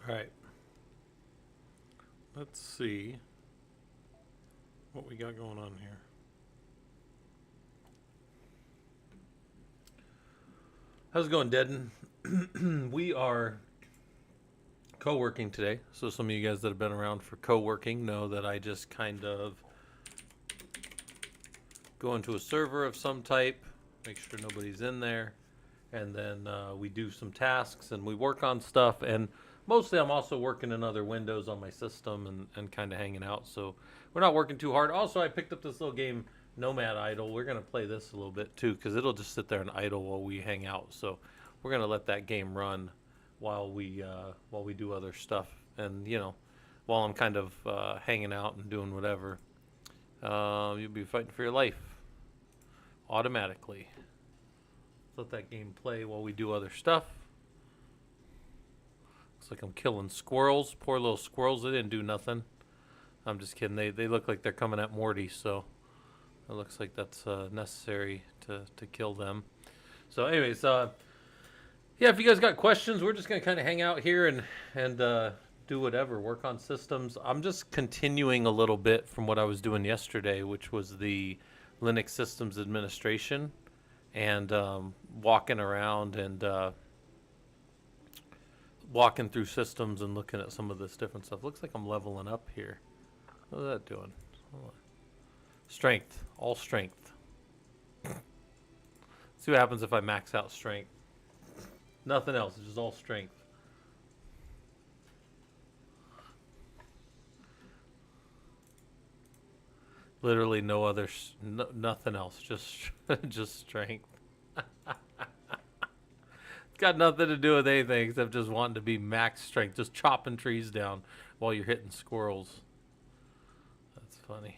All right. Let's see what we got going on here. How's it going, Deaden? We are co-working today. So some of you guys that have been around for co-working know that I just kind of go into a server of some type, make sure nobody's in there, and then we do some tasks and we work on stuff. And mostly I'm also working in other windows on my system and kind of hanging out. So we're not working too hard. Also, I picked up this little game, Nomad Idle. We're going to play this a little bit too because it'll just sit there and idle while we hang out. So we're going to let that game run while we do other stuff. And, you know, while I'm kind of hanging out and doing whatever, you'll be fighting for your life automatically. Let that game play while we do other stuff. Looks like I'm killing squirrels. Poor little squirrels. They didn't do nothing. I'm just kidding. They look like they're coming at Morty, so it looks like that's necessary to kill them. So anyways, yeah, if you guys got questions, we're just going to kind of hang out here and do whatever, work on systems. I'm just continuing a little bit from what I was doing yesterday, which was the Linux systems administration. And walking around and walking through systems and looking at some of this different stuff. Looks like I'm leveling up here. What's that doing? Strength. All strength. See what happens if I max out strength. Nothing else. It's just all strength. Literally no other, nothing else. Just, just strength. It's got nothing to do with anything except just wanting to be max strength, just chopping trees down while you're hitting squirrels. That's funny.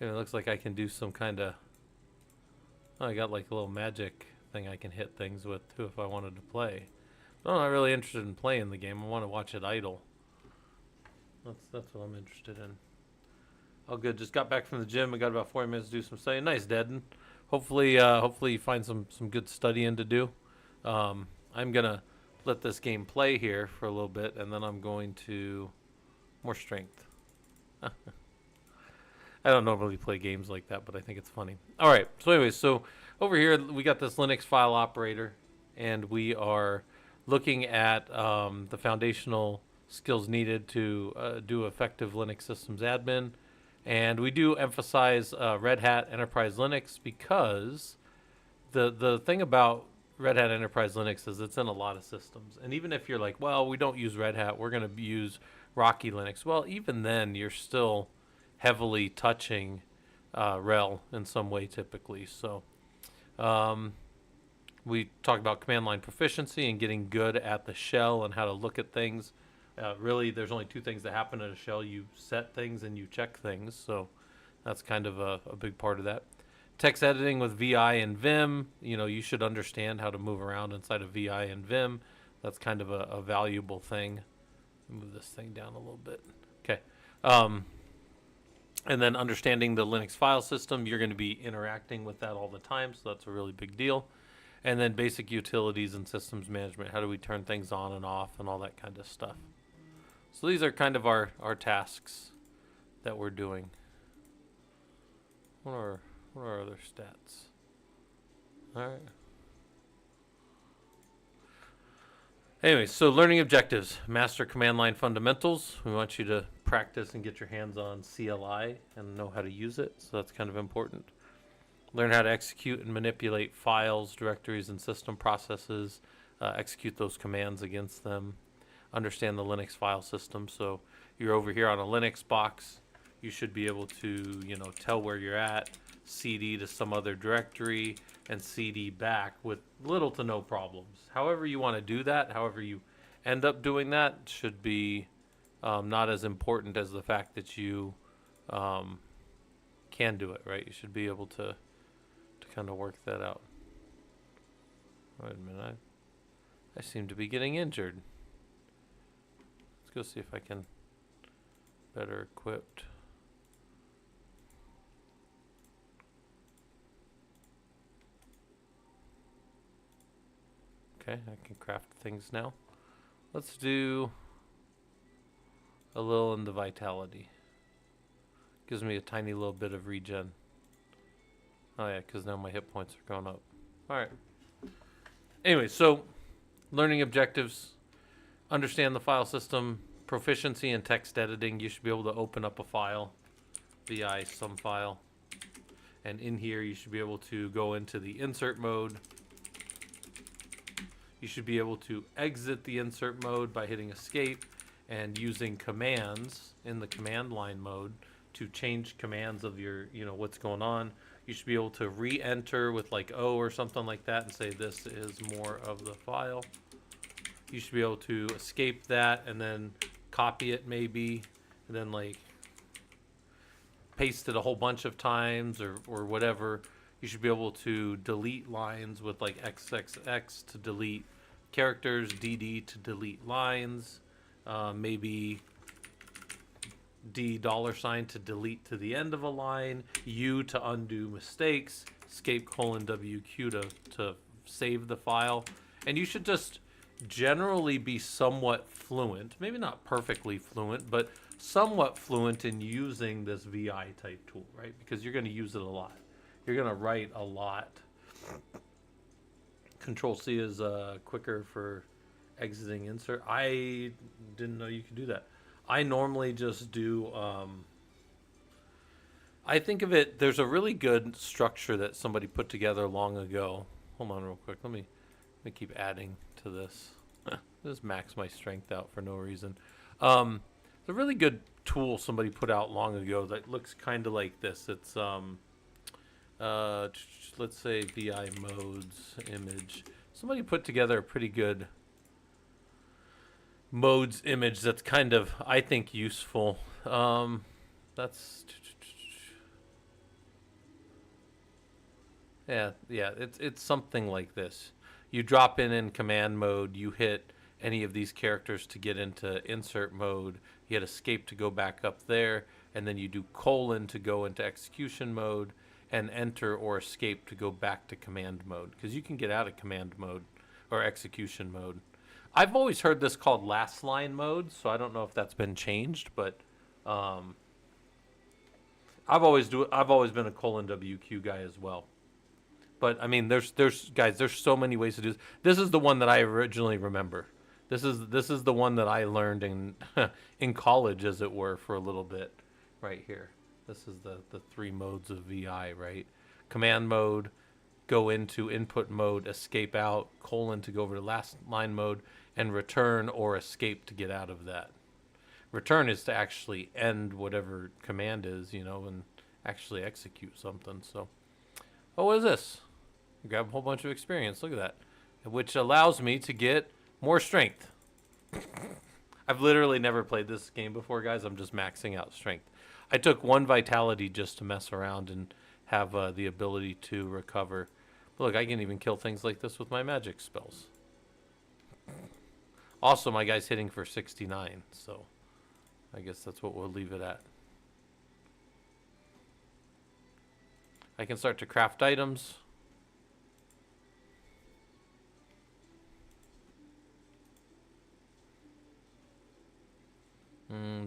And it looks like I can do some kind of. Oh, I got like a little magic thing I can hit things with too if I wanted to play. But I'm not really interested in playing the game. I want to watch it idle. That's what I'm interested in. Oh, good. Just got back from the gym. I got about 40 minutes to do some studying. Nice, Deaden. Hopefully you find some good studying to do. I'm gonna let this game play here for a little bit, and then I'm going to more strength. I don't normally play games like that, but I think it's funny. All right. So anyways, so over here we got this Linux file operator, and we are looking at the foundational skills needed to do effective Linux systems admin. And we do emphasize Red Hat Enterprise Linux because the thing about Red Hat Enterprise Linux is it's in a lot of systems. And even if you're like, well, we don't use Red Hat, we're going to use Rocky Linux. Well, even then, you're still heavily touching RHEL in some way typically. So we talk about command line proficiency and getting good at the shell and how to look at things. Really, there's only two things that happen in a shell. You set things and you check things. So that's kind of a big part of that. Text editing with VI and Vim. You know, you should understand how to move around inside of VI and Vim. That's kind of a valuable thing. Move this thing down a little bit. Okay. And then understanding the Linux file system. You're going to be interacting with that all the time. So that's a really big deal. And then basic utilities and systems management. How do we turn things on and off and all that kind of stuff. So these are kind of our tasks that we're doing. What are our other stats? All right. Anyway, so learning objectives. Master command line fundamentals. We want you to practice and get your hands on CLI and know how to use it. So that's kind of important. Learn how to execute and manipulate files, directories, and system processes. Execute those commands against them. Understand the Linux file system. So you're over here on a Linux box. You should be able to, you know, tell where you're at, CD to some other directory, and CD back with little to no problems. However you want to do that, however you end up doing that, should be not as important as the fact that you can do it, right? You should be able to kind of work that out. Wait a minute. I seem to be getting injured. Let's go see if I can better equipped. Okay, I can craft things now. Let's do a little in the vitality. Gives me a tiny little bit of regen. Oh yeah, because now my hit points are going up. Alright. Anyway, so learning objectives, understand the file system, proficiency in text editing. You should be able to open up a file, VI some file. And in here you should be able to go into the insert mode. You should be able to exit the insert mode by hitting escape and using commands in the command line mode to change commands of your, what's going on. You should be able to re-enter with like O or something like that and say this is more of the file. You should be able to escape that and then copy it maybe, and then like paste it a whole bunch of times or whatever. You should be able to delete lines with like XXX to delete characters, DD to delete lines, maybe $$ to delete to the end of a line, U to undo mistakes, escape : WQ to save the file. And you should just generally be somewhat fluent, maybe not perfectly fluent, but somewhat fluent in using this VI type tool, right? Because you're going to use it a lot. You're going to write a lot. Control C is quicker for exiting insert. I didn't know you could do that. I normally just do, I think of it, there's a really good structure that somebody put together long ago. Hold on real quick. Let me keep adding to this. Just max my strength out for no reason. It's a really good tool somebody put out long ago that looks kind of like this. It's, let's say VI modes image. Somebody put together a pretty good modes image that's kind of, I think, useful. That's yeah, it's something like this. You drop in command mode, you hit any of these characters to get into insert mode, you hit escape to go back up there, and then you do : to go into execution mode, and enter or escape to go back to command mode, because you can get out of command mode or execution mode. I've always heard this called last line mode, so I don't know if that's been changed, but I've always been a : WQ guy as well. But I mean, there's so many ways to do this. This is the one that I originally remember. This is the one that I learned in college, as it were, for a little bit, right here. This is the 3 modes of VI, right? Command mode, go into input mode, escape out, : to go over to last line mode, and return or escape to get out of that. Return is to actually end whatever command is, and actually execute something. So, oh, what is this? Grab a whole bunch of experience. Look at that. Which allows me to get more strength. I've literally never played this game before, guys. I'm just maxing out strength. I took 1 vitality just to mess around and have the ability to recover. But look, I can even kill things like this with my magic spells. Also, my guy's hitting for 69, so I guess that's what we'll leave it at. I can start to craft items.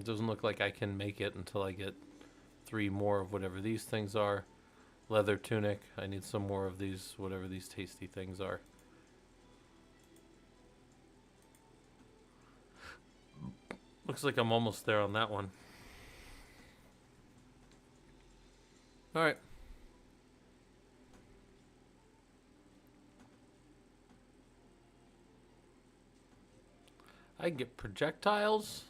Doesn't look like I can make it until I get 3 more of whatever these things are. Leather tunic. I need some more of these, whatever these tasty things are. Looks like I'm almost there on that one. All right. I can get projectiles.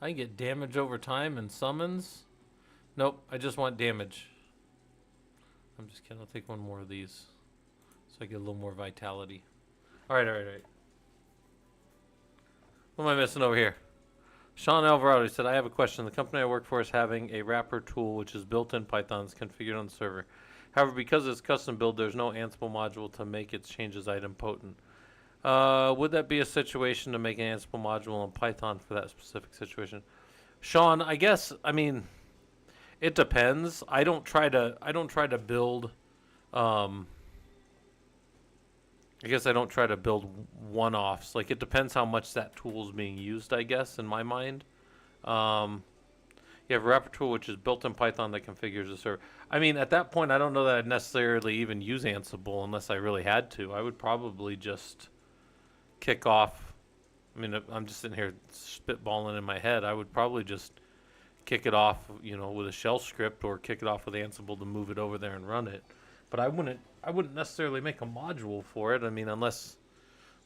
I can get damage over time and summons. Nope, I just want damage. I'm just kidding. I'll take 1 more of these so I get a little more vitality. All right. What am I missing over here? Sean Alvarado said, I have a question. The company I work for is having a wrapper tool which is built in Python that's configured on the server. However, because it's custom build, there's no Ansible module to make its changes idempotent. Would that be a situation to make an Ansible module in Python for that specific situation? Sean, I guess, I mean, it depends. I don't try to build I guess I don't try to build one-offs. Like, it depends how much that tool is being used, I guess, in my mind. Um, you have a wrapper tool, which is built in Python that configures the server. I mean, at that point, I don't know that I'd necessarily even use Ansible unless I really had to. I would probably just kick off. I mean, I'm just sitting here spitballing in my head. I would probably just kick it off, with a shell script, or kick it off with Ansible to move it over there and run it. But I wouldn't necessarily make a module for it. I mean, unless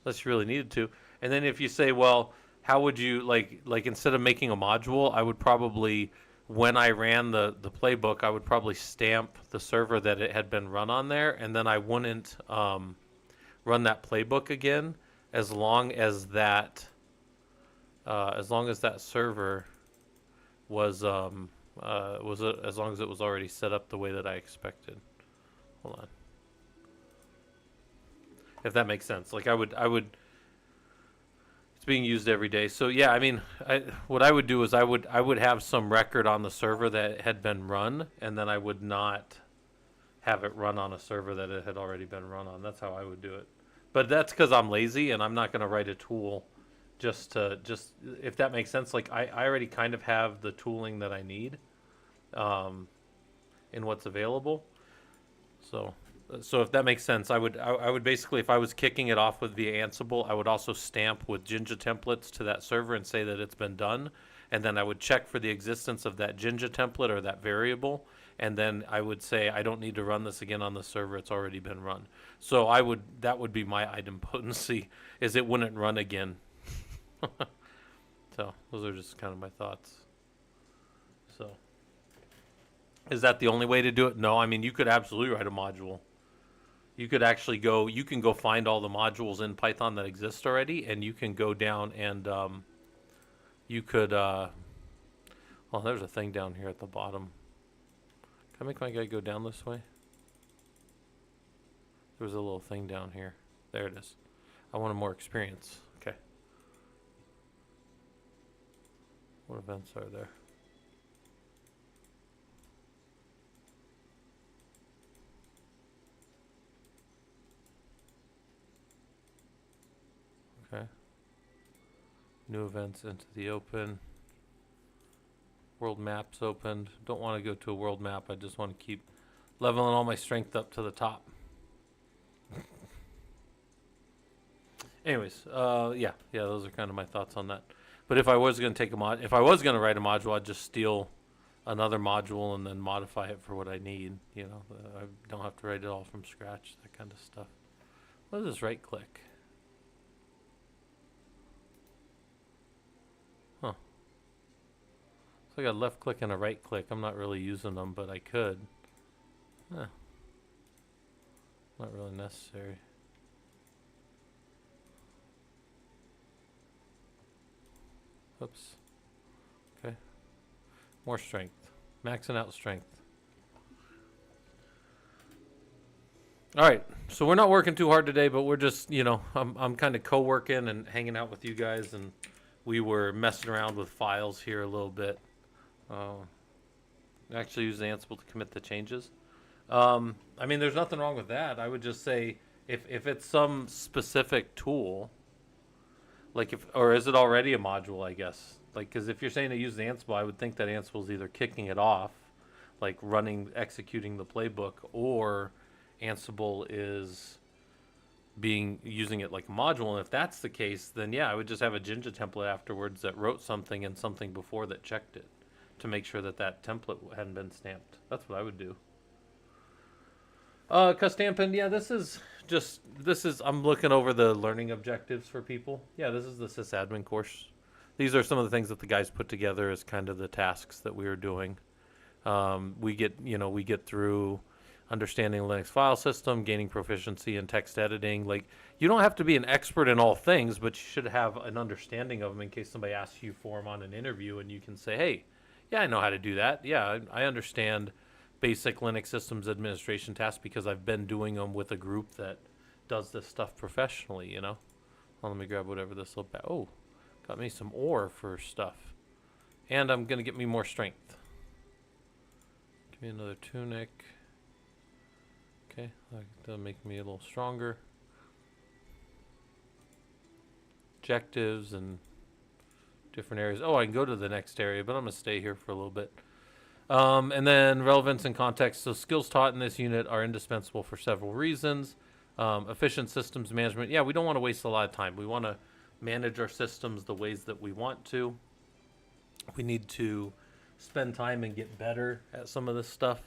you really needed to. And then if you say, well, how would you like instead of making a module, I would probably, when I ran the playbook, I would probably stamp the server that it had been run on there, and then I wouldn't run that playbook again as long as that server was as long as it was already set up the way that I expected. Hold on. If that makes sense. Like I would it's being used every day. So yeah, I mean, what I would do is I would have some record on the server that had been run, and then I would not have it run on a server that it had already been run on. That's how I would do it. But that's because I'm lazy and I'm not going to write a tool just if that makes sense. Like I already kind of have the tooling that I need in what's available. So if that makes sense, I would basically, if I was kicking it off with via Ansible, I would also stamp with Jinja templates to that server and say that it's been done, and then I would check for the existence of that Jinja template or that variable, and then I would say I don't need to run this again on the server; it's already been run. So that would be my idempotency, is it wouldn't run again. So those are just kind of my thoughts. So is that the only way to do it? No, I mean you could absolutely write a module. You could actually you can go find all the modules in Python that exist already, and you can go down and you could, well, there's a thing down here at the bottom. Can I make my guy go down this way? There was a little thing down here. There it is. I wanted more experience. Okay. What events are there? Okay. New events into the open. World maps opened. Don't want to go to a world map. I just want to keep leveling all my strength up to the top. Anyways, yeah, those are kind of my thoughts on that. But if I was going to if I was going to write a module, I'd just steal another module and then modify it for what I need. I don't have to write it all from scratch, that kind of stuff. What is this right click? Huh. So I got a left click and a right click. I'm not really using them, but I could. Not really necessary. Oops. Okay. More strength. Maxing out strength. All right. So we're not working too hard today, but we're just, I'm kind of co-working and hanging out with you guys, and we were messing around with files here a little bit. Actually use Ansible to commit the changes. I mean, there's nothing wrong with that. I would just say if it's some specific tool, or is it already a module, I guess? Because if you're saying to use the Ansible, I would think that Ansible is either kicking it off, like executing the playbook, or Ansible is using it like a module. And if that's the case, then yeah, I would just have a Jinja template afterwards that wrote something and something before that checked it to make sure that template hadn't been stamped. That's what I would do. Stamping, yeah, this is I'm looking over the learning objectives for people. Yeah, this is the sysadmin course. These are some of the things that the guys put together as kind of the tasks that we were doing. We get through understanding Linux file system, gaining proficiency in text editing. Like, you don't have to be an expert in all things, but you should have an understanding of them in case somebody asks you for them on an interview, and you can say, hey, yeah, I know how to do that. Yeah, I understand basic Linux systems administration tasks because I've been doing them with a group that does this stuff professionally, Well, let me grab whatever this little oh, got me some ore for stuff. And I'm going to get me more strength. Give me another tunic. Okay, that'll make me a little stronger. objectives and different areas. Oh, I can go to the next area, but I'm going to stay here for a little bit. And then relevance and context. So skills taught in this unit are indispensable for several reasons. Efficient systems management. Yeah, we don't want to waste a lot of time. We want to manage our systems the ways that we want to. We need to spend time and get better at some of this stuff.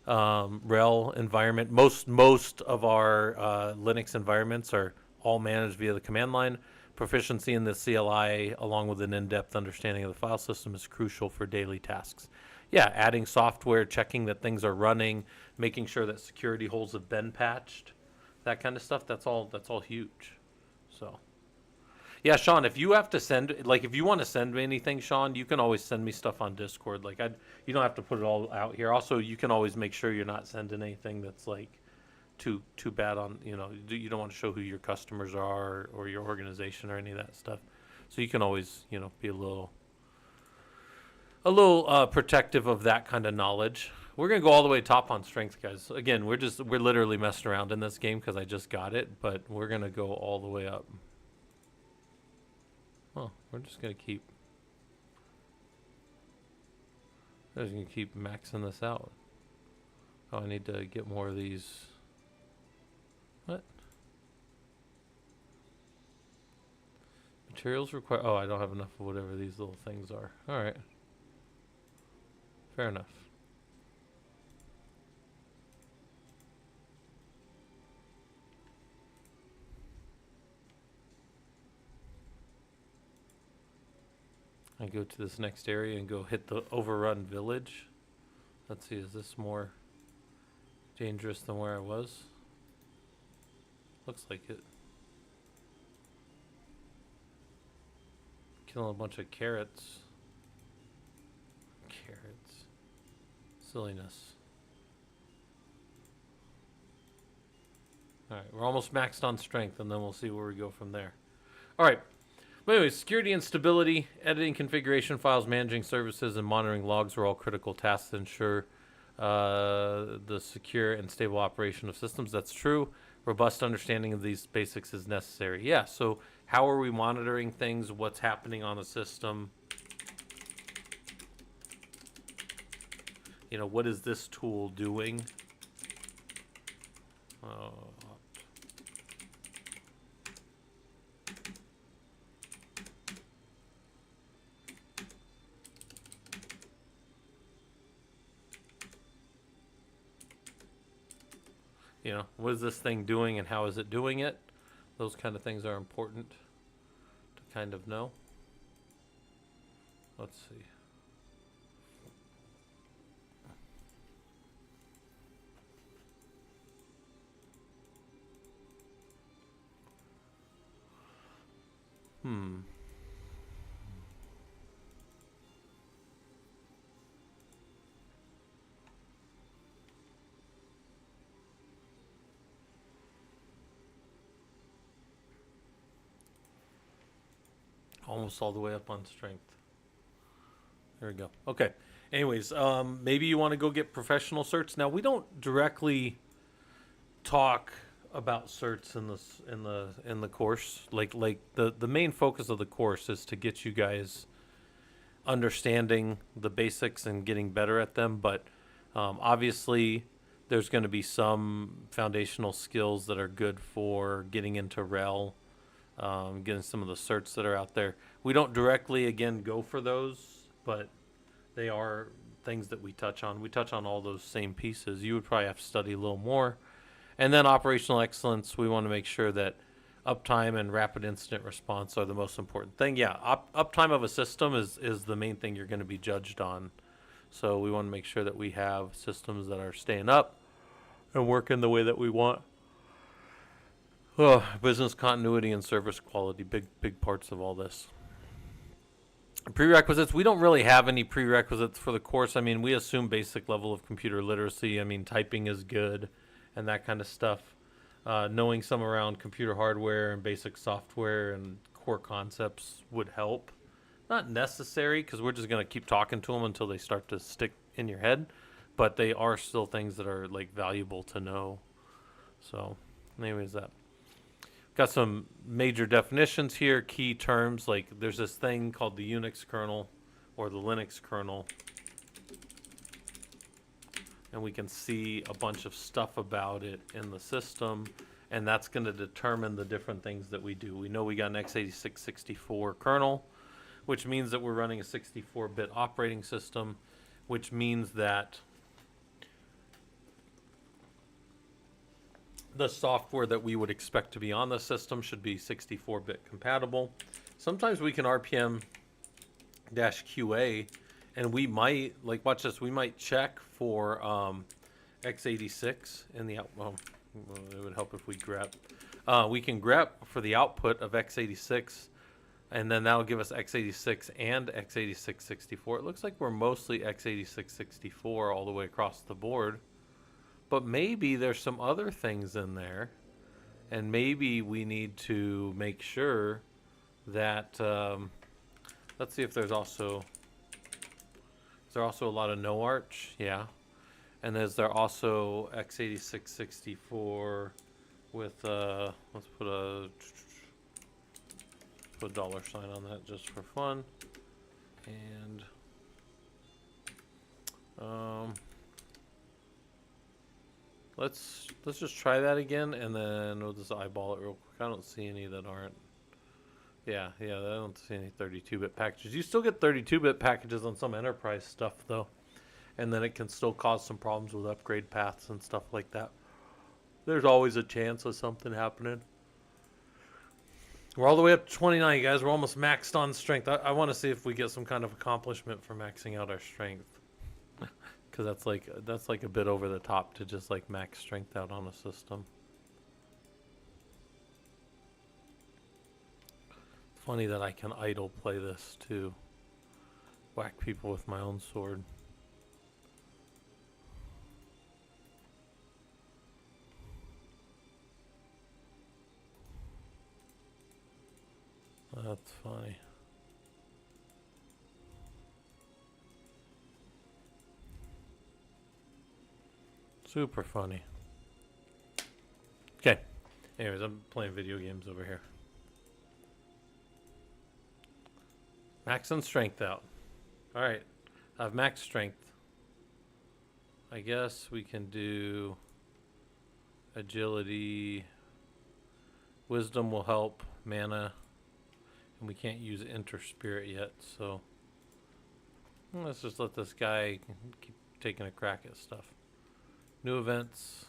Rel environment. Most of our Linux environments are all managed via the command line. Proficiency in the CLI, along with an in-depth understanding of the file system, is crucial for daily tasks. Yeah, adding software, checking that things are running, making sure that security holes have been patched, that kind of stuff. That's all huge. So, yeah, Sean, if you have to send, like, if you want to send me anything, Sean, you can always send me stuff on Discord. Like, you don't have to put it all out here. Also, you can always make sure you're not sending anything that's like too bad on, you don't want to show who your customers are or your organization or any of that stuff. So you can always, be a little protective of that kind of knowledge. We're gonna go all the way top on strength, guys. Again, we're literally messing around in this game because I just got it, but we're gonna go all the way up. Oh, we're just gonna keep maxing this out. Oh, I need to get more of these. What? Materials require. Oh, I don't have enough of whatever these little things are. All right. Fair enough. I go to this next area and go hit the overrun village. Let's see, is this more dangerous than where I was? Looks like it. Killing a bunch of carrots. Silliness. Alright, we're almost maxed on strength, and then we'll see where we go from there. Alright. But anyway, security and stability, editing configuration files, managing services, and monitoring logs are all critical tasks to ensure the secure and stable operation of systems. That's true. Robust understanding of these basics is necessary. Yeah, so how are we monitoring things? What's happening on the system? What is this tool doing? What is this thing doing and how is it doing it? Those kind of things are important to kind of know. Let's see. Almost all the way up on strength. There we go. Okay. Anyways, maybe you want to go get professional certs. Now, we don't directly talk about certs in the course. Like the main focus of the course is to get you guys understanding the basics and getting better at them. But obviously, there's going to be some foundational skills that are good for getting into RHEL. Getting some of the certs that are out there. We don't directly, again, go for those, but they are things that we touch on. We touch on all those same pieces. You would probably have to study a little more. And then operational excellence, we want to make sure that uptime and rapid incident response are the most important thing. Yeah, uptime of a system is the main thing you're going to be judged on. So we want to make sure that we have systems that are staying up and working the way that we want. Oh, business continuity and service quality, big parts of all this. Prerequisites, we don't really have any prerequisites for the course. I mean, we assume basic level of computer literacy. I mean, typing is good and that kind of stuff. Knowing some around computer hardware and basic software and core concepts would help. Not necessary, because we're just going to keep talking to them until they start to stick in your head. But they are still things that are, like, valuable to know. So, anyways, that. Got some major definitions here, key terms, like there's this thing called the Unix kernel or the Linux kernel. And we can see a bunch of stuff about it in the system, and that's going to determine the different things that we do. We know we got an x86 64 kernel, which means that we're running a 64-bit operating system, which means that the software that we would expect to be on the system should be 64-bit compatible. Sometimes we can RPM-QA, and we might, like, watch this, we might check for x86 in the out. Well, it would help if we grep. We can grep for the output of x86, and then that'll give us x86 and x86 64. It looks like we're mostly x86 64 all the way across the board. But maybe there's some other things in there, and maybe we need to make sure that, let's see if there's also, is there also a lot of no arch? Yeah. And is there also x86 64 with, let's put a dollar sign on that just for fun. And, let's just try that again, and then we'll just eyeball it real quick. I don't see any that aren't. Yeah, I don't see any 32-bit packages. You still get 32-bit packages on some enterprise stuff, though. And then it can still cause some problems with upgrade paths and stuff like that. There's always a chance of something happening. We're all the way up to 29, guys. We're almost maxed on strength. I want to see if we get some kind of accomplishment for maxing out our strength. Because that's like a bit over the top to just like max strength out on a system. It's funny that I can idle play this too. Whack people with my own sword. That's funny. Super funny. Okay. Anyways, I'm playing video games over here. Maxing strength out. Alright. I have max strength. I guess we can do agility. Wisdom will help. Mana. And we can't use Interspirit yet, so let's just let this guy keep taking a crack at stuff. New events.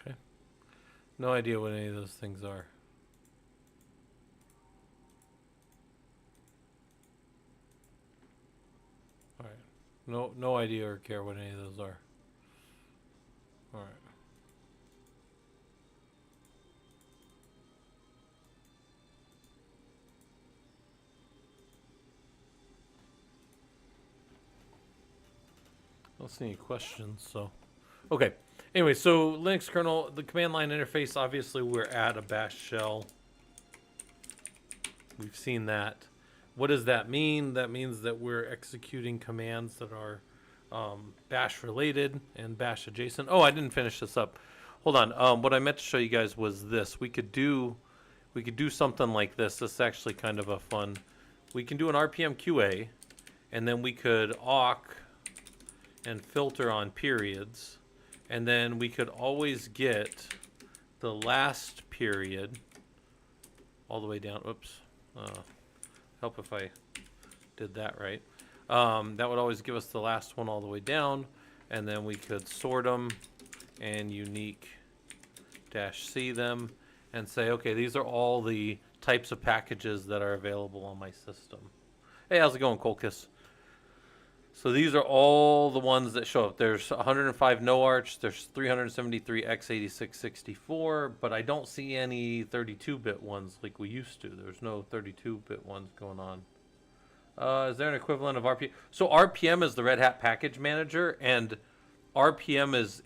Okay. No idea what any of those things are. Alright. No idea or care what any of those are. Alright. I don't see any questions, so. Okay. Anyway, so Linux kernel, the command line interface, obviously we're at a bash shell. We've seen that. What does that mean? That means that we're executing commands that are bash related and bash adjacent. Oh, I didn't finish this up. Hold on. What I meant to show you guys was this. We could do something like this. This is actually kind of a fun. We can do an RPM QA, and then we could awk and filter on periods, and then we could always get the last period all the way down. Oops. Help if I did that right. That would always give us the last one all the way down, and then we could sort them and unique -c them and say, okay, these are all the types of packages that are available on my system. Hey, how's it going, Colkiss? So these are all the ones that show up. There's 105 no arch. There's 373 x86 64, but I don't see any 32-bit ones like we used to. There's no 32-bit ones going on. Is there an equivalent of RPM? So RPM is the Red Hat Package Manager, and RPM is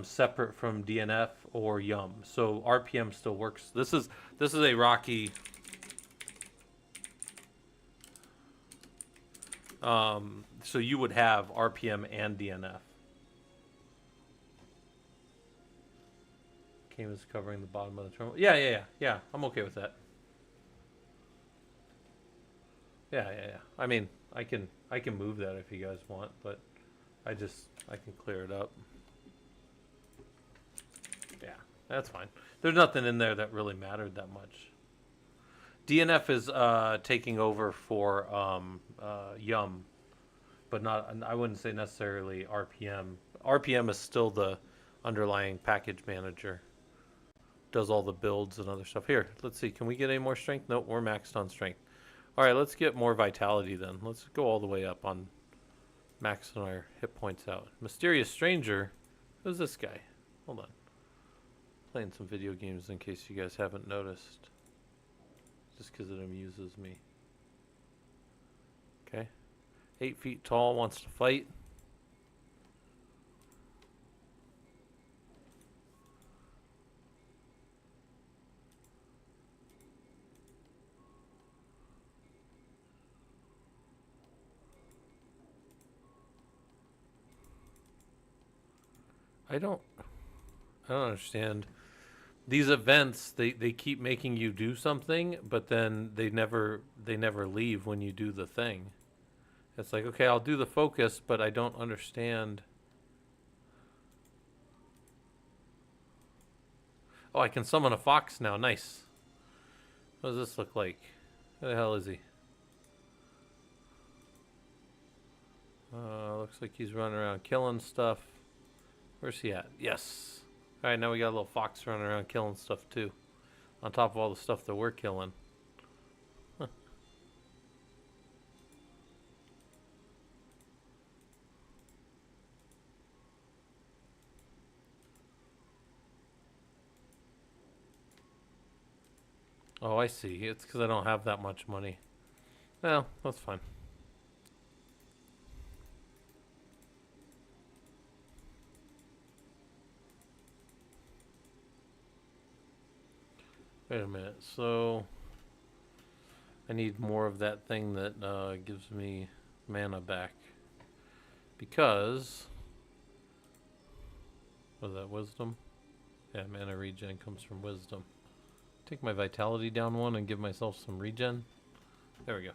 separate from DNF or Yum. So RPM still works. This is a Rocky. So you would have RPM and DNF. Game is covering the bottom of the terminal. Yeah. I'm okay with that. Yeah. I mean, I can move that if you guys want, but I can clear it up. Yeah, that's fine. There's nothing in there that really mattered that much. DNF is taking over for Yum, but not. I wouldn't say necessarily RPM. RPM is still the underlying package manager. Does all the builds and other stuff. Here, let's see. Can we get any more strength? Nope, we're maxed on strength. All right, let's get more vitality then. Let's go all the way up on maxing our hit points out. Mysterious Stranger. Who's this guy? Hold on. Playing some video games in case you guys haven't noticed. Just because it amuses me. Okay. 8 feet tall, wants to fight. I don't understand. These events, they keep making you do something, but then they never leave when you do the thing. It's like, okay, I'll do the focus, but I don't understand. Oh, I can summon a fox now. Nice. What does this look like? Who the hell is he? Looks like he's running around killing stuff. Where's he at? Yes. Alright, now we got a little fox running around killing stuff too. On top of all the stuff that we're killing. Huh. Oh, I see. It's because I don't have that much money. Well, that's fine. Wait a minute. So I need more of that thing that gives me mana back. Because was that wisdom? Yeah, mana regen comes from wisdom. Take my vitality down one and give myself some regen. There we go.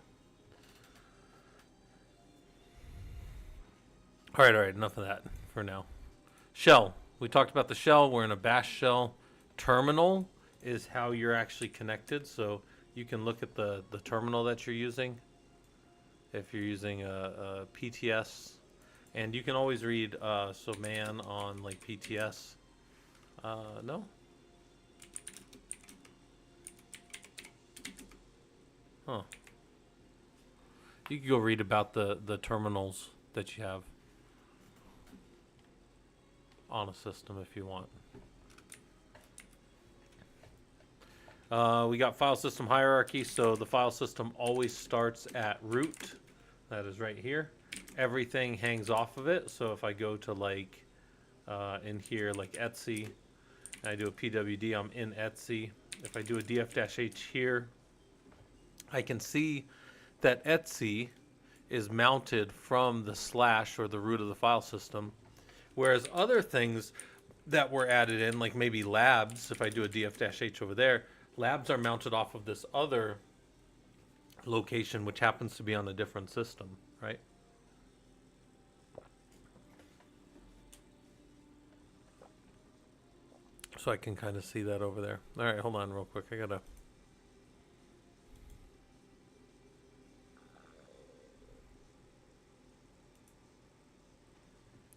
Alright, enough of that for now. Shell. We talked about the shell. We're in a bash shell. Terminal is how you're actually connected. So you can look at the terminal that you're using. If you're using a PTS. And you can always read so man on like PTS. No? Huh. You can go read about the terminals that you have on a system if you want. We got file system hierarchy, so the file system always starts at root. That is right here. Everything hangs off of it. So if I go to like in here like Etsy, and I do a PWD, I'm in Etsy. If I do a df-h here, I can see that Etsy is mounted from the slash or the root of the file system. Whereas other things that were added in, like maybe labs, if I do a df-h over there, labs are mounted off of this other location, which happens to be on a different system, right? So I can kind of see that over there. All right, hold on real quick. I gotta...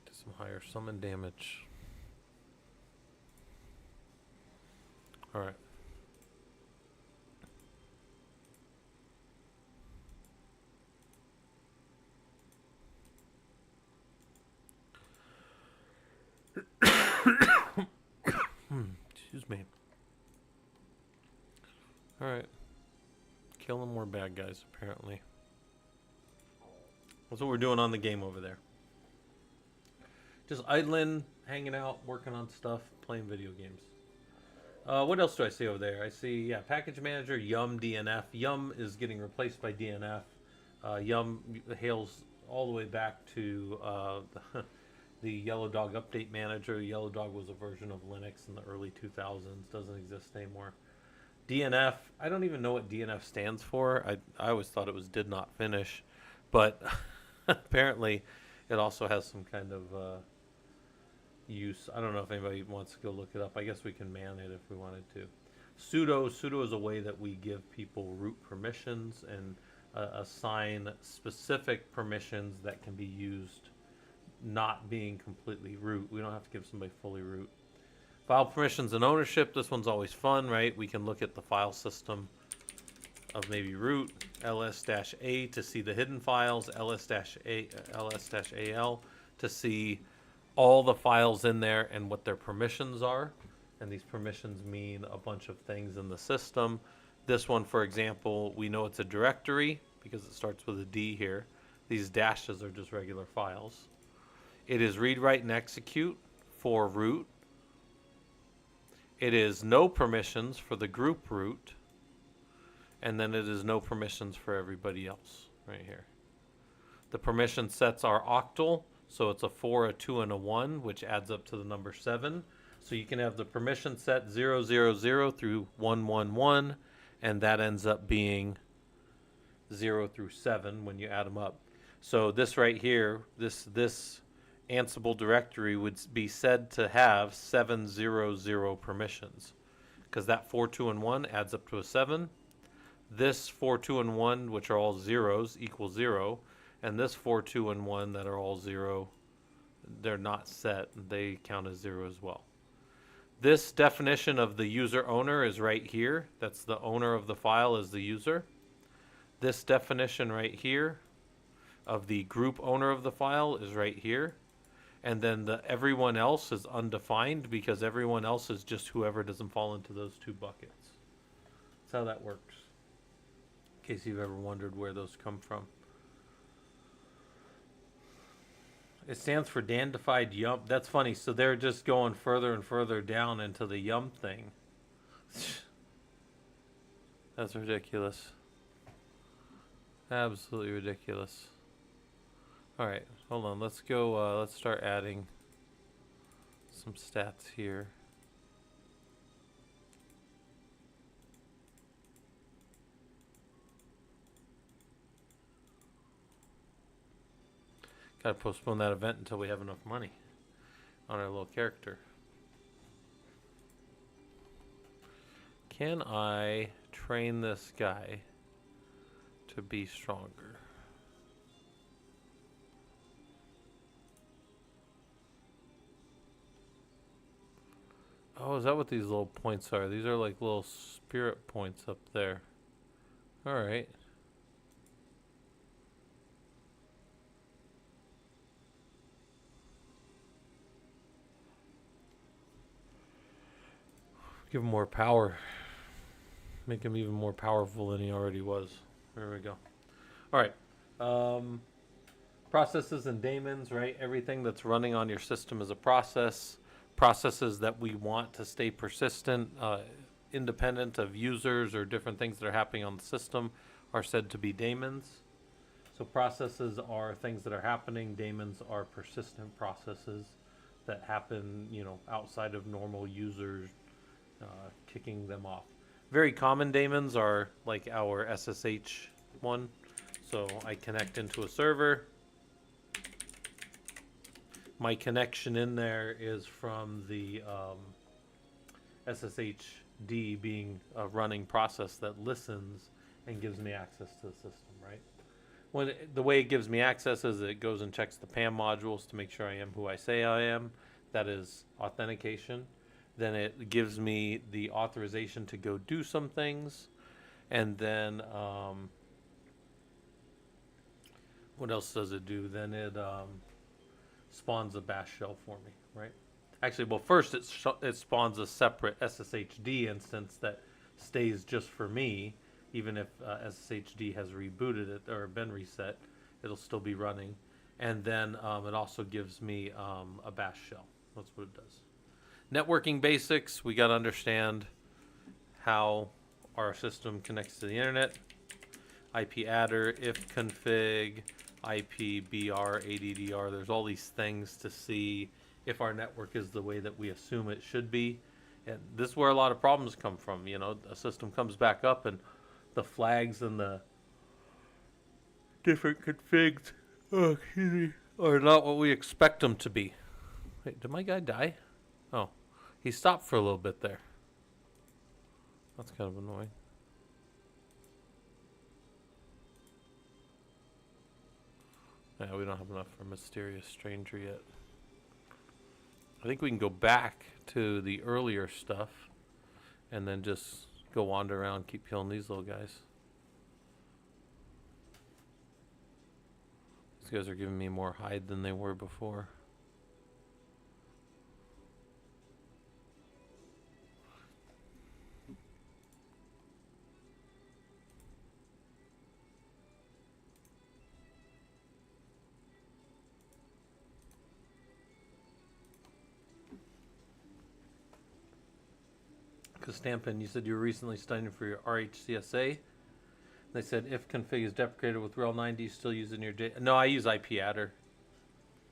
do some higher summon damage. All right. Excuse me. Alright. Killing more bad guys, apparently. That's what we're doing on the game over there. Just idling, hanging out, working on stuff, playing video games. What else do I see over there? I see, yeah, package manager, Yum DNF. Yum is getting replaced by DNF. Yum hails all the way back to the Yellow Dog update manager. Yellow Dog was a version of Linux in the early 2000s. Doesn't exist anymore. DNF, I don't even know what DNF stands for. I always thought it was did not finish. But apparently it also has some kind of use. I don't know if anybody wants to go look it up. I guess we can man it if we wanted to. Sudo is a way that we give people root permissions and assign specific permissions that can be used not being completely root. We don't have to give somebody fully root. File permissions and ownership. This one's always fun, right? We can look at the file system of maybe root, ls-a to see the hidden files, ls-al to see all the files in there and what their permissions are. And these permissions mean a bunch of things in the system. This one, for example, we know it's a directory because it starts with a D here. These dashes are just regular files. It is read, write, and execute for root. It is no permissions for the group root. And then it is no permissions for everybody else right here. The permission sets are octal, so it's a 4, a 2, and a 1, which adds up to the number 7. So you can have the permission set 000 through 111, and that ends up being 0 through 7 when you add them up. So this right here, this Ansible directory would be said to have 700 permissions, because that 4, 2, and 1 adds up to a 7. This 4, 2, and 1, which are all zeros, equals 0. And this 4, 2, and 1 that are all 0, they're not set. They count as 0 as well. This definition of the user owner is right here. That's the owner of the file is the user. This definition right here of the group owner of the file is right here. And then the everyone else is undefined because everyone else is just whoever doesn't fall into those two buckets. That's how that works. In case you've ever wondered where those come from. It stands for dandified yum. That's funny. So they're just going further and further down into the yum thing. That's ridiculous. Absolutely ridiculous. All right, hold on. Let's go. Let's start adding some stats here. Gotta postpone that event until we have enough money on our little character. Can I train this guy to be stronger? Oh, is that what these little points are? These are like little spirit points up there. All right. Give him more power. Make him even more powerful than he already was. There we go. All right. Processes and daemons, right? Everything that's running on your system is a process. Processes that we want to stay persistent, independent of users or different things that are happening on the system are said to be daemons. So processes are things that are happening. Daemons are persistent processes that happen, outside of normal users kicking them off. Very common daemons are like our SSH one. So I connect into a server. My connection in there is from the SSHD being a running process that listens and gives me access to the system, right? The way it gives me access is it goes and checks the PAM modules to make sure I am who I say I am. That is authentication. Then it gives me the authorization to go do some things. And then, what else does it do? Then it spawns a bash shell for me, right? Actually, well, first it spawns a separate SSHD instance that stays just for me, even if SSHD has rebooted it or been reset, it'll still be running. And then it also gives me a bash shell. That's what it does. Networking basics, we got to understand how our system connects to the internet. IP adder, if config, IP, BR, ADDR. There's all these things to see if our network is the way that we assume it should be. And this is where a lot of problems come from. You know, a system comes back up and the flags and the different configs are not what we expect them to be. Wait, did my guy die? Oh, he stopped for a little bit there. That's kind of annoying. Yeah, we don't have enough for Mysterious Stranger yet. I think we can go back to the earlier stuff and then just go wander around, keep killing these little guys. These guys are giving me more hide than they were before. Because Stampin, you said you were recently studying for your RHCSA. They said if config is deprecated with RHEL 9, do you still use it in your No, I use IP adder.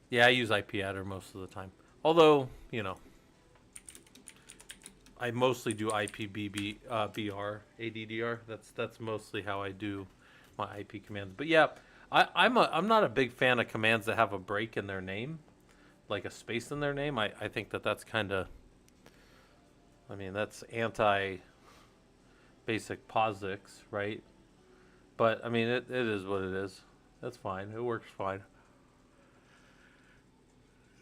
Yeah, I use IP adder most of the time. Although, you know, I mostly do IPBB, BR, ADDR. That's mostly how I do my IP commands. But yeah, I'm not a big fan of commands that have a break in their name, like a space in their name. I think that's kind of, I mean, that's anti-basic POSIX, right? But, I mean, it is what it is. That's fine. It works fine.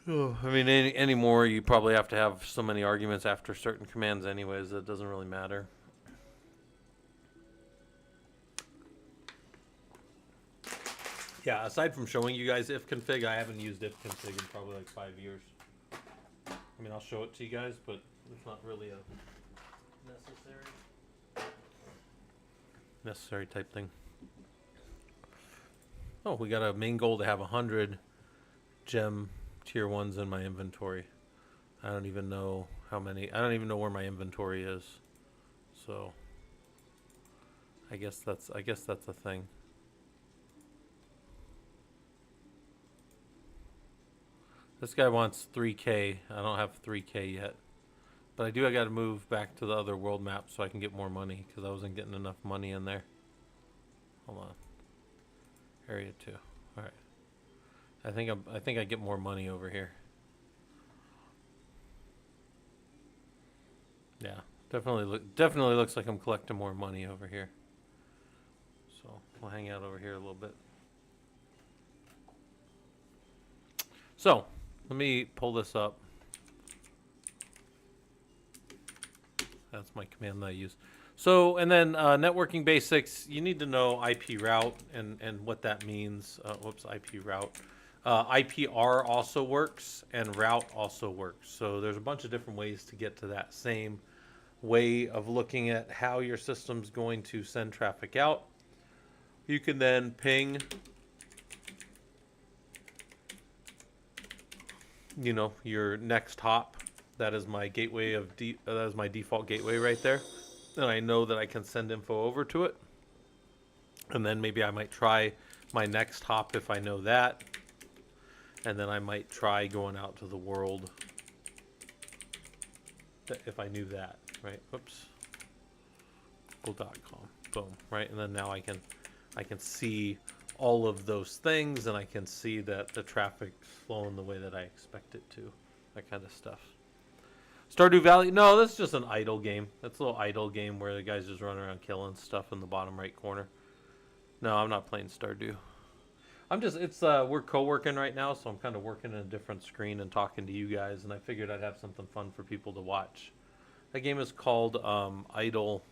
Oh, I mean, anymore, you probably have to have so many arguments after certain commands anyways, it doesn't really matter. Yeah, aside from showing you guys if config, I haven't used if config in probably like 5 years. I mean, I'll show it to you guys, but it's not really a necessary type thing. Oh, we got a main goal to have 100 gem tier 1s in my inventory. I don't even know how many. I don't even know where my inventory is. So I guess that's a thing. This guy wants 3K. I don't have 3K yet. But I got to move back to the other world map so I can get more money because I wasn't getting enough money in there. Hold on. Area 2. All right. I think I get more money over here. Yeah, definitely looks like I'm collecting more money over here. So we'll hang out over here a little bit. So let me pull this up. That's my command that I use. So, and then networking basics, you need to know IP route and what that means. Whoops, IP route. IPR also works and route also works. So there's a bunch of different ways to get to that same way of looking at how your system's going to send traffic out. You can then ping, you know, your next hop. That is my gateway of that is my default gateway right there. And I know that I can send info over to it. And then maybe I might try my next hop if I know that. And then I might try going out to the world if I knew that, right? Whoops. Google.com. Boom, right? And then now I can see all of those things and I can see that the traffic's flowing the way that I expect it to. That kind of stuff. Stardew Valley? No, that's just an idle game. That's a little idle game where the guys just run around killing stuff in the bottom right corner. No, I'm not playing Stardew. We're co-working right now, so I'm kind of working in a different screen and talking to you guys, and I figured I'd have something fun for people to watch. That game is called Idle.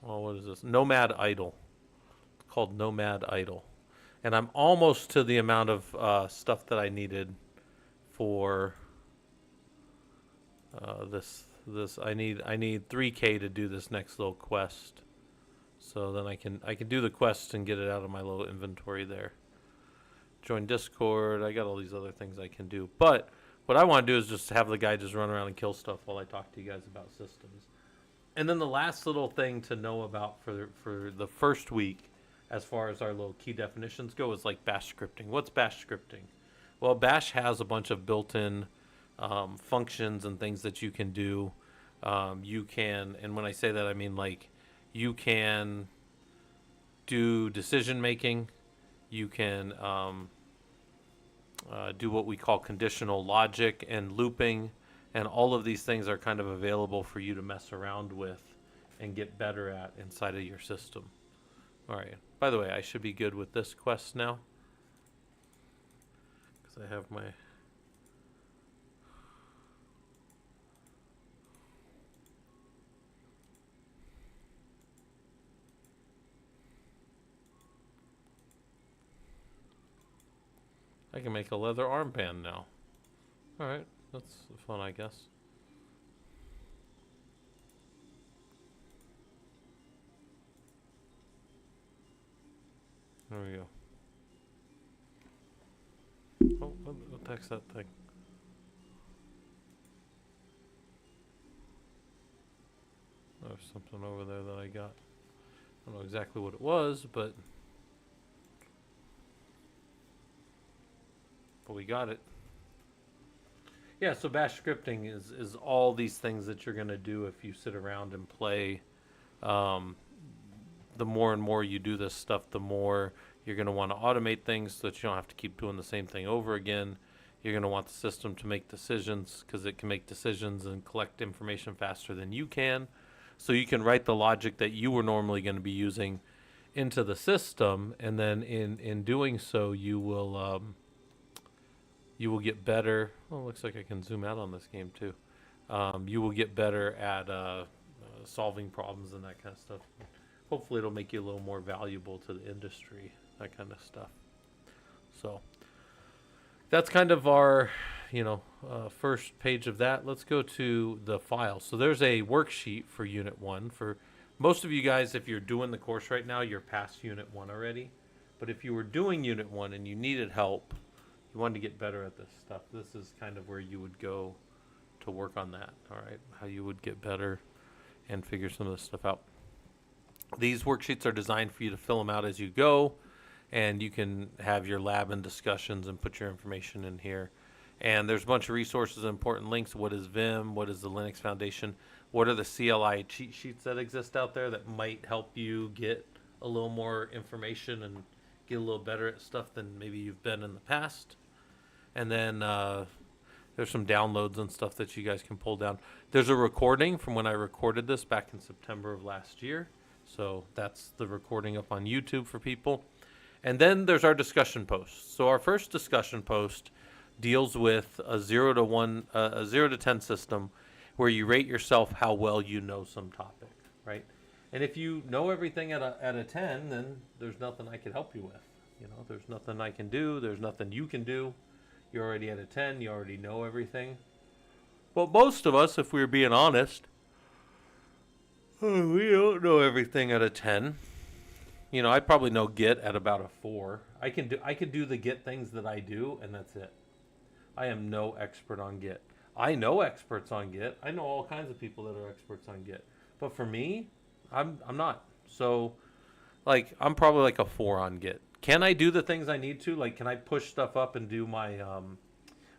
Oh, what is this? Nomad Idle. It's called Nomad Idle. And I'm almost to the amount of stuff that I needed for this. I need 3K to do this next little quest. So then I can do the quest and get it out of my little inventory there. Join Discord. I got all these other things I can do. But what I want to do is just have the guy just run around and kill stuff while I talk to you guys about systems. And then the last little thing to know about for the first week, as far as our little key definitions go, is like bash scripting. What's bash scripting? Well, bash has a bunch of built-in functions and things that you can do. You can, and when I say that, I mean like you can do decision making. You can do what we call conditional logic and looping. And all of these things are kind of available for you to mess around with and get better at inside of your system. All right. By the way, I should be good with this quest now, because I have my... I can make a leather armband now. All right. That's fun, I guess. There we go. Oh, what the heck's that thing? There's something over there that I got. I don't know exactly what it was, but we got it. Yeah, so bash scripting is all these things that you're going to do if you sit around and play. The more and more you do this stuff, the more you're going to want to automate things so that you don't have to keep doing the same thing over again. You're going to want the system to make decisions, because it can make decisions and collect information faster than you can. So you can write the logic that you were normally going to be using into the system, and then in doing so, you will get better. Oh, looks like I can zoom out on this game too. You will get better at solving problems and that kind of stuff. Hopefully it'll make you a little more valuable to the industry, that kind of stuff. So that's kind of our, first page of that. Let's go to the file. So there's a worksheet for Unit 1. For most of you guys, if you're doing the course right now, you're past Unit 1 already. But if you were doing Unit 1 and you needed help, you wanted to get better at this stuff, this is kind of where you would go to work on that, all right? How you would get better and figure some of this stuff out. These worksheets are designed for you to fill them out as you go, and you can have your lab and discussions and put your information in here. And there's a bunch of resources and important links. What is Vim? What is the Linux Foundation? What are the CLI cheat sheets that exist out there that might help you get a little more information and get a little better at stuff than maybe you've been in the past? And then there's some downloads and stuff that you guys can pull down. There's a recording from when I recorded this back in September of last year. So that's the recording up on YouTube for people. And then there's our discussion posts. So our first discussion post deals with a 0 to 10 system where you rate yourself how well you know some topic, right? And if you know everything at a 10, then there's nothing I can help you with. There's nothing I can do. There's nothing you can do. You're already at a 10. You already know everything. But most of us, if we're being honest, we don't know everything at a 10. I probably know Git at about a 4. I can do the Git things that I do, and that's it. I am no expert on Git. I know experts on Git. I know all kinds of people that are experts on Git. But for me, I'm not. So, I'm probably like a 4 on Git. Can I do the things I need to? Can I push stuff up and do my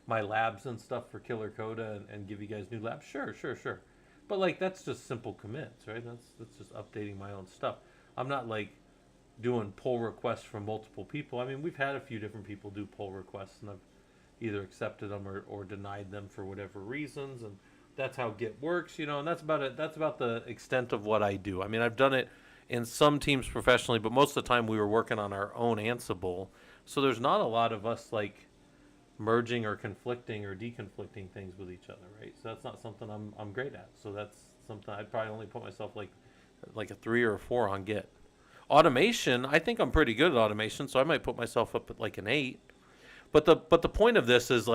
my labs and stuff for Killer Coda and give you guys new labs? Sure. But that's just simple commits, right? That's just updating my own stuff. I'm not doing pull requests from multiple people. I mean, we've had a few different people do pull requests, and I've either accepted them or denied them for whatever reasons, and that's how Git works, and that's about it. That's about the extent of what I do. I mean, I've done it in some teams professionally, but most of the time we were working on our own Ansible, so there's not a lot of us merging or conflicting or deconflicting things with each other, right? So that's not something I'm great at. So that's something I'd probably only put myself like a 3 or a 4 on Git. Automation, I think I'm pretty good at automation, so I might put myself up at an 8. But the point of this is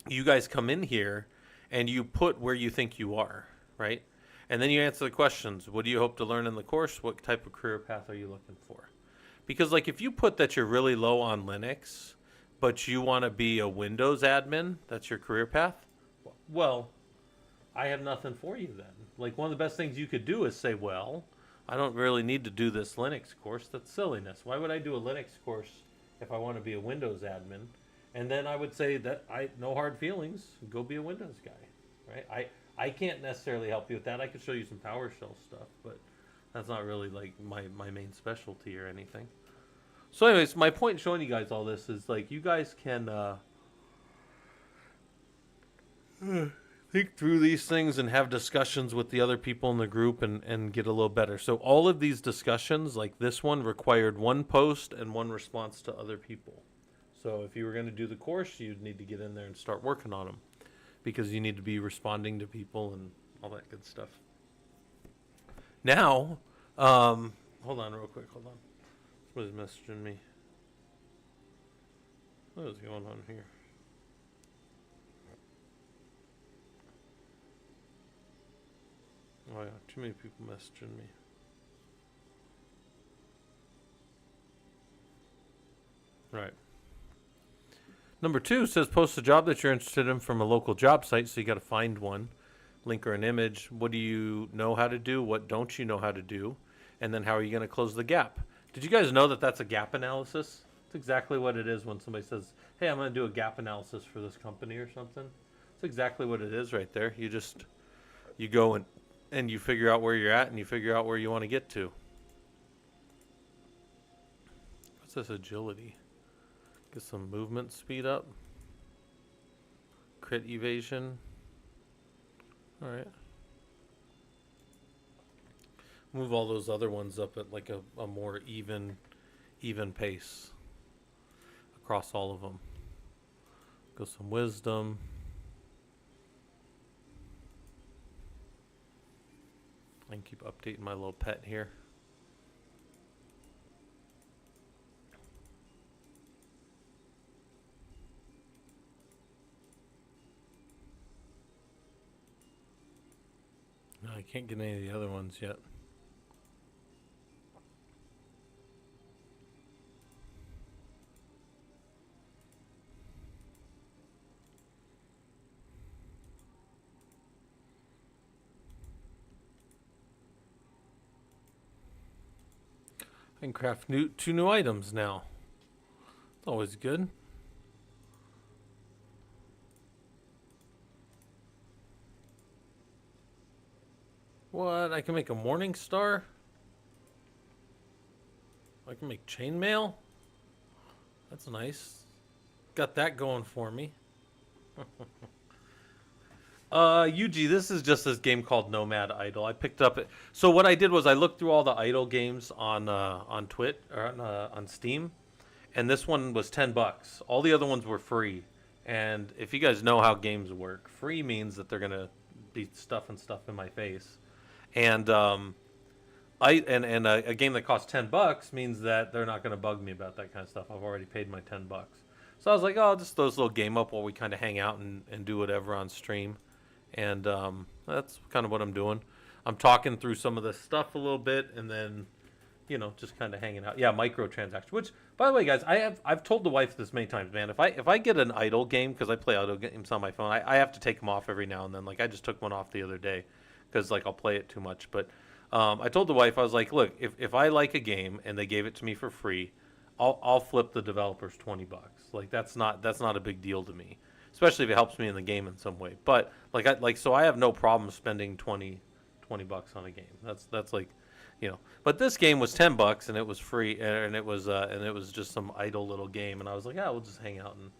you guys come in here and you put where you think you are, right? And then you answer the questions. What do you hope to learn in the course? What type of career path are you looking for? Because like if you put that you're really low on Linux, but you want to be a Windows admin, that's your career path. Well, I have nothing for you then. Like one of the best things you could do is say, well, I don't really need to do this Linux course. That's silliness. Why would I do a Linux course if I want to be a Windows admin? And then I would say that I no hard feelings. Go be a Windows guy, right? I can't necessarily help you with that. I could show you some PowerShell stuff, but that's not really like my main specialty or anything. So, anyways, my point in showing you guys all this is like you guys can think through these things and have discussions with the other people in the group and get a little better. So all of these discussions, like this one, required one post and one response to other people. So if you were going to do the course, you'd need to get in there and start working on them because you need to be responding to people and all that good stuff. Now, hold on real quick. Hold on. Somebody's messaging me. What is going on here? Oh yeah, too many people messaging me. Right. Number 2 says post a job that you're interested in from a local job site, so you got to find one, link or an image. What do you know how to do? What don't you know how to do? And then how are you going to close the gap? Did you guys know that that's a gap analysis? It's exactly what it is when somebody says, hey, I'm going to do a gap analysis for this company or something. It's exactly what it is right there. You go and you figure out where you're at and you figure out where you want to get to. What's this agility? Get some movement speed up. Crit evasion. All right. Move all those other ones up at like a more even pace across all of them. Go some wisdom. I can keep updating my little pet here. No, I can't get any of the other ones yet. I can craft 2 new items now. It's always good. What? I can make a morning star? I can make chainmail? That's nice. Got that going for me. UG, this is just this game called Nomad Idol. I picked up it. So what I did was I looked through all the idle games on Twit or on Steam, and this one was $10. All the other ones were free. And if you guys know how games work, free means that they're gonna be stuffing stuff in my face. And a game that costs $10 means that they're not gonna bug me about that kind of stuff. I've already paid my $10. So I was like, oh, I'll just throw this little game up while we kind of hang out and do whatever on stream. And that's kind of what I'm doing. I'm talking through some of this stuff a little bit, and then, just kind of hanging out. Yeah, microtransactions. Which, by the way, guys, I've told the wife this many times, man. If I get an idle game, because I play idle games on my phone, I have to take them off every now and then. Like I just took one off the other day, because like I'll play it too much. But I told the wife, I was like, look, if I like a game and they gave it to me for free, I'll flip the developers $20. Like that's not a big deal to me, especially if it helps me in the game in some way. But so I have no problem spending $20 on a game. That's like, But this game was $10 and it was free, and it was just some idle little game. And I was like, yeah, we'll just hang out and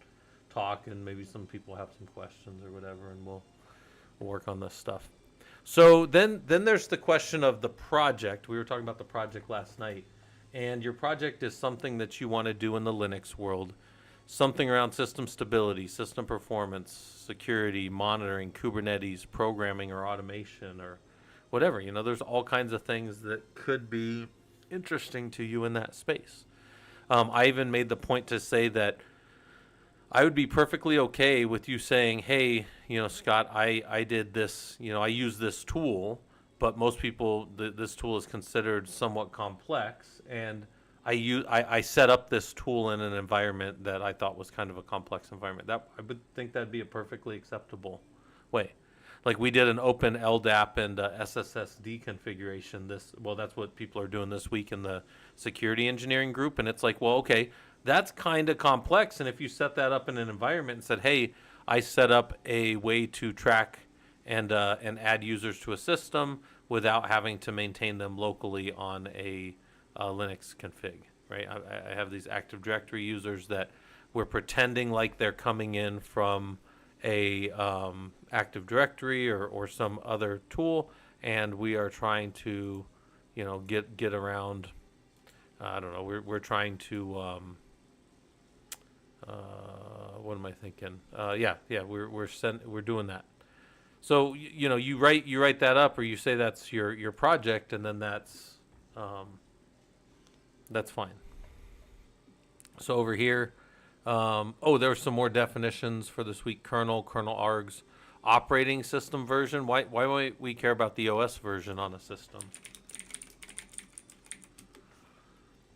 talk, and maybe some people have some questions or whatever, and we'll work on this stuff. So then there's the question of the project. We were talking about the project last night. And your project is something that you want to do in the Linux world. Something around system stability, system performance, security, monitoring, Kubernetes, programming, or automation, or whatever. There's all kinds of things that could be interesting to you in that space. I even made the point to say that I would be perfectly okay with you saying, hey, Scott, I did this, I use this tool, but most people, this tool is considered somewhat complex. And I set up this tool in an environment that I thought was kind of a complex environment. That I would think that'd be a perfectly acceptable way. Like we did an open LDAP and SSSD configuration. That's what people are doing this week in the security engineering group. And it's like, well, okay, that's kind of complex. And if you set that up in an environment and said, hey, I set up a way to track and add users to a system without having to maintain them locally on a Linux config, right? I have these Active Directory users that we're pretending like they're coming in from a Active Directory or some other tool, and we are trying to, get around. I don't know. We're trying to. What am I thinking? We're doing that. So you write that up, or you say that's your project, and then that's fine. So over here. There were some more definitions for this week. Kernel args, operating system version. Why might we care about the OS version on a system?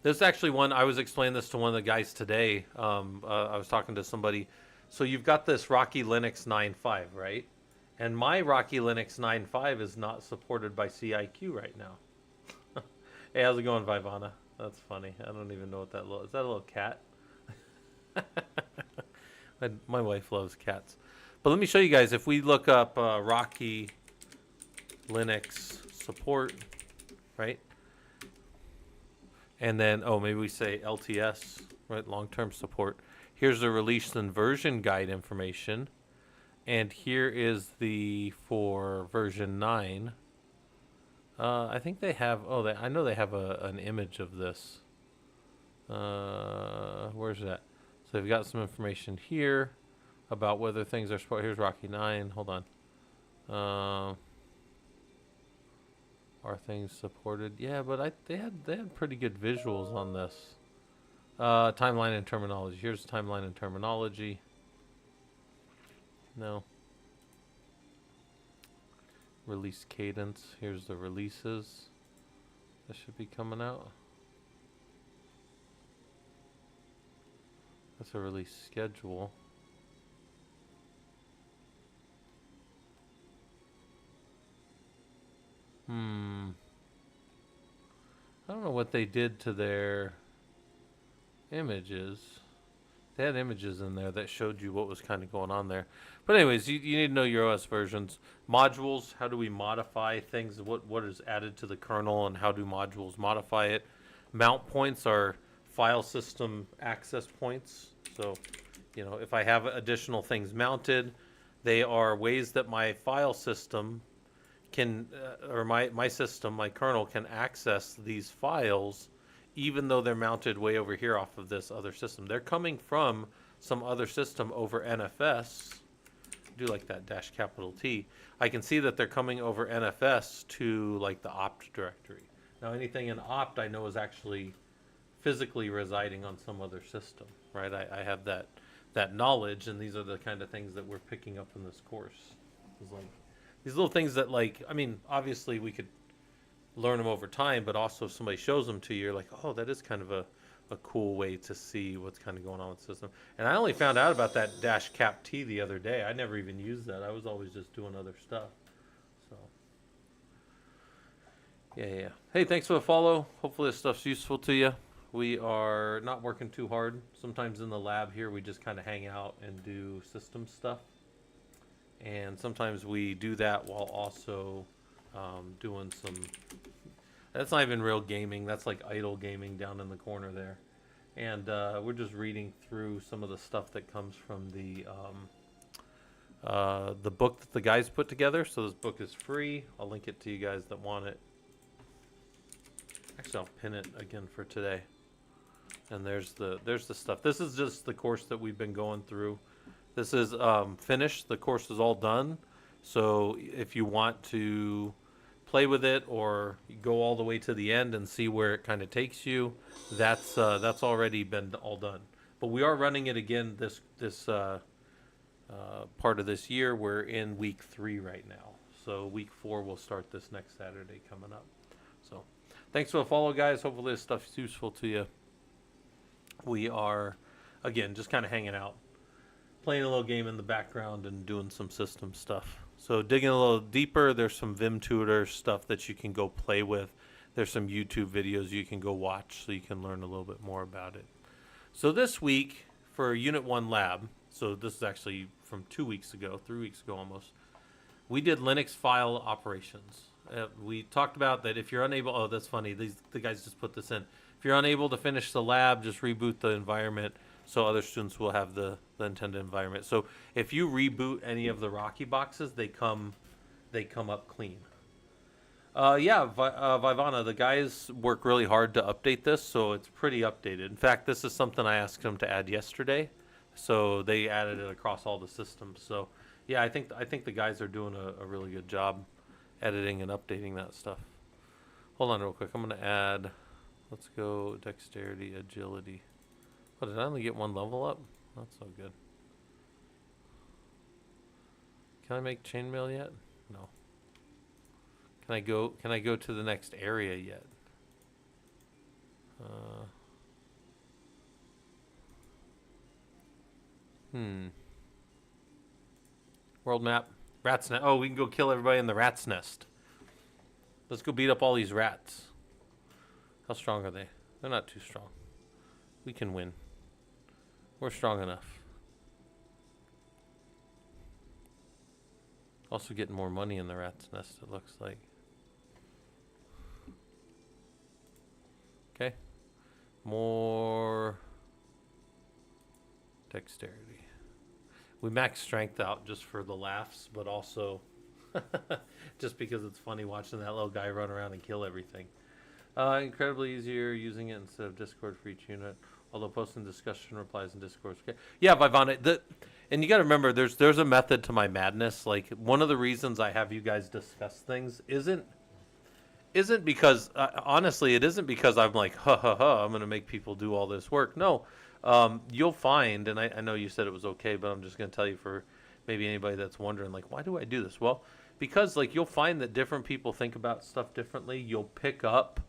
This is actually one, I was explaining this to one of the guys today. I was talking to somebody. So you've got this Rocky Linux 9.5, right? And my Rocky Linux 9.5 is not supported by CIQ right now. Hey, how's it going, Vivana? That's funny. I don't even know what is that a little cat? My wife loves cats. But let me show you guys. If we look up Rocky Linux support, right? And then, maybe we say LTS, right? Long-term support. Here's the release and version guide information. And here is for version 9. I think they have, I know they have an image of this. Where's that? So they've got some information here about whether things are supported. Here's Rocky 9. Hold on. Are things supported? Yeah, but they had pretty good visuals on this. Timeline and terminology. Here's timeline and terminology. No. Release cadence. Here's the releases. That should be coming out. That's a release schedule. I don't know what they did to their images. They had images in there that showed you what was kind of going on there. But anyways, you need to know your OS versions. Modules, how do we modify things? What is added to the kernel and how do modules modify it? Mount points are file system access points. So, if I have additional things mounted, they are ways that my file system can, or my system, my kernel can access these files even though they're mounted way over here off of this other system. They're coming from some other system over NFS. I do like that -T. I can see that they're coming over NFS to like the opt directory. Now anything in opt I know is actually physically residing on some other system, right? I have that knowledge, and these are the kind of things that we're picking up in this course. It's like these little things that, like, I mean, obviously we could learn them over time, but also if somebody shows them to you, you're like, oh, that is kind of a cool way to see what's kind of going on with the system. And I only found out about that -T the other day. I never even used that. I was always just doing other stuff. So yeah. Hey, thanks for the follow. Hopefully this stuff's useful to you. We are not working too hard. Sometimes in the lab here we just kind of hang out and do system stuff, and sometimes we do that while also doing some, that's not even real gaming, that's like idle gaming down in the corner there. And we're just reading through some of the stuff that comes from the book that the guys put together. So this book is free. I'll link it to you guys that want it. Actually, I'll pin it again for today. And there's the stuff. This is just the course that we've been going through. This is finished. The course is all done. So if you want to play with it or go all the way to the end and see where it kind of takes you, that's already been all done. But we are running it again this part of this year. We're in week 3 right now. So week 4 will start this next Saturday coming up. So thanks for the follow, guys. Hopefully this stuff's useful to you. We are, again, just kind of hanging out, playing a little game in the background and doing some system stuff. So digging a little deeper, there's some Vim tutor stuff that you can go play with. There's some YouTube videos you can go watch so you can learn a little bit more about it. So this week for Unit 1 Lab, so this is actually from 2 weeks ago, 3 weeks ago almost, we did Linux file operations. We talked about that if you're unable, oh, that's funny, the guys just put this in. If you're unable to finish the lab, just reboot the environment so other students will have the intended environment. So if you reboot any of the Rocky boxes, they come up clean. Vivana, the guys work really hard to update this, so it's pretty updated. In fact, this is something I asked them to add yesterday, so they added it across all the systems. So yeah, I think the guys are doing a really good job editing and updating that stuff. Hold on real quick. I'm going to add, let's go dexterity, agility. What, did I only get 1 level up? That's so good. Can I make chainmail yet? No. Can I go to the next area yet? World map. Rat's nest. Oh, we can go kill everybody in the rat's nest. Let's go beat up all these rats. How strong are they? They're not too strong. We can win. We're strong enough. Also getting more money in the rat's nest, it looks like. Okay. More dexterity. We max strength out just for the laughs, but also just because it's funny watching that little guy run around and kill everything. Incredibly easier using it instead of Discord for each unit. Although posting discussion replies in Discord. Okay. Yeah, Vivana, and you got to remember, there's a method to my madness. Like, one of the reasons I have you guys discuss things isn't because honestly, it isn't because I'm like, I'm going to make people do all this work. No, you'll find, and I know you said it was okay, but I'm just going to tell you for maybe anybody that's wondering, like, why do I do this? Well, because like you'll find that different people think about stuff differently. You'll pick up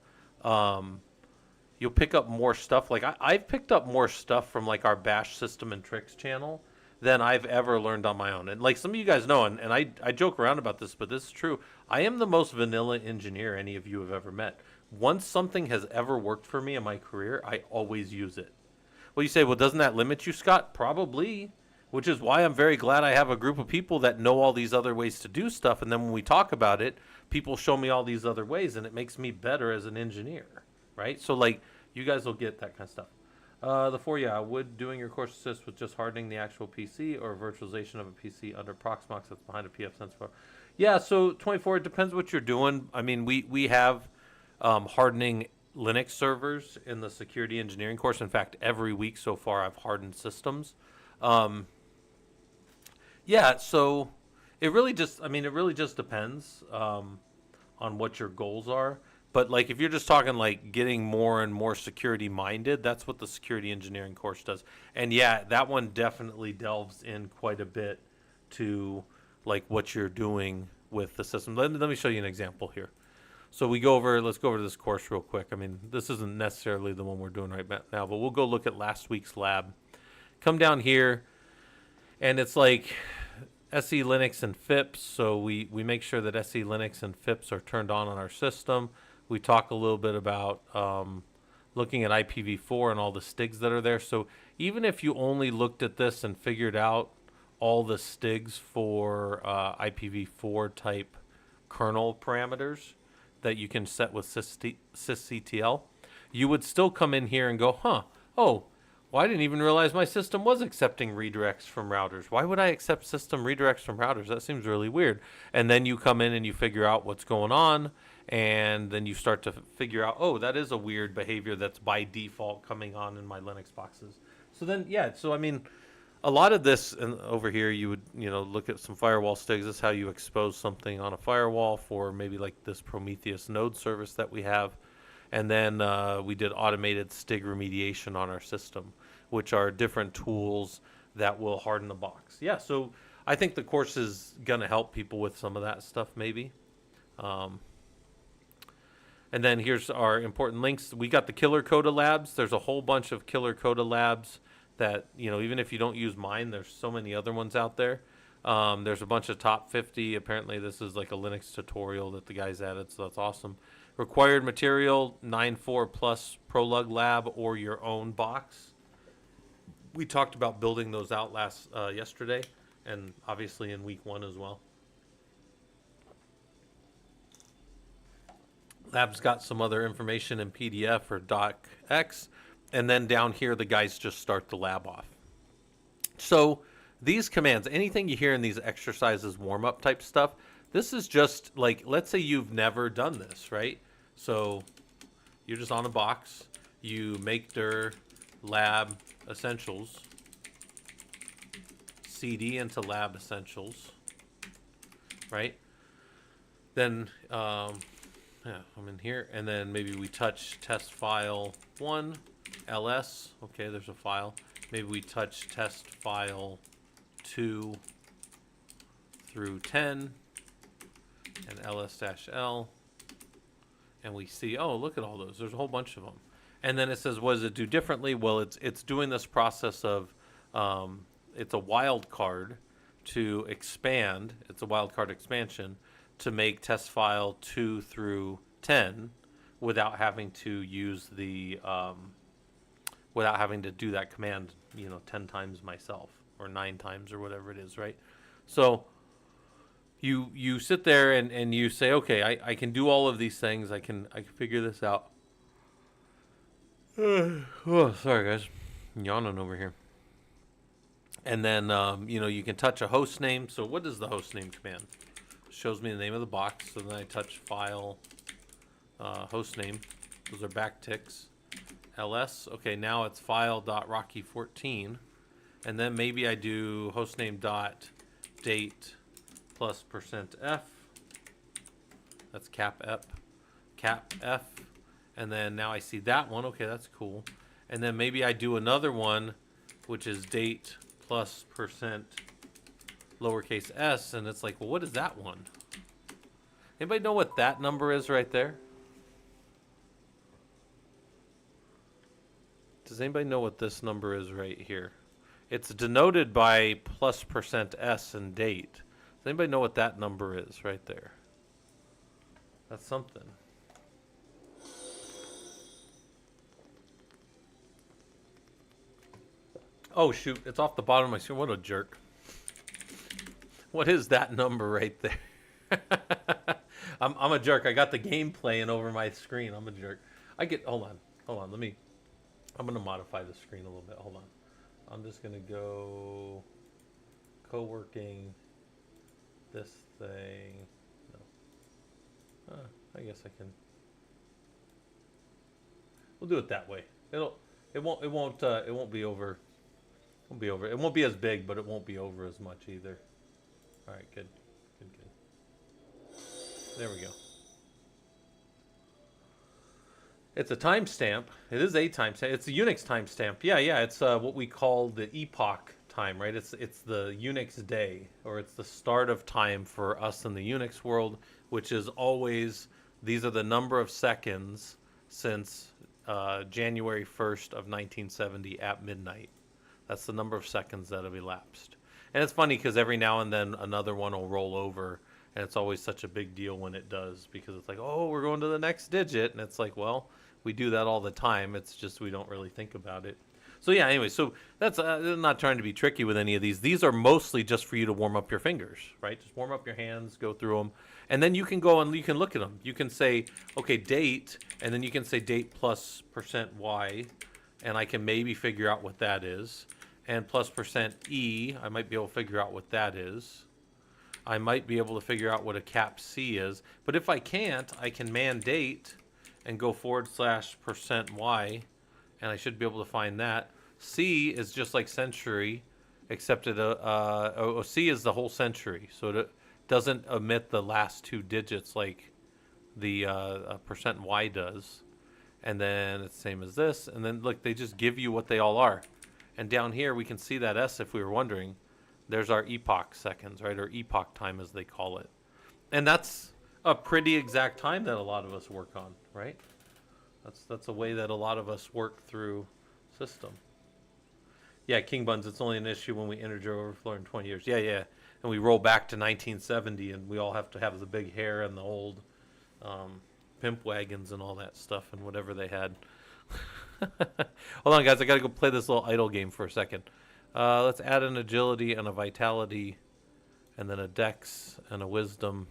more stuff. Like I've picked up more stuff from like our Bash System and Tricks channel than I've ever learned on my own. And like some of you guys know, and I joke around about this, but this is true. I am the most vanilla engineer any of you have ever met. Once something has ever worked for me in my career, I always use it. Well, you say, well, doesn't that limit you, Scott? Probably, which is why I'm very glad I have a group of people that know all these other ways to do stuff. And then when we talk about it, people show me all these other ways, and it makes me better as an engineer, right? So like, you guys will get that kind of stuff. Would doing your course assist with just hardening the actual PC or virtualization of a PC under Proxmox that's behind a pfSense file? Yeah, so 24, it depends what you're doing. I mean, we have hardening Linux servers in the security engineering course. In fact, every week so far I've hardened systems. So it really just depends on what your goals are. But like if you're just talking like getting more and more security minded, that's what the security engineering course does. And yeah, that one definitely delves in quite a bit to like what you're doing with the system. Let me show you an example here. So let's go over this course real quick. I mean, this isn't necessarily the one we're doing right now, but we'll go look at last week's lab. Come down here, and it's like SE Linux and FIPS. So we make sure that SE Linux and FIPS are turned on our system. We talk a little bit about looking at IPv4 and all the STIGs that are there. So even if you only looked at this and figured out all the STIGs for IPv4 type kernel parameters that you can set with sysctl, you would still come in here and go, well, I didn't even realize my system was accepting redirects from routers. Why would I accept system redirects from routers? That seems really weird. And then you come in and you figure out what's going on, and then you start to figure out, that is a weird behavior that's by default coming on in my Linux boxes. So then, a lot of this over here, you would look at some firewall STIGs. This is how you expose something on a firewall for maybe like this Prometheus node service that we have. And then we did automated STIG remediation on our system. which are different tools that will harden the box. Yeah, so I think the course is going to help people with some of that stuff maybe. Um, and then here's our important links. We got the Killer Coda Labs. There's a whole bunch of Killer Coda Labs that, you know, even if you don't use mine, there's so many other ones out there. There's a bunch of top 50. Apparently, this is like a Linux tutorial that the guys added, so that's awesome. Required material, 9.4 plus Prolog Lab or your own box. We talked about building those out yesterday, and obviously in week 1 as well. Lab's got some other information in PDF or docx, and then down here the guys just start the lab off. So these commands, anything you hear in these exercises, warm-up type stuff, this is just like, let's say you've never done this, right? So you're just on a box, you make dir lab essentials, cd into lab essentials, right? Then yeah, I'm in here, and then maybe we touch test file 1, ls, okay, there's a file. Maybe we touch test file 2 through 10, and ls-l, and we see, oh, look at all those, there's a whole bunch of them. And then it says, what does it do differently? Well, it's doing this process of, it's a wildcard to expand, it's a wildcard expansion, to make test file 2 through 10 without having to use the without having to do that command, you know, 10 times myself or 9 times or whatever it is, right? So you sit there and you say, okay, I can do all of these things, I can figure this out. Oh, sorry guys, I'm yawning over here. And then you know, you can touch a host name. So what is the host name command? Shows me the name of the box, so then I touch file, host name, those are backticks, ls, okay, now it's file.rocky14, and then maybe I do hostname dot date plus %f, that's cap f, and then now I see that one, okay, that's cool, and then maybe I do another one, which is date plus % lowercase s, and it's like, well, what is that one? Anybody know what that number is right there? Does anybody know what this number is right here? It's denoted by plus %s and date. Does anybody know what that number is right there? That's something. Oh shoot, it's off the bottom of my screen. What a jerk. What is that number right there? I'm a jerk. I got the game playing over my screen. I'm a jerk. Hold on. I'm going to modify the screen a little bit. Hold on. I'm just going to go Coworking, this thing. No. I guess I can. We'll do it that way. It won't be over. It won't be as big, but it won't be over as much either. All right, good. There we go. It's a timestamp. It is a timestamp. It's a Unix timestamp. Yeah. It's what we call the epoch time, right? It's the Unix day, or it's the start of time for us in the Unix world, which is always, these are the number of seconds since January 1st of 1970 at midnight. That's the number of seconds that have elapsed. And it's funny because every now and then another one will roll over, and it's always such a big deal when it does, because it's like, oh, we're going to the next digit, and it's like, well, we do that all the time. It's just we don't really think about it. So yeah, anyway, so that's I'm not trying to be tricky with any of these. These are mostly just for you to warm up your fingers, right? Just warm up your hands, go through them, and then you can go and you can look at them. You can say, okay, date, and then you can say date plus %y, and I can maybe figure out what that is. And plus %e, I might be able to figure out what that is. I might be able to figure out what a cap C is. But if I can't, I can mandate and go / %y, and I should be able to find that. C is just like century, except C is the whole century, so it doesn't omit the last 2 digits like the %y does. And then it's the same as this, and then look, they just give you what they all are. And down here, we can see that S if we were wondering. There's our epoch seconds, right? Or epoch time, as they call it. And that's a pretty exact time that a lot of us work on, right? That's a way that a lot of us work through system. Yeah, King Buns, it's only an issue when we integer overflow in 20 years. Yeah. And we roll back to 1970, and we all have to have the big hair and the old pimp wagons and all that stuff and whatever they had. Hold on, guys. I got to go play this little idle game for a second. Let's add an agility and a vitality and then a dex and a wisdom.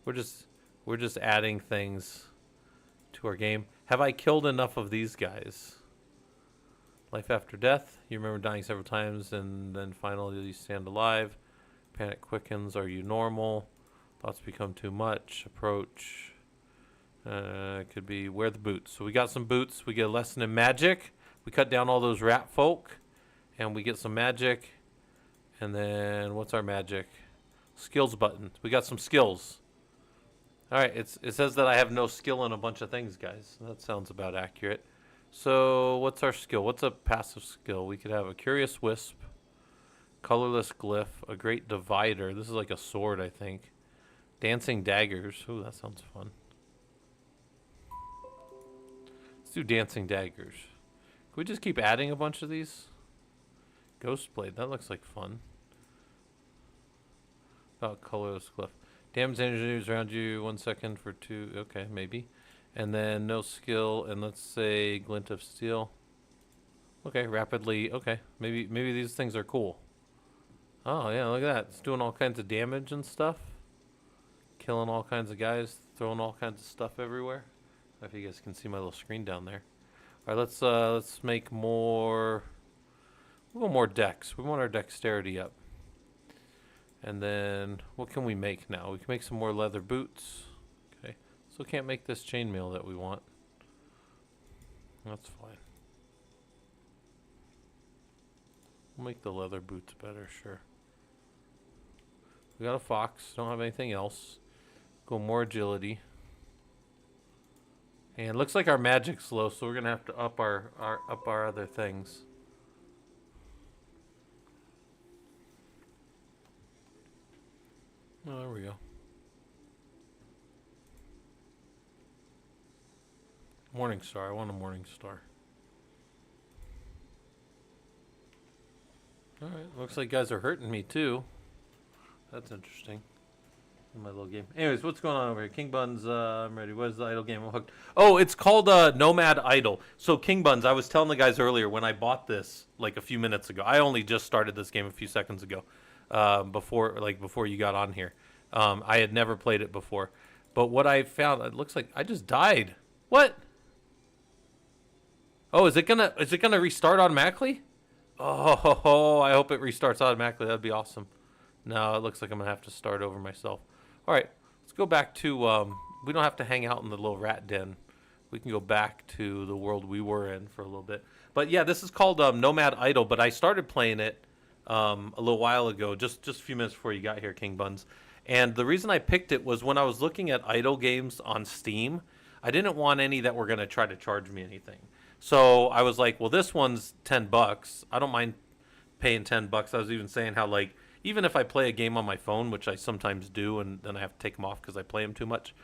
We're just adding things to our game. Have I killed enough of these guys? Life after death. You remember dying several times and then finally you stand alive. Panic quickens. Are you normal? Thoughts become too much. Approach. Could be wear the boots. So we got some boots. We get a lesson in magic. We cut down all those rat folk. And we get some magic. And then what's our magic? Skills button. We got some skills. All right. It says that I have no skill in a bunch of things, guys. That sounds about accurate. So what's our skill? What's a passive skill? We could have a curious wisp, colorless glyph, a great divider. This is like a sword, I think. Dancing daggers. Ooh, that sounds fun. Let's do dancing daggers. Can we just keep adding a bunch of these? Ghost blade. That looks like fun. About colorless glyph. Damage enemies around you 1 second for 2. Okay, maybe. And then no skill, and let's say glint of steel. Okay, rapidly. Okay, maybe these things are cool. Oh yeah, look at that. It's doing all kinds of damage and stuff. Killing all kinds of guys, throwing all kinds of stuff everywhere. I don't know if you guys can see my little screen down there. All right, let's make more. We'll go more dex. We want our dexterity up. And then what can we make now? We can make some more leather boots. Okay. So can't make this chainmail that we want. That's fine. We'll make the leather boots better, sure. We got a fox. Don't have anything else. Go more agility. And it looks like our magic's low, so we're gonna have to up our other things. Oh, there we go. Morning star. I want a morning star. All right. Looks like guys are hurting me too. That's interesting. In my little game. Anyways, what's going on over here? King Buns, I'm ready. What is the idle game? I'm hooked. Oh, it's called Nomad Idle. So King Buns, I was telling the guys earlier when I bought this like a few minutes ago. I only just started this game a few seconds ago. Before you got on here. I had never played it before. But what I found, it looks like I just died. What? Oh, is it gonna restart automatically? Oh, I hope it restarts automatically. That'd be awesome. No, it looks like I'm gonna have to start over myself. All right, let's go back to. We don't have to hang out in the little rat den. We can go back to the world we were in for a little bit. But yeah, this is called Nomad Idle. But I started playing it a little while ago, just a few minutes before you got here, King Buns. And the reason I picked it was when I was looking at idle games on Steam, I didn't want any that were going to try to charge me anything. So I was like, well, this one's $10. I don't mind paying $10. I was even saying how, like, even if I play a game on my phone, which I sometimes do, and then I have to take them off because I play them too much,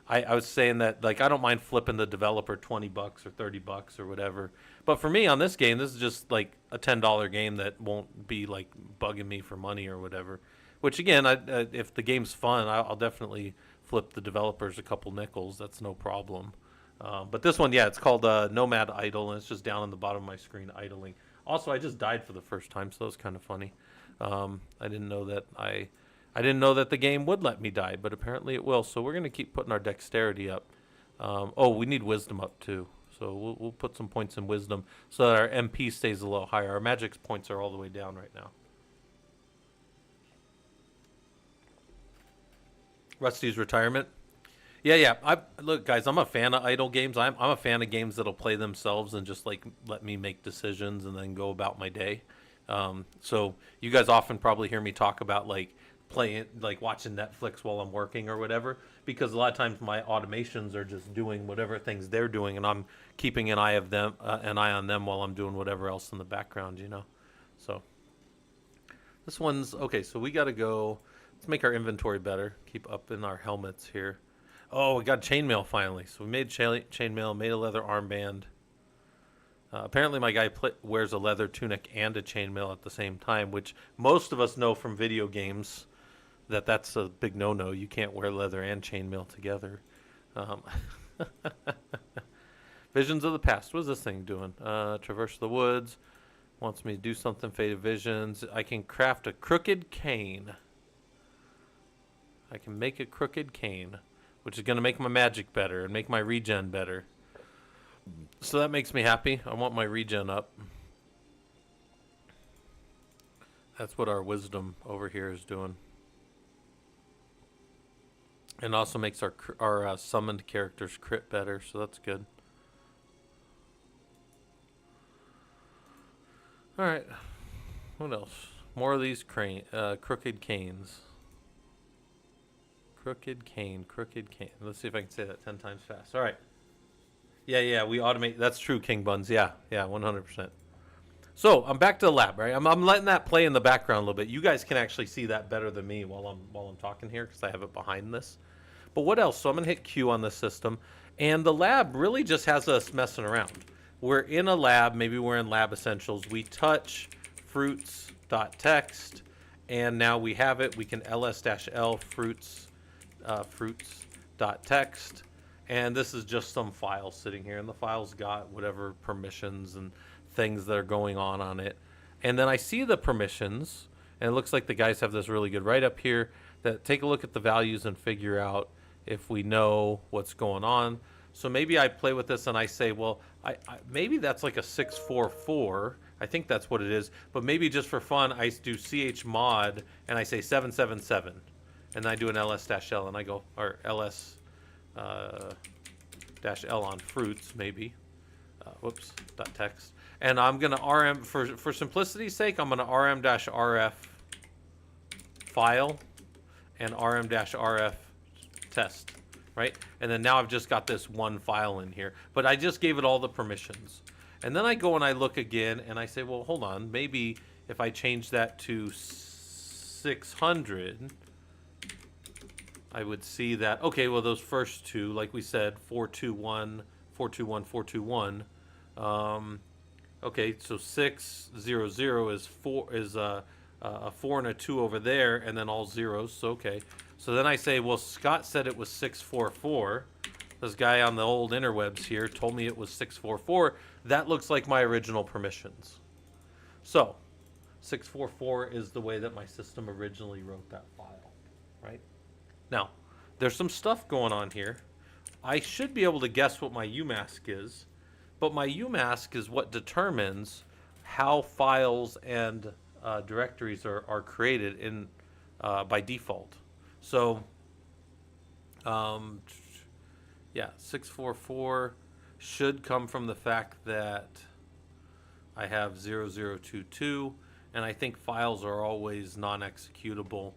I was saying that, like, I don't mind flipping the developer $20 or $30 or whatever. But for me on this game, this is just like a $10 game that won't be like bugging me for money or whatever. Which again, if the game's fun, I'll definitely flip the developers a couple nickels. That's no problem. But this one, yeah, it's called Nomad Idle, and it's just down on the bottom of my screen idling. Also, I just died for the first time, so it's kind of funny. I didn't know that I didn't know that the game would let me die, but apparently it will. So we're gonna keep putting our dexterity up. Oh, we need wisdom up too. So we'll put some points in wisdom so that our MP stays a little higher. Our magic points are all the way down right now. Rusty's retirement. Yeah. Look, guys, I'm a fan of idle games. I'm a fan of games that'll play themselves and just like let me make decisions and then go about my day. So you guys often probably hear me talk about like playing, like watching Netflix while I'm working or whatever, because a lot of times my automations are just doing whatever things they're doing, and I'm keeping an eye of them, an eye on them while I'm doing whatever else in the background, you know. So this one's okay. So we got to go. Let's make our inventory better. Keep up in our helmets here. Oh, we got chainmail finally. So we made chainmail, made a leather armband. Apparently my guy wears a leather tunic and a chainmail at the same time, which most of us know from video games that that's a big no-no. You can't wear leather and chainmail together. Visions of the past. What is this thing doing? Traverse the woods. Wants me to do something. Faded visions. I can craft a crooked cane. I can make a crooked cane, which is going to make my magic better and make my regen better. So that makes me happy. I want my regen up. That's what our wisdom over here is doing. And also makes our summoned characters crit better, so that's good. Alright. What else? More of these crooked canes. Crooked cane, crooked cane. Let's see if I can say that 10 times fast. Alright. Yeah, we automate. That's true, King Buns. Yeah, 100%. So I'm back to the lab, right? I'm letting that play in the background a little bit. You guys can actually see that better than me while I'm talking here because I have it behind this. But what else? So I'm gonna hit Q on this system, and the lab really just has us messing around. We're in a lab. Maybe we're in Lab Essentials. We touch fruits.txt, and now we have it. We can ls-l fruits.txt. And this is just some file sitting here, and the file's got whatever permissions and things that are going on it. And then I see the permissions, and it looks like the guys have this really good write-up here that take a look at the values and figure out if we know what's going on. So maybe I play with this and I say, well, maybe that's like a 644. I think that's what it is. But maybe just for fun, I do chmod and I say 777. And I do an ls-l and I go, or ls dash L on fruits, maybe. Text. And I'm going to rm, for simplicity's sake, I'm going to rm-rf file and rm-rf test, right? And then now I've just got this one file in here. But I just gave it all the permissions. And then I go and I look again and I say, well, hold on. Maybe if I change that to 600... I would see that, okay, well, those first two, like we said, 421, 421, 421. Okay, so 600 is a 4 and a 2 over there, and then all zeros, so okay. So then I say, well, Scott said it was 644. This guy on the old interwebs here told me it was 644. That looks like my original permissions. So 644 is the way that my system originally wrote that file, right? Now, there's some stuff going on here. I should be able to guess what my UMask is, but my UMask is what determines how files and directories are created in by default. So, yeah, 644 should come from the fact that I have 0022, and I think files are always non-executable.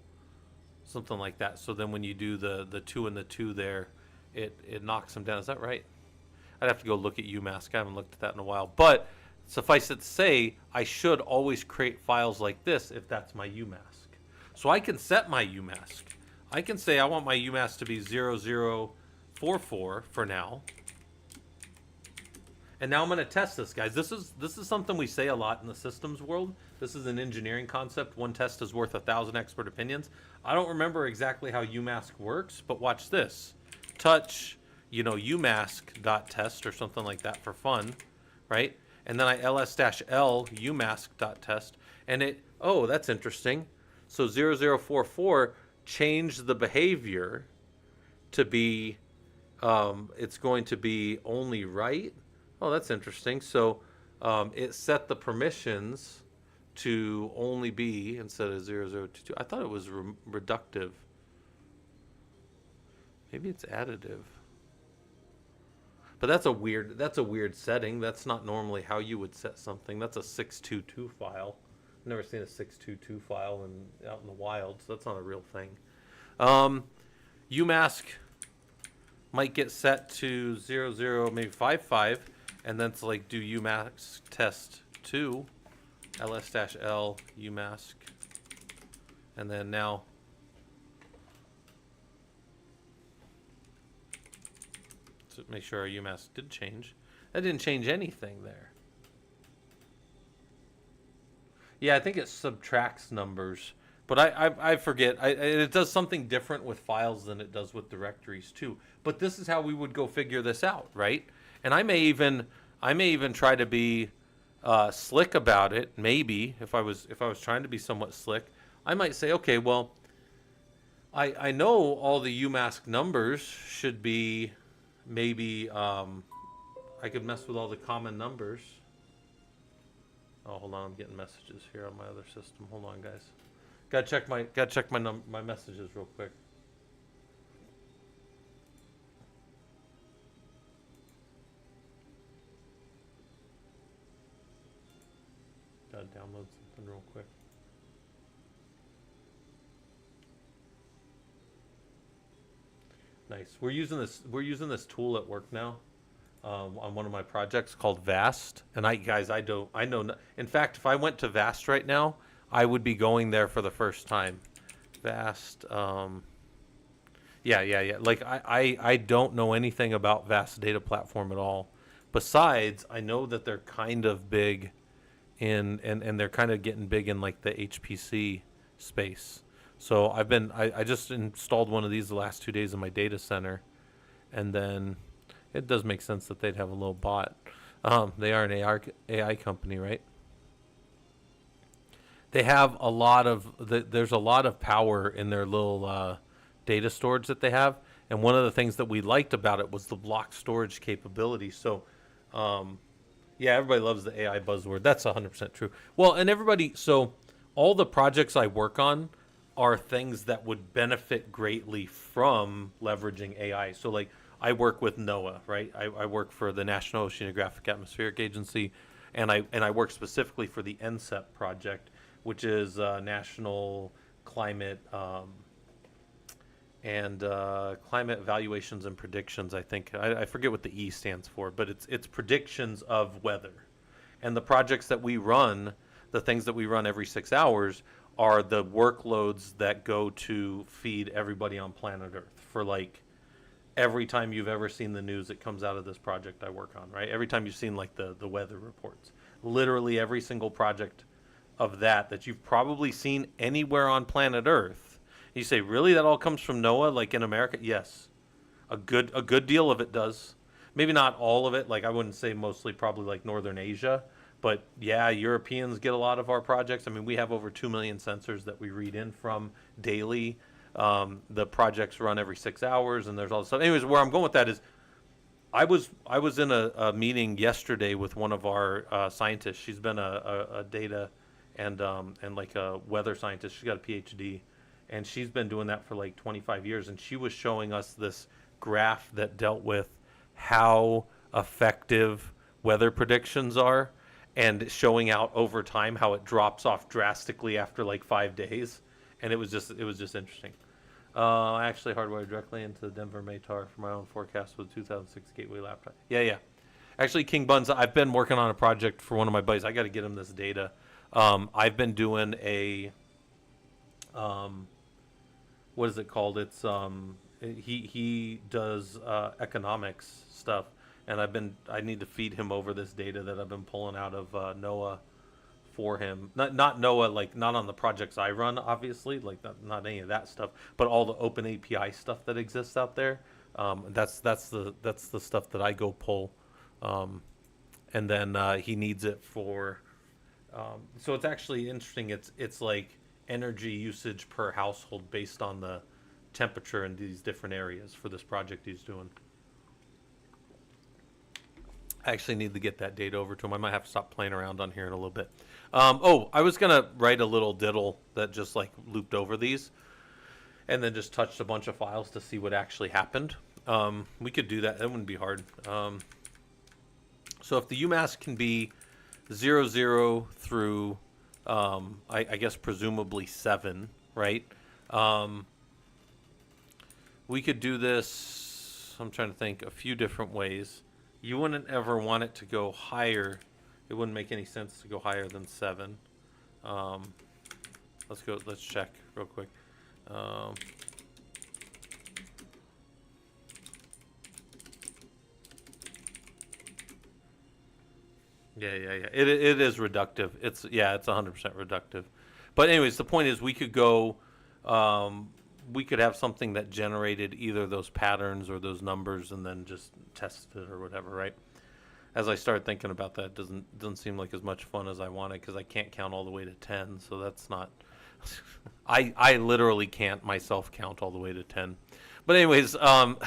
Something like that. So then when you do the 2 and the 2 there, it knocks them down. Is that right? I'd have to go look at UMask. I haven't looked at that in a while. But suffice it to say, I should always create files like this if that's my UMask. So I can set my UMask. I can say I want my UMask to be 0044 for now. And now I'm going to test this, guys. This is something we say a lot in the systems world. This is an engineering concept. One test is worth 1,000 expert opinions. I don't remember exactly how UMask works, but watch this. Touch, umask.test or something like that for fun, right? And then I ls-l umask.test, and oh, that's interesting. So 0044 changed the behavior to be, it's going to be only right. Oh, that's interesting. So it set the permissions to only be instead of 0022. I thought it was reductive. Maybe it's additive. But that's a weird setting. That's not normally how you would set something. That's a 622 file. never seen a 622 file out in the wild, so that's not a real thing. UMask might get set to 00, maybe 55, and then it's like do UMask test 2, ls-l UMask, and then now to make sure our UMask did change. That didn't change anything there. Yeah, I think it subtracts numbers, but I forget. It does something different with files than it does with directories too. But this is how we would go figure this out, right? And I may even try to be slick about it. Maybe if I was trying to be somewhat slick, I might say, okay, well, I know all the UMask numbers should be maybe I could mess with all the common numbers. Oh, hold on, I'm getting messages here on my other system. Hold on, guys. Gotta check my messages real quick. Gotta download something real quick. Nice. We're using this tool at work now. On one of my projects called Vast, and I know. In fact, if I went to Vast right now, I would be going there for the first time. Vast, yeah. Like I don't know anything about Vast Data Platform at all. Besides, I know that they're kind of big and they're kind of getting big in like the HPC space. So I just installed one of these the last 2 days in my data center, and then it does make sense that they'd have a little bot. They are an AI company, right? They have a lot of there's a lot of power in their little data storage that they have, and one of the things that we liked about it was the block storage capability. So, yeah, everybody loves the AI buzzword. That's 100% true. Well, and so all the projects I work on are things that would benefit greatly from leveraging AI. So, like, I work with NOAA, right? I work for the National Oceanographic Atmospheric Agency, and I work specifically for the NCEP project, which is National Climate and Climate Evaluations and Predictions. I think I forget what the E stands for, but it's predictions of weather. And the projects that we run, the things that we run every 6 hours, are the workloads that go to feed everybody on planet Earth for like every time you've ever seen the news that comes out of this project I work on, right? Every time you've seen like the weather reports, literally every single project of that you've probably seen anywhere on planet Earth. You say, really? That all comes from NOAA, like in America? Yes, a good deal of it does. Maybe not all of it. Like I wouldn't say mostly, probably like Northern Asia, but yeah, Europeans get a lot of our projects. I mean, we have over 2 million sensors that we read in from daily. The projects run every 6 hours, and there's all this stuff. Anyways, where I'm going with that is, I was in a meeting yesterday with one of our scientists. She's been a data and like a weather scientist. She's got a PhD, and she's been doing that for like 25 years. And she was showing us this graph that dealt with how effective weather predictions are, and showing out over time how it drops off drastically after like 5 days. And it was just interesting. I actually hardwired directly into the Denver Matar for my own forecast with 2006 Gateway laptop. Yeah. Actually, King Buns, I've been working on a project for one of my buddies. I got to get him this data. I've been doing a, what is it called? It's he does economics stuff, and I need to feed him over this data that I've been pulling out of NOAA for him. Not NOAA, like not on the projects I run, obviously, like not any of that stuff, but all the open API stuff that exists out there. That's the stuff that I go pull, and then he needs it for. So it's actually interesting. It's like energy usage per household based on the temperature in these different areas for this project he's doing. I actually need to get that data over to him. I might have to stop playing around on here in a little bit. I was going to write a little diddle that just like looped over these and then just touched a bunch of files to see what actually happened. We could do that. That wouldn't be hard. So if the UMass can be 00 through I guess presumably 7, right? Um, we could do this, I'm trying to think, a few different ways. You wouldn't ever want it to go higher. It wouldn't make any sense to go higher than 7. Um, let's check real quick. Um, yeah. It is reductive. It's 100% reductive. But anyways, the point is we could go, we could have something that generated either those patterns or those numbers and then just test it or whatever, right? As I started thinking about that, it doesn't seem like as much fun as I wanted because I can't count all the way to 10. So that's not. I literally can't myself count all the way to 10. But anyways, so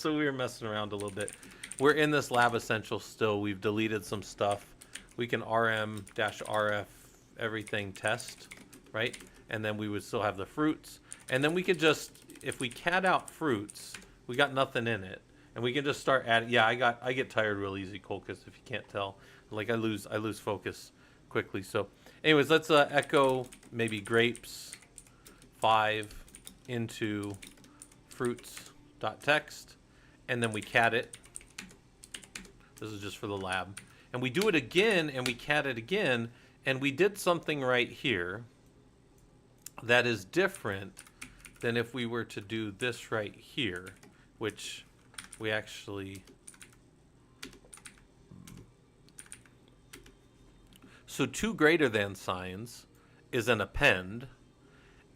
we were messing around a little bit. We're in this lab essential still. We've deleted some stuff. We can rm-rf everything test, right? And then we would still have the fruits. And then we could just, if we cat out fruits, we got nothing in it. And we can just start adding. Yeah, I get tired real easy, Colcus, if you can't tell. Like I lose focus quickly. So anyways, let's echo maybe grapes 5 into fruits.text, and then we cat it. This is just for the lab. And we do it again, and we cat it again, and we did something right here that is different than if we were to do this right here, which we actually... So 2 greater than signs is an append,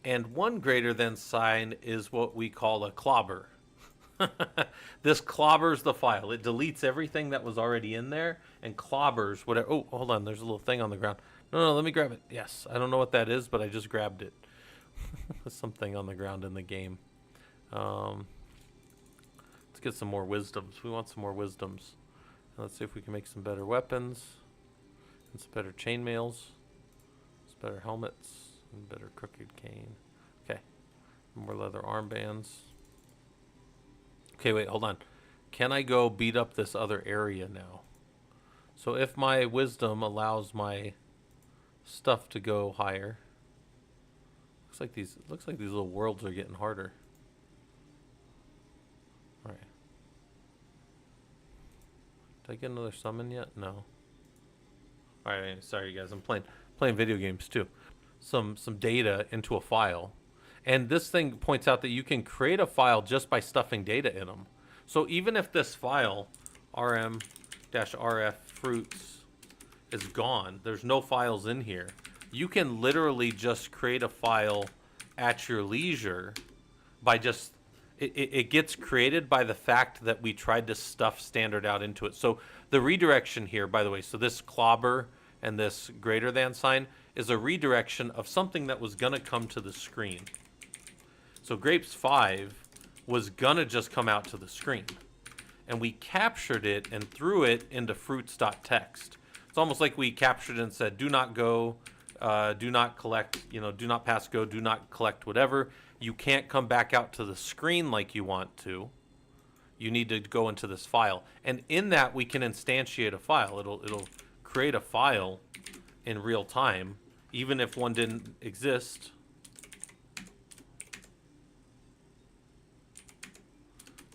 and 1 greater than sign is what we call a clobber. This clobbers the file. It deletes everything that was already in there and clobbers whatever. Oh, hold on. There's a little thing on the ground. No, let me grab it. Yes. I don't know what that is, but I just grabbed it. There's something on the ground in the game. Let's get some more wisdoms. We want some more wisdoms. Let's see if we can make some better weapons. And some better chainmails. Some better helmets. And better crooked cane. Okay. More leather armbands. Okay, wait, hold on. Can I go beat up this other area now? So if my wisdom allows my stuff to go higher, looks like these little worlds are getting harder. All right. Did I get another summon yet? No. All right, sorry guys. I'm playing video games too. Some data into a file. And this thing points out that you can create a file just by stuffing data in them. So even if this file, rm-rf fruits, is gone, there's no files in here, you can literally just create a file at your leisure by just... It gets created by the fact that we tried to stuff standard out into it. So the redirection here, by the way, so this clobber and this greater than sign is a redirection of something that was going to come to the screen. So grapes 5 was gonna just come out to the screen, and we captured it and threw it into fruits.text. It's almost like we captured it and said, do not go, do not collect, do not pass go, do not collect whatever. You can't come back out to the screen like you want to. You need to go into this file. And in that we can instantiate a file. It'll create a file in real time, even if one didn't exist.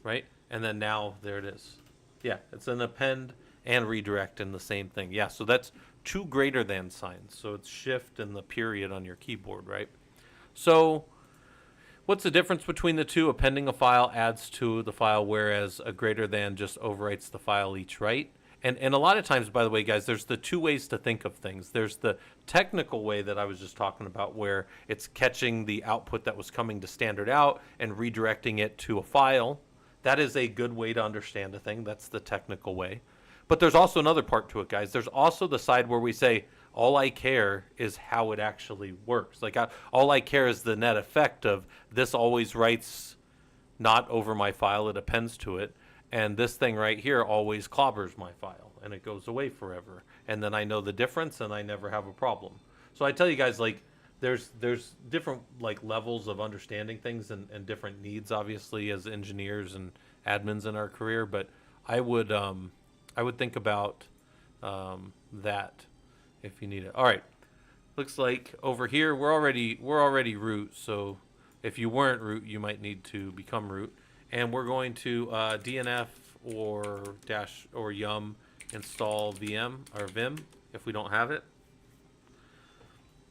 Right? And then now there it is. Yeah, it's an append and redirect in the same thing. Yeah, so that's 2 greater than signs. So it's shift and the period on your keyboard, right? So what's the difference between the two? Appending a file adds to the file, whereas a greater than just overwrites the file each write. And a lot of times, by the way, guys, there's the 2 ways to think of things. There's the technical way that I was just talking about, where it's catching the output that was coming to standard out and redirecting it to a file. That is a good way to understand a thing. That's the technical way. But there's also another part to it, guys. There's also the side where we say, all I care is how it actually works. Like, all I care is the net effect of this always writes not over my file. It appends to it. And this thing right here always clobbers my file. And it goes away forever. And then I know the difference and I never have a problem. So I tell you guys, like, there's different like levels of understanding things and different needs, obviously, as engineers and admins in our career. But I would think about that if you need it. All right, looks like over here we're already root. So if you weren't root, you might need to become root. And we're going to DNF or dash or yum install VM or Vim if we don't have it.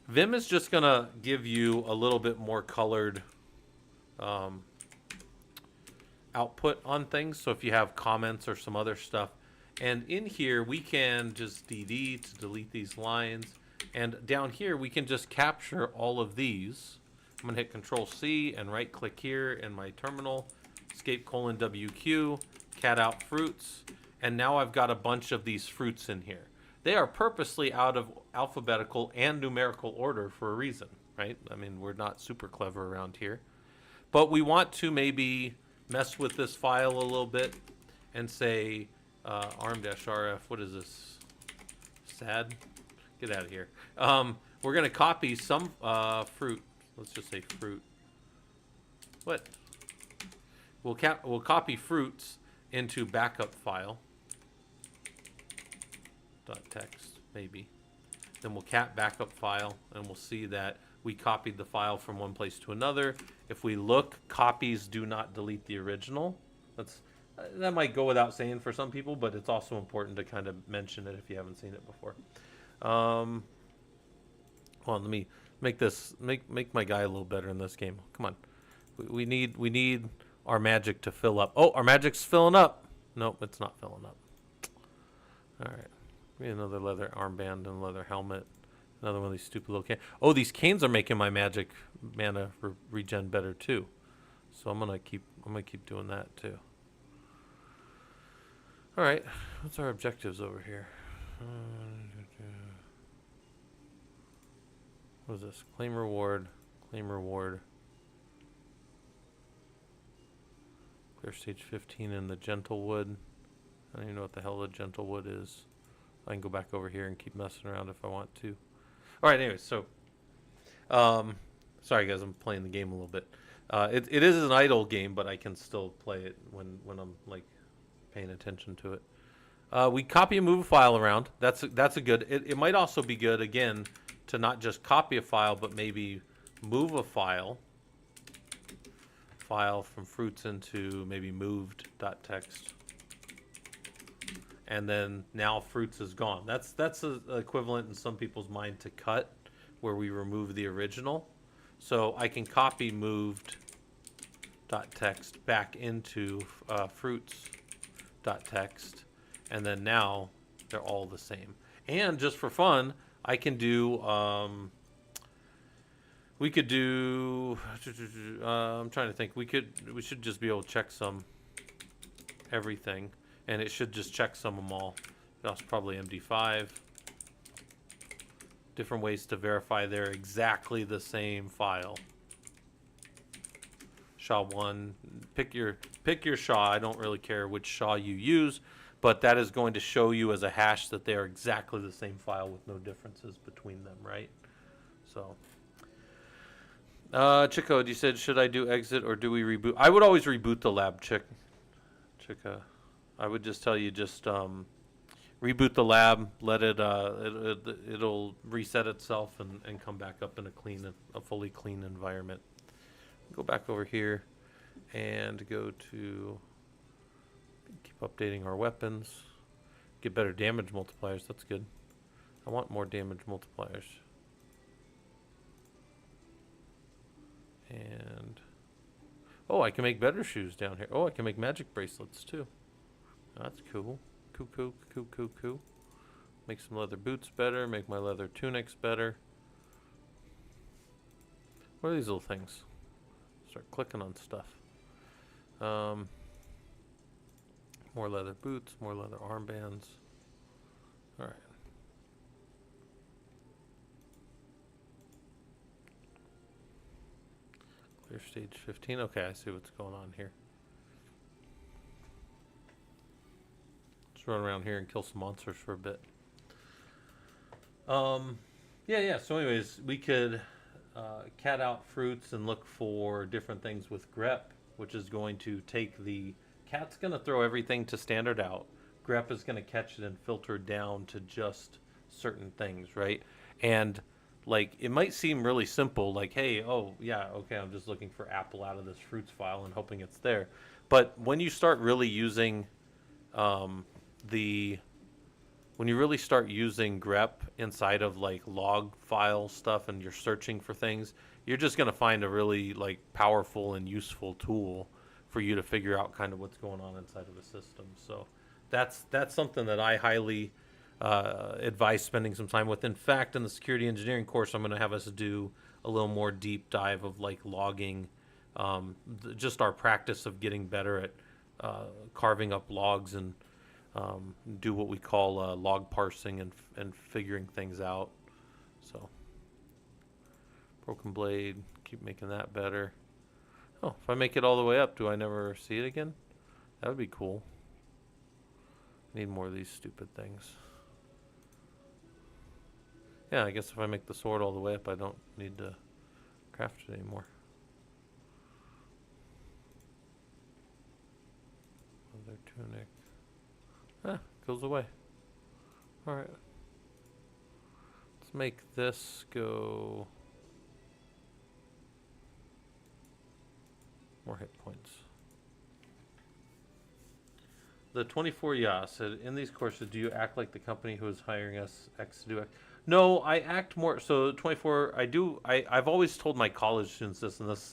Vim is just gonna give you a little bit more colored output on things. So if you have comments or some other stuff, and in here we can just DD to delete these lines, and down here we can just capture all of these. I'm gonna hit Control C and right click here in my terminal, escape : WQ, cat out fruits, and now I've got a bunch of these fruits in here. They are purposely out of alphabetical and numerical order for a reason, right? I mean, we're not super clever around here. But we want to maybe mess with this file a little bit and say arm-rf, what is this? Sad? Get out of here. We're going to copy some fruit. Let's just say fruit. What? We'll copy fruits into backup file. .text, maybe. Then we'll cat backup file, and we'll see that we copied the file from one place to another. If we look, copies do not delete the original. That might go without saying for some people, but it's also important to kind of mention it if you haven't seen it before. Hold on, let me make my guy a little better in this game. Come on, we need our magic to fill up. Oh, our magic's filling up. Nope, it's not filling up. All right. Another leather armband and leather helmet. Another one of these stupid little canes. Oh, these canes are making my magic mana regen better too. So I'm gonna keep doing that too. All right, what's our objectives over here? What is this? Claim reward. Claim reward. Clear stage 15 in the Gentlewood. I don't even know what the hell the Gentlewood is. I can go back over here and keep messing around if I want to. All right, anyways, so sorry guys, I'm playing the game a little bit. It is an idle game, but I can still play it when I'm like paying attention to it. We copy and move a file around. That's a good. It might also be good again to not just copy a file, but maybe move a file from fruits into maybe moved.txt. And then now fruits is gone. That's a equivalent in some people's mind to cut, where we remove the original. So I can copy moved.txt back into fruits.txt, and then now they're all the same. And just for fun, I can do we could do I'm trying to think. We should just be able to check some everything. And it should just checksum them all. That's probably MD5. Different ways to verify they're exactly the same file. SHA-1. Pick your SHA. I don't really care which SHA you use, but that is going to show you as a hash that they are exactly the same file with no differences between them, right? So, Chico, you said, should I do exit or do we reboot? I would always reboot the lab, Chica. I would just tell you, just reboot the lab, let it it'll reset itself and come back up in a fully clean environment. Go back over here and go to keep updating our weapons. Get better damage multipliers. That's good. I want more damage multipliers. And oh, I can make better shoes down here. Oh, I can make magic bracelets too. That's cool. Cool. Make some leather boots better. Make my leather tunics better. What are these little things? Start clicking on stuff. More leather boots. More leather armbands. All right. Clear stage 15. Okay, I see what's going on here. Run around here and kill some monsters for a bit. Yeah. So anyways, we could cat out fruits and look for different things with grep, which is going to take the cat's going to throw everything to standard out. Grep is going to catch it and filter down to just certain things, right? And like it might seem really simple, like, hey, oh yeah, okay, I'm just looking for apple out of this fruits file and hoping it's there. But when you start really using um, the when you really start using grep inside of like log file stuff and you're searching for things, you're just going to find a really like powerful and useful tool for you to figure out kind of what's going on inside of a system. So that's something that I highly advise spending some time with. In fact, in the security engineering course, I'm going to have us do a little more deep dive of like logging, just our practice of getting better at carving up logs and do what we call log parsing and figuring things out. So, broken blade, keep making that better. Oh, if I make it all the way up, do I never see it again? That would be cool. Need more of these stupid things. Yeah, I guess if I make the sword all the way up, I don't need to craft it anymore. Another tunic. Ah, goes away. Alright. Let's make this go more hit points. The 24 said, in these courses, do you act like the company who is hiring us X to do X? No, I act more. So 24, I've always told my college students this, and this is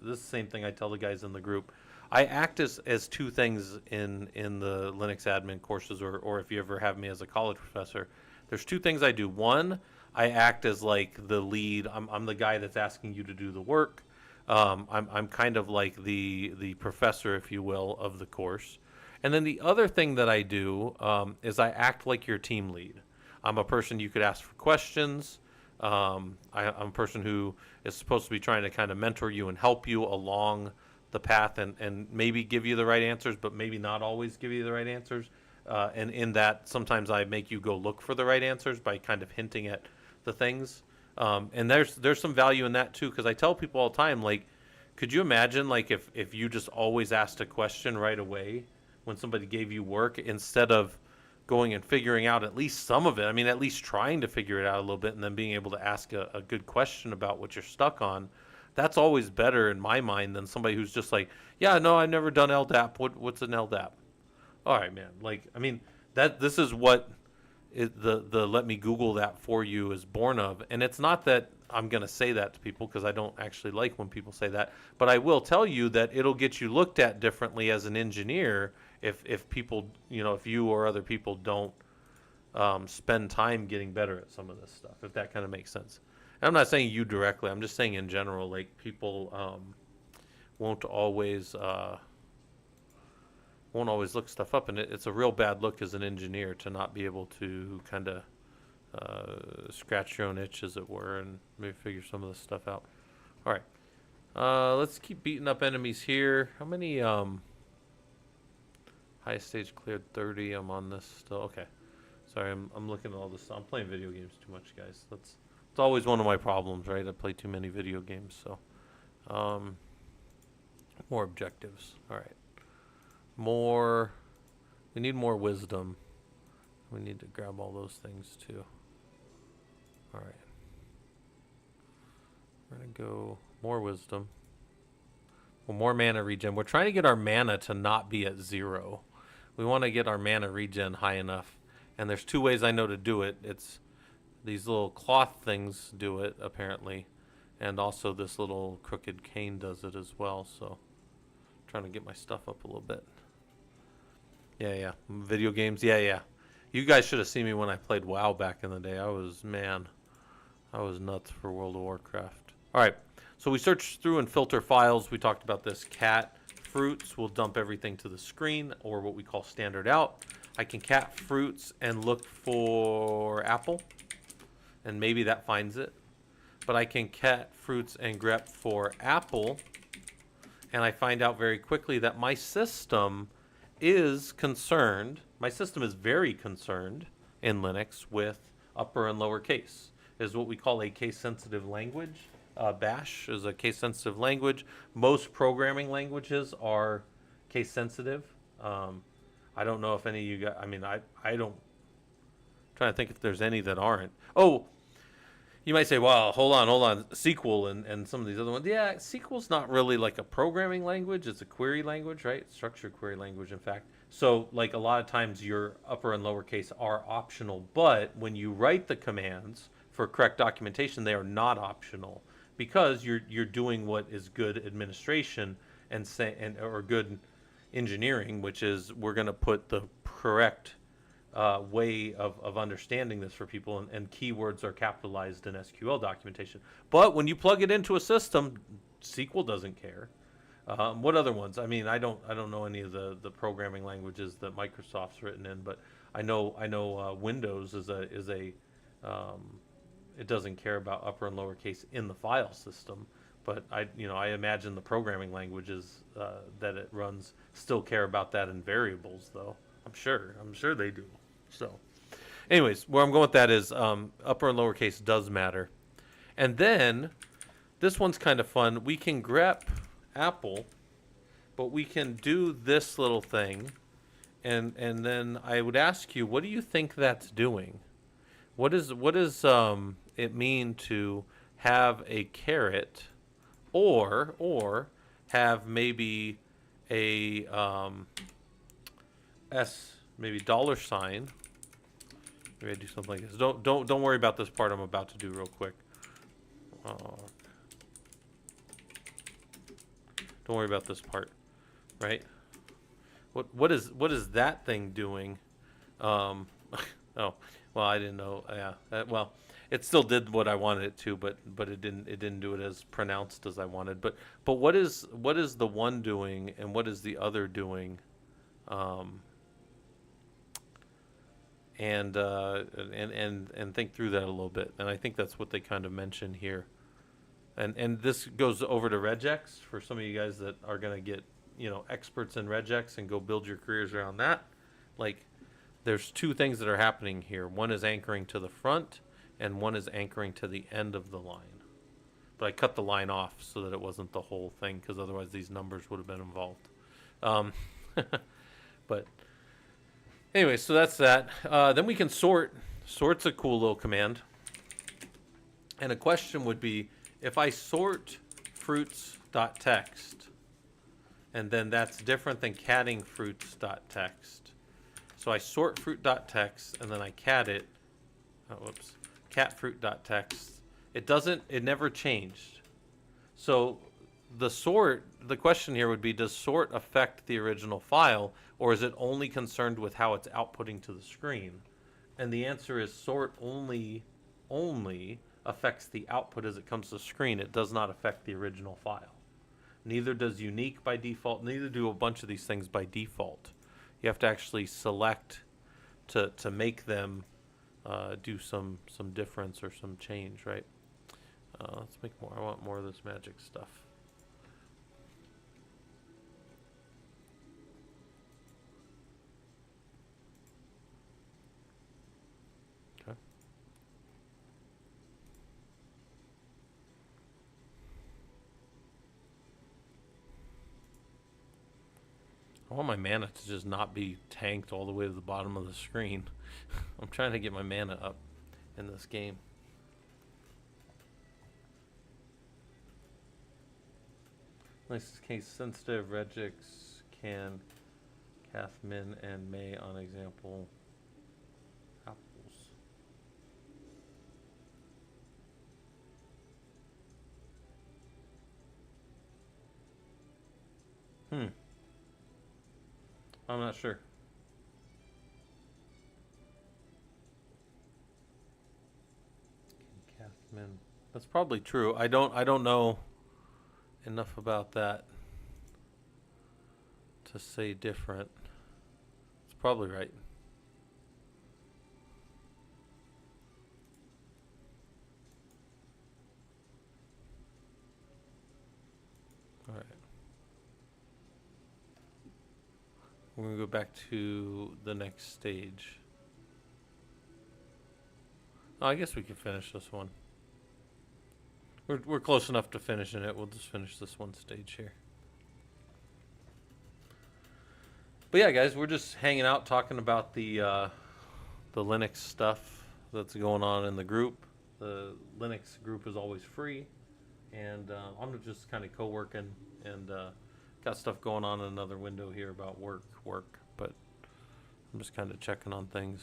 the same thing I tell the guys in the group. I act as two things in the Linux admin courses, or if you ever have me as a college professor. There's two things I do. One, I act as like the lead. I'm the guy that's asking you to do the work. I'm kind of like the professor, if you will, of the course. And then the other thing that I do is I act like your team lead. I'm a person you could ask for questions. I'm a person who is supposed to be trying to kind of mentor you and help you along the path and maybe give you the right answers, but maybe not always give you the right answers. And in that, sometimes I make you go look for the right answers by kind of hinting at the things. And there's some value in that too, because I tell people all the time, like, could you imagine like if you just always asked a question right away when somebody gave you work instead of going and figuring out at least some of it? I mean, at least trying to figure it out a little bit and then being able to ask a good question about what you're stuck on. That's always better in my mind than somebody who's just like, yeah, no, I've never done LDAP. What's an LDAP? All right, man. Like, I mean, this is what the let me Google that for you is born of. And it's not that I'm going to say that to people because I don't actually like when people say that. But I will tell you that it'll get you looked at differently as an engineer if people, if you or other people don't spend time getting better at some of this stuff, if that kind of makes sense. And I'm not saying you directly. I'm just saying in general, like people won't always look stuff up, and it's a real bad look as an engineer to not be able to kind of scratch your own itch, as it were, and maybe figure some of this stuff out. All right, let's keep beating up enemies here. How many highest stage cleared? 30. I'm on this still. Okay, sorry, I'm looking at all this. I'm playing video games too much, guys. It's always one of my problems, right? I play too many video games. So more objectives. All right. We need more wisdom. We need to grab all those things too. All right. We're going to go more wisdom. Well, more mana regen. We're trying to get our mana to not be at 0. We want to get our mana regen high enough. And there's two ways I know to do it. It's these little cloth things do it, apparently. And also this little crooked cane does it as well. So I'm trying to get my stuff up a little bit. Yeah. Video games, yeah. You guys should have seen me when I played WoW back in the day. I was nuts for World of Warcraft. All right, so we search through and filter files. We talked about this cat fruits. We'll dump everything to the screen, or what we call standard out. I can cat fruits and look for apple, and maybe that finds it. But I can cat fruits and grep for apple, and I find out very quickly that my system is concerned. My system is very concerned in Linux with upper and lower case. Is what we call a case-sensitive language. Bash is a case-sensitive language. Most programming languages are case-sensitive. I don't know if any of you guys. I mean, I don't. I'm trying to think if there's any that aren't. Oh, You might say, well, hold on, SQL and some of these other ones. Yeah, SQL's not really like a programming language. It's a query language, right? Structured query language, in fact. So, like a lot of times your upper and lowercase are optional, but when you write the commands for correct documentation, they are not optional because you're doing what is good administration and say and or good engineering, which is we're going to put the correct way of understanding this for people, and keywords are capitalized in SQL documentation. But when you plug it into a system, SQL doesn't care. What other ones? I mean, I don't know any of the programming languages that Microsoft's written in, but I know Windows is a it doesn't care about upper and lowercase in the file system. But I imagine the programming languages that it runs still care about that in variables, though. I'm sure they do. So, anyways, where I'm going with that is upper and lowercase does matter. And then this one's kind of fun. We can grep Apple, but we can do this little thing, and then I would ask you, what do you think that's doing? What is it mean to have a caret, or have maybe a maybe dollar sign. Maybe I do something like this. Don't worry about this part I'm about to do real quick. Don't worry about this part, right? What is that thing doing? Oh, well, I didn't know. Yeah, well, it still did what I wanted it to, but it didn't do it as pronounced as I wanted. But what is the one doing and what is the other doing? And think through that a little bit. And I think that's what they kind of mention here. And this goes over to regex for some of you guys that are going to get, experts in regex and go build your careers around that. Like, there's two things that are happening here. One is anchoring to the front and one is anchoring to the end of the line. But I cut the line off so that it wasn't the whole thing, because otherwise these numbers would have been involved. But anyway, so that's that. Then we can sort. Sort's a cool little command. And a question would be, if I sort fruits.text, and then that's different than catting fruits.text. So I sort fruit.text, and then I cat it. Cat fruit.text. It never changed. So the question here would be, does sort affect the original file, or is it only concerned with how it's outputting to the screen? And the answer is sort only affects the output as it comes to the screen. It does not affect the original file. Neither does unique by default. Neither do a bunch of these things by default. You have to actually select to make them do some difference or some change, right? Let's make more. I want more of this magic stuff. Okay. I want my mana to just not be tanked all the way to the bottom of the screen. I'm trying to get my mana up in this game. Nice case sensitive regex can cath min and may on example apples. I'm not sure. Cath min. That's probably true. I don't know enough about that to say different. It's probably right. All right. We're going to go back to the next stage. Oh, I guess we can finish this one. We're close enough to finishing it. We'll just finish this one stage here. But yeah, guys, we're just hanging out talking about the Linux stuff that's going on in the group. The Linux group is always free, and I'm just kind of co-working and got stuff going on in another window here about work, but I'm just kind of checking on things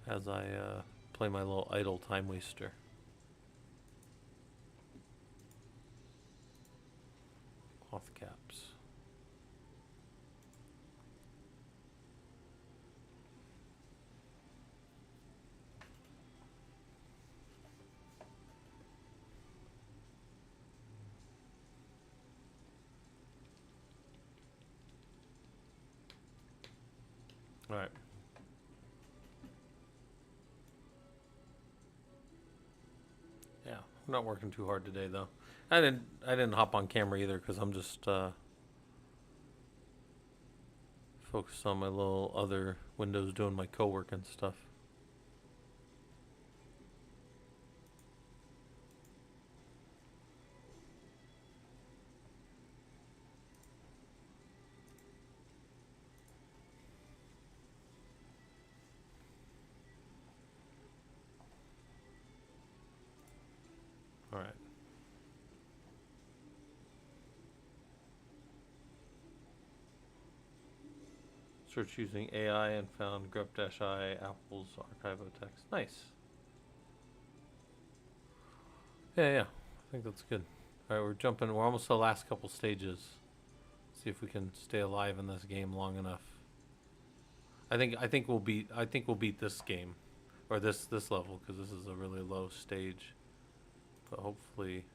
as I play my little idle time waster. Cloth caps. All right. Yeah, I'm not working too hard today though. I didn't hop on camera either because I'm just focused on my little other windows doing my co-working stuff. All right. Search using AI and found grep-i Apple's archive of text. Nice. Yeah. I think that's good. All right, we're jumping. We're almost to the last couple stages. See if we can stay alive in this game long enough. I think we'll beat this game, or this level, because this is a really low stage. But hopefully,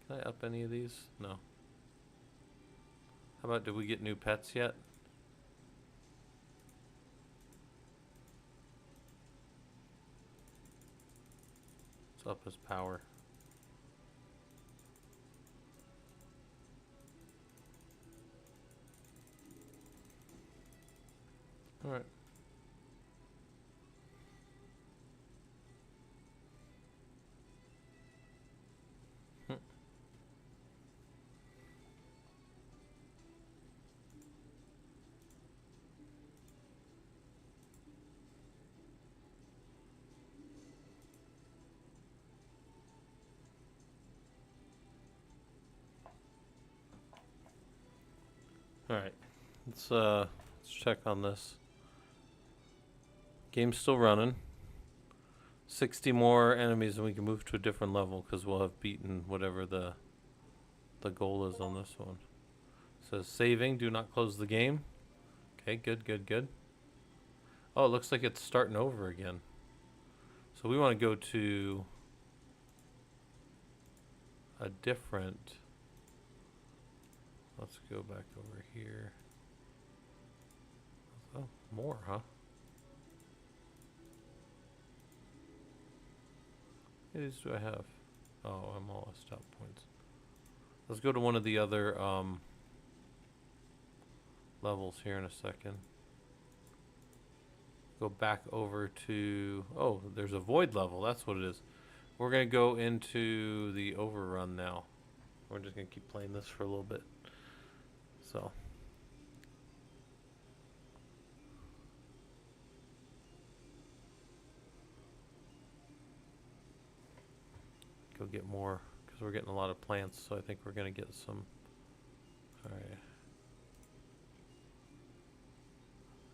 can I up any of these? No. How about, did we get new pets yet? Let's up his power. All right. All right. Let's check on this. Game's still running. 60 more enemies and we can move to a different level because we'll have beaten whatever the goal is on this one. It says saving, do not close the game. Okay, good. Oh, it looks like it's starting over again. So we want to go to a different... Let's go back over here. Oh, more, huh? How many do I have? Oh, I'm all at stop points. Let's go to one of the other levels here in a second. Go back over to... Oh, there's a void level. That's what it is. We're going to go into the overrun now. We're just going to keep playing this for a little bit. So... Go get more, because we're getting a lot of plants, so I think we're going to get some... Alright.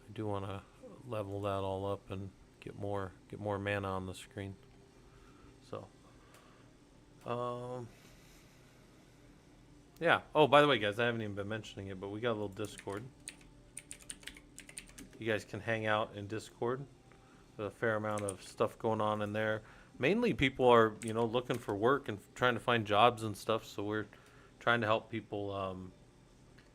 I do want to level that all up and get more mana on the screen. So... yeah. Oh, by the way, guys, I haven't even been mentioning it, but we got a little Discord. You guys can hang out in Discord. There's a fair amount of stuff going on in there. Mainly people are, looking for work and trying to find jobs and stuff, so we're trying to help people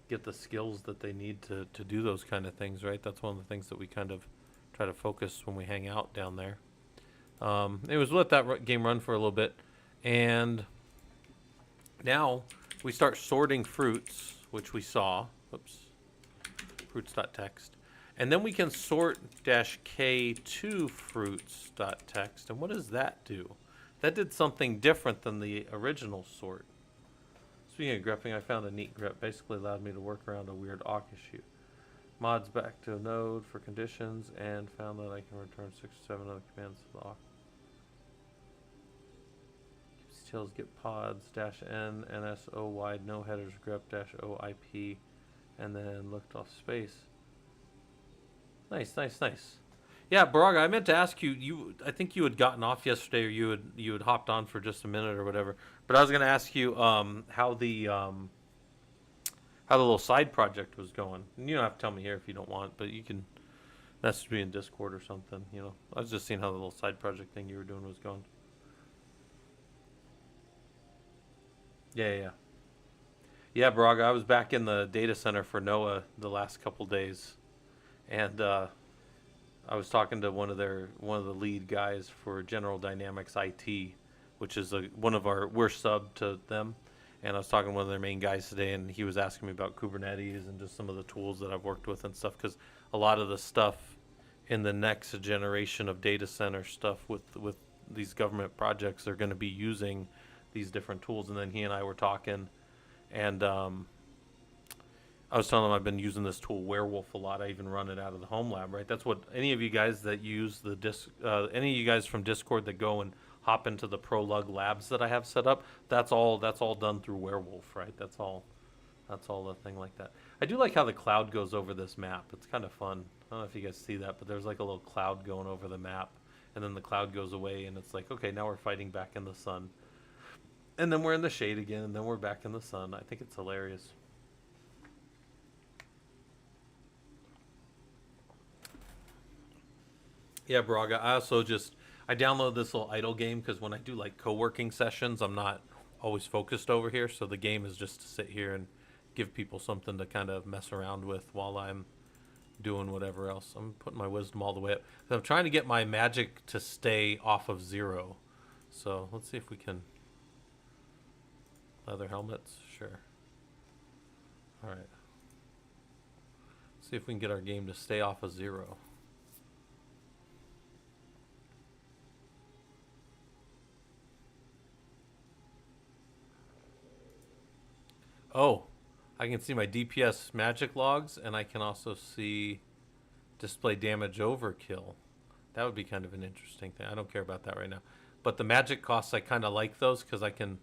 get the skills that they need to do those kind of things, right? That's one of the things that we kind of try to focus when we hang out down there. Anyways, we'll let that game run for a little bit. And now we start sorting fruits, which we saw. Oops. Fruits.txt. And then we can sort -k to fruits.txt. And what does that do? That did something different than the original sort. Speaking of grepping, I found a neat grep. Basically allowed me to work around a weird awk issue. Mods back to a node for conditions and found that I can return 6 or 7 other commands to the awk. Details get pods dash n nso wide no headers grep dash o ip and then looked off space. Nice. Yeah, Baraga, I meant to ask you. I think you had gotten off yesterday, or you had hopped on for just a minute or whatever. But I was going to ask you how the little side project was going. And you don't have to tell me here if you don't want, but you can message me in Discord or something. You know, I was just seeing how the little side project thing you were doing was going. Yeah, Baraga. I was back in the data center for NOAA the last couple days, and I was talking to one of the lead guys for General Dynamics IT, which is we're sub to them, and I was talking to one of their main guys today, and he was asking me about Kubernetes and just some of the tools that I've worked with and stuff, because a lot of the stuff in the next generation of data center stuff with these government projects are going to be using these different tools. And then he and I were talking, and I was telling him I've been using this tool Werewolf a lot. I even run it out of the home lab, right? That's what any of you guys that use any of you guys from Discord that go and hop into the ProLug labs that I have set up, that's all done through Werewolf, right? That's all the thing like that. I do like how the cloud goes over this map. It's kind of fun. I don't know if you guys see that, but there's like a little cloud going over the map, and then the cloud goes away, and it's like, okay, now we're fighting back in the sun. And then we're in the shade again, and then we're back in the sun. I think it's hilarious. Yeah, Braga. I download this little idle game because when I do like co-working sessions, I'm not always focused over here. So the game is just to sit here and give people something to kind of mess around with while I'm doing whatever else. I'm putting my wisdom all the way up. I'm trying to get my magic to stay off of 0. So let's see if we can. Leather helmets, sure. All right. See if we can get our game to stay off of 0. Oh, I can see my DPS magic logs, and I can also see display damage overkill. That would be kind of an interesting thing. I don't care about that right now. But the magic costs, I kind of like those because I can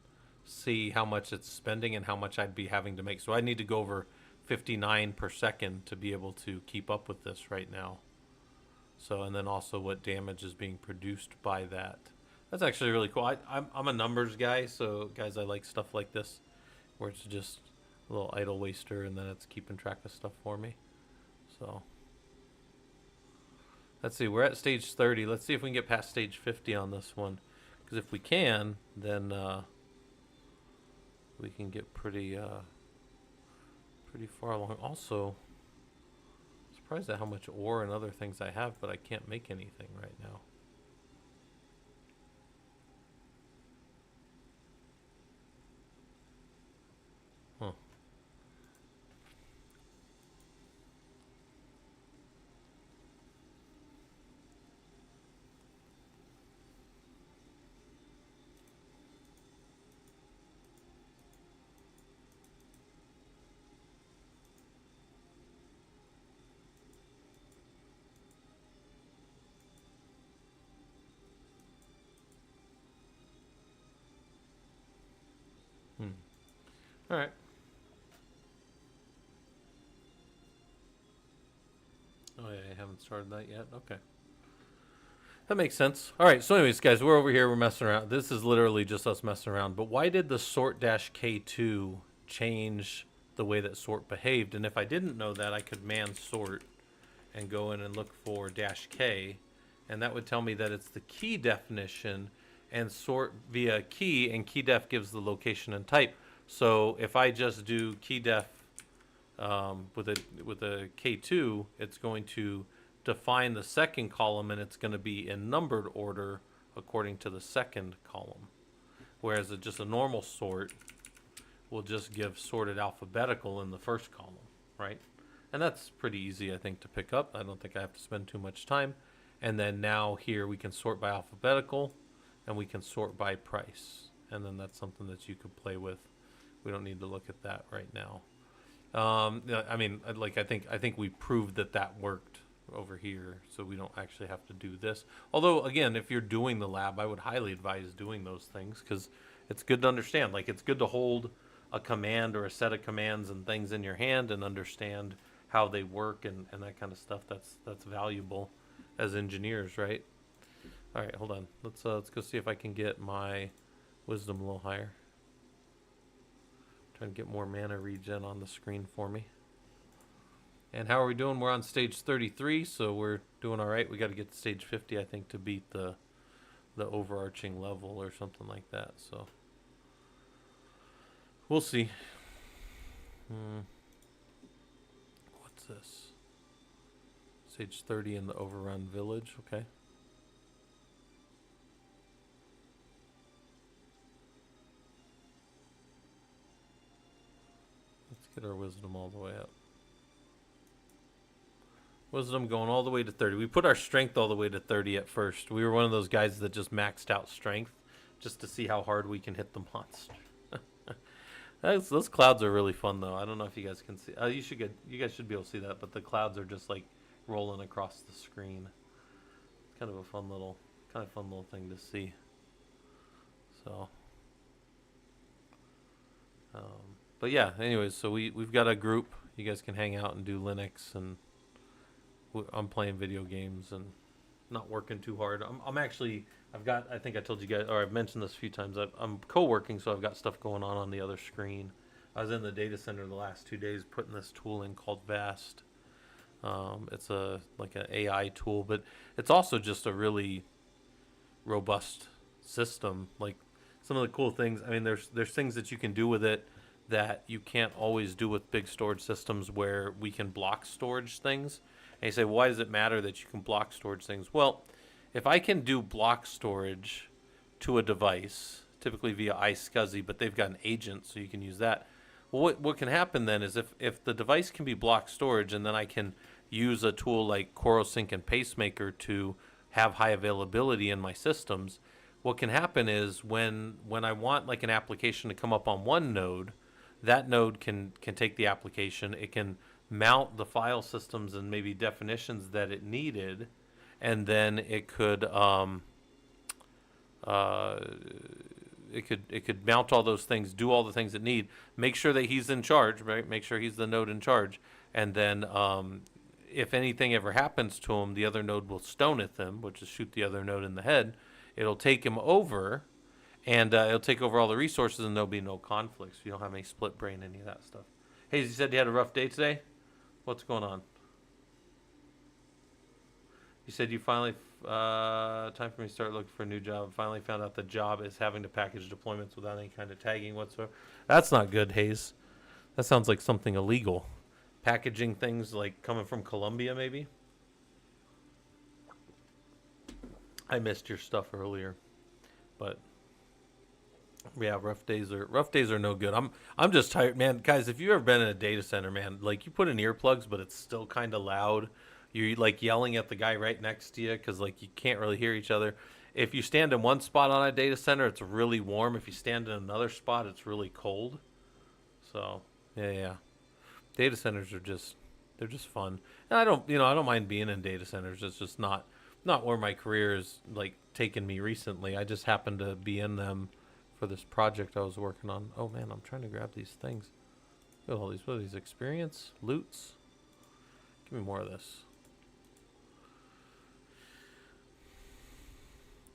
see how much it's spending and how much I'd be having to make. So I need to go over 59 per second to be able to keep up with this right now. So, and then also what damage is being produced by that. That's actually really cool. I'm a numbers guy, so guys, I like stuff like this where it's just a little idle waster and then it's keeping track of stuff for me. So let's see, we're at stage 30. Let's see if we can get past stage 50 on this one, because if we can, then we can get pretty far along. Also, surprised at how much ore and other things I have, but I can't make anything right now. Huh. All right. Oh yeah, I haven't started that yet. Okay. That makes sense. All right, so anyways, guys, we're over here, we're messing around. This is literally just us messing around. But why did the sort-K2 change the way that sort behaved? And if I didn't know that, I could man sort and go in and look for -K, and that would tell me that it's the key definition and sort via key, and key def gives the location and type. So if I just do key def with a K2, it's going to define the second column, and it's going to be in numbered order according to the second column. Whereas just a normal sort will just give sorted alphabetical in the first column, right? And that's pretty easy, I think, to pick up. I don't think I have to spend too much time. And then now here we can sort by alphabetical, and we can sort by price. And then that's something that you could play with. We don't need to look at that right now. Yeah, I mean, I think we proved that worked over here, so we don't actually have to do this. Although, again, if you're doing the lab, I would highly advise doing those things because it's good to understand. Like, it's good to hold a command or a set of commands and things in your hand and understand how they work and that kind of stuff. That's valuable as engineers, right? All right, hold on. Let's go see if I can get my wisdom a little higher. Trying to get more mana regen on the screen for me. And how are we doing? We're on stage 33, so we're doing all right. We got to get to stage 50, I think, to beat the overarching level or something like that. So we'll see. What's this? Stage 30 in the overrun village. Okay. Let's get our wisdom all the way up. Wisdom going all the way to 30. We put our strength all the way to 30 at first. We were one of those guys that just maxed out strength just to see how hard we can hit the monster. Those clouds are really fun, though. I don't know if you guys can see. You guys should be able to see that, but the clouds are just like rolling across the screen. It's kind of a fun little thing to see. So, but yeah. Anyways, so we've got a group. You guys can hang out and do Linux, and I'm playing video games and not working too hard. I'm actually, I think I told you guys, or I've mentioned this a few times, I'm co-working, so I've got stuff going on the other screen. I was in the data center the last 2 days putting this tool in called Vast. It's like an AI tool, but it's also just a really robust system. Like, some of the cool things, I mean, there's things that you can do with it that you can't always do with big storage systems, where we can block storage things. And you say, why does it matter that you can block storage things? Well, if I can do block storage to a device, typically via iSCSI, but they've got an agent, so you can use that. Well, what can happen then is if the device can be block storage, and then I can use a tool like CoroSync and Pacemaker to have high availability in my systems, what can happen is when I want like an application to come up on one node, that node can take the application. It can mount the file systems and maybe definitions that it needed, and then it could it could mount all those things, do all the things it need, make sure that he's in charge, right? Make sure he's the node in charge, and then if anything ever happens to him, the other node will stoneth him, which is shoot the other node in the head. It'll take him over, and it'll take over all the resources, and there'll be no conflicts. You don't have any split brain, any of that stuff. Hey, you said you had a rough day today? What's going on? You said you finally, time for me to start looking for a new job. Finally found out the job is having to package deployments without any kind of tagging whatsoever. That's not good, Hayes. That sounds like something illegal. Packaging things like coming from Colombia, maybe? I missed your stuff earlier, but yeah, rough days are no good. I'm just tired, man. Guys, if you've ever been in a data center, man, like you put in earplugs, but it's still kind of loud. You're like yelling at the guy right next to you because like you can't really hear each other. If you stand in one spot on a data center, it's really warm. If you stand in another spot, it's really cold. So yeah. Data centers they're just fun. And I don't mind being in data centers. It's just not where my career is like taken me recently. I just happened to be in them for this project I was working on. Oh man, I'm trying to grab these things. Look at all these. What are these? Experience? Loots? Give me more of this.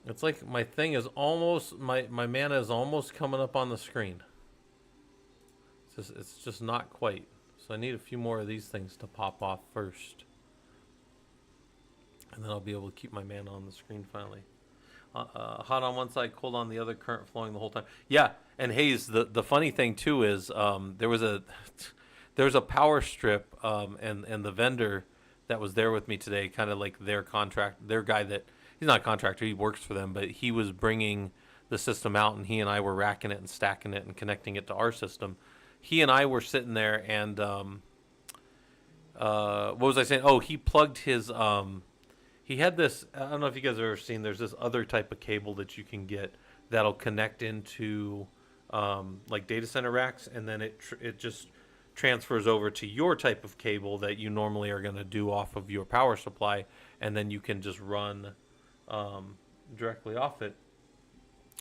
It's like my thing is almost, my mana is almost coming up on the screen. It's just not quite. So I need a few more of these things to pop off first. And then I'll be able to keep my mana on the screen finally. Hot on one side, cold on the other, current flowing the whole time. Yeah, and Hayes, the funny thing too is there was a power strip, and the vendor that was there with me today, kind of like their guy that, he's not a contractor, he works for them, but he was bringing the system out, and he and I were racking it and stacking it and connecting it to our system. He and I were sitting there, and what was I saying? Oh, he plugged his he had this, I don't know if you guys have ever seen, there's this other type of cable that you can get that'll connect into like data center racks, and then it just transfers over to your type of cable that you normally are going to do off of your power supply, and then you can just run um, directly off it,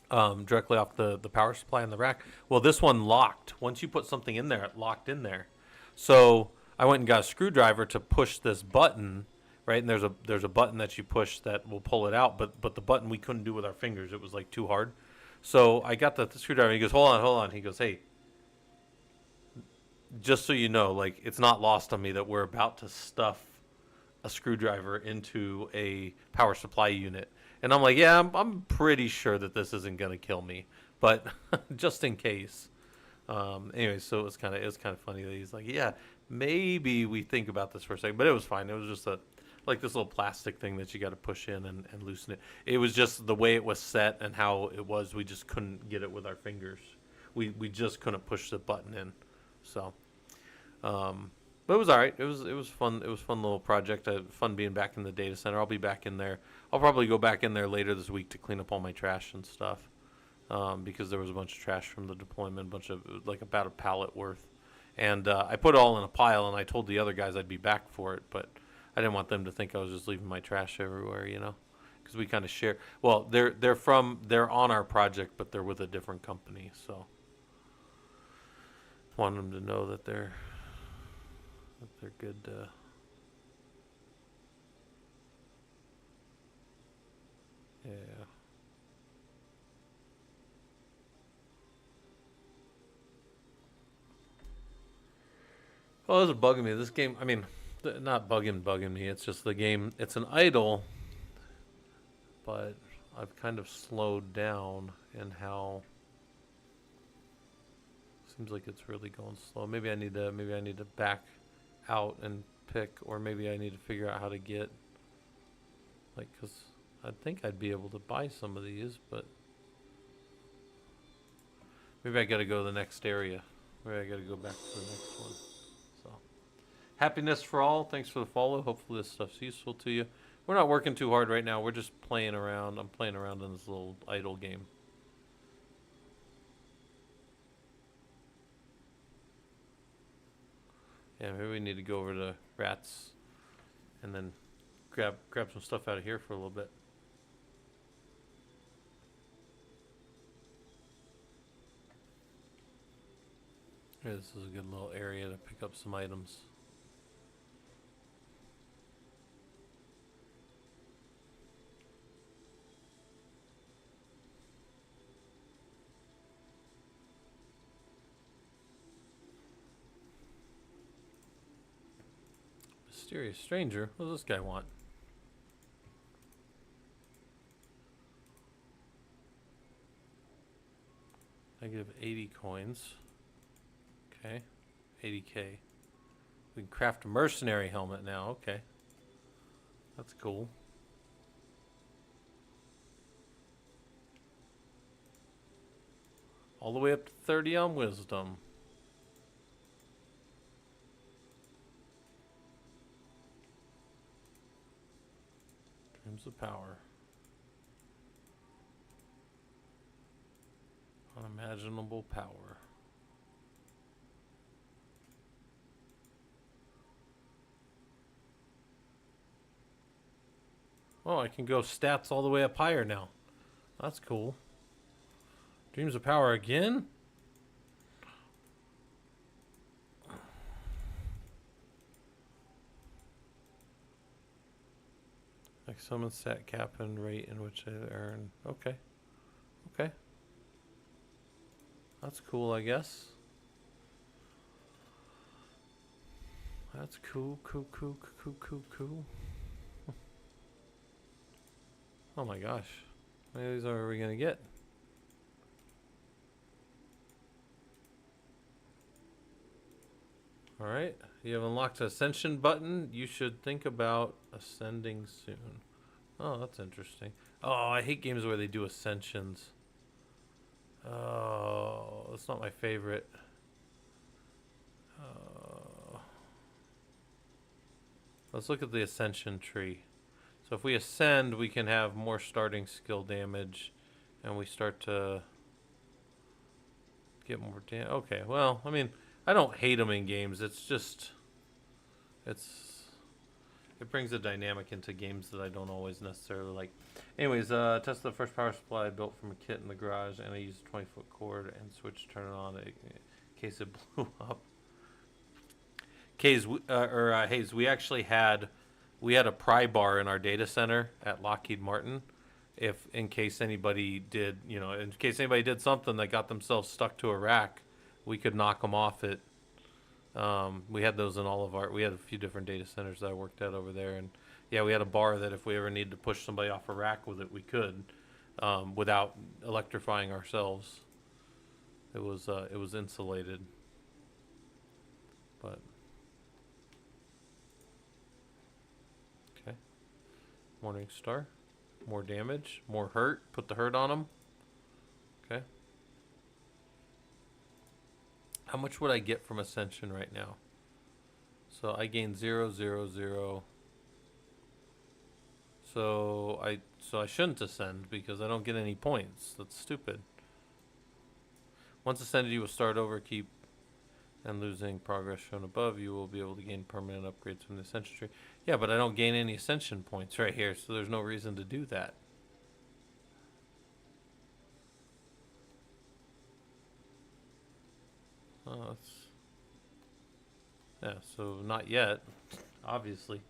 directly off the power supply in the rack. Well, this one locked. Once you put something in there, it locked in there. So I went and got a screwdriver to push this button, right? And there's a button that you push that will pull it out, but the button we couldn't do with our fingers. It was like too hard. So I got the screwdriver. And he goes, hold on, hold on. He goes, hey, just so you know, like it's not lost on me that we're about to stuff a screwdriver into a power supply unit. And I'm like, yeah, I'm pretty sure that this isn't gonna kill me, but just in case. Anyway, so it was kind of funny that he's like, yeah, maybe we think about this for a second, but it was fine. It was just like this little plastic thing that you got to push in and loosen it. It was just the way it was set and how it was. We just couldn't get it with our fingers. We just couldn't push the button in. So, but it was all right. It was fun. It was a fun little project. Fun being back in the data center. I'll be back in there. I'll probably go back in there later this week to clean up all my trash and stuff. Because there was a bunch of trash from the deployment, like about a pallet worth. And I put it all in a pile, and I told the other guys I'd be back for it, but I didn't want them to think I was just leaving my trash everywhere, because we kind of share. Well, they're on our project, but they're with a different company, so want them to know that they're good. Yeah. Well, this is bugging me. This game, I mean, not bugging me. It's just the game. It's an idle, but I've kind of slowed down in how. Seems like it's really going slow. Maybe I need to back out and pick, or maybe I need to figure out how to get. Because I think I'd be able to buy some of these, but maybe I got to go to the next area. Maybe I got to go back to the next one. Happiness for all. Thanks for the follow. Hopefully this stuff's useful to you. We're not working too hard right now. We're just playing around. I'm playing around in this little idle game. Yeah, maybe we need to go over to Rats and then grab some stuff out of here for a little bit. Yeah, this is a good little area to pick up some items. Mysterious stranger. What does this guy want? Negative 80 coins. Okay. 80k. We can craft a mercenary helmet now. Okay. That's cool. All the way up to 30 on wisdom. Dreams of power. Unimaginable power. Oh, I can go stats all the way up higher now. That's cool. Dreams of power again? Like summon stat cap and rate in which I earn. Okay. Okay. That's cool, I guess. That's cool. Oh my gosh. How many of these are we going to get? Alright. You have unlocked the Ascension button. You should think about ascending soon. Oh, that's interesting. Oh, I hate games where they do ascensions. Oh, that's not my favorite. Let's look at the ascension tree. So if we ascend, we can have more starting skill damage, and we start to get more damage. Okay, well, I mean, I don't hate them in games. It's just it's it brings a dynamic into games that I don't always necessarily like. Anyways, tested the first power supply I built from a kit in the garage, and I used a 20-foot cord and switch to turn it on in case it blew up. Hayes, we had a pry bar in our data center at Lockheed Martin. If in case anybody did, in case anybody did something that got themselves stuck to a rack, we could knock them off it. We had those in all of our. We had a few different data centers that I worked at over there, and yeah, we had a bar that if we ever needed to push somebody off a rack with it, we could, without electrifying ourselves. It was insulated, but okay. Morning Star, more damage, more hurt. Put the hurt on them. Okay. How much would I get from Ascension right now? So I gain 0, 0, 0. So I shouldn't ascend because I don't get any points. That's stupid. Once ascended, you will start over, keep, and losing progress shown above. You will be able to gain permanent upgrades from the Ascension tree. Yeah, but I don't gain any Ascension points right here, so there's no reason to do that. Oh, that's... Yeah, so not yet, obviously.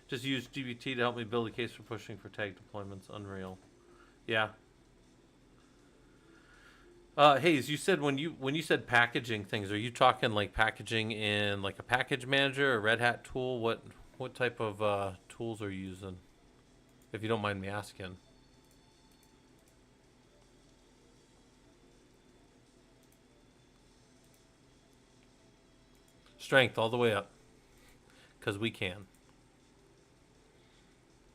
Just use GBT to help me build a case for pushing for tag deployments. Unreal. Yeah. Hayes, you said when you said packaging things, are you talking like packaging in like a package manager, a Red Hat tool? What type of tools are you using? If you don't mind me asking. Strength all the way up, because we can.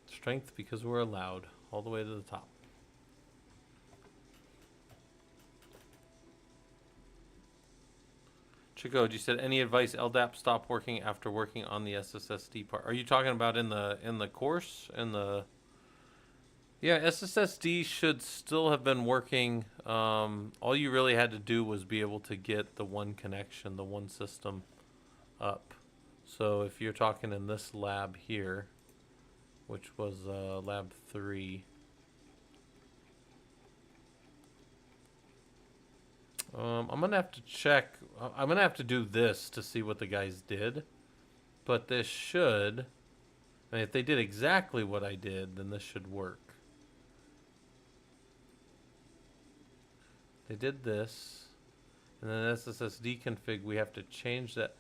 Strength because we're allowed, all the way to the top. Chico, you said any advice? LDAP stopped working after working on the SSSD part. Are you talking about in the course? Yeah, SSSD should still have been working. All you really had to do was be able to get the one connection, the one system up. So if you're talking in this lab here, which was lab 3, I'm gonna have to check. I'm gonna have to do this to see what the guys did, but this should. I mean, if they did exactly what I did, then this should work. They did this, and then SSSD config. We have to change that.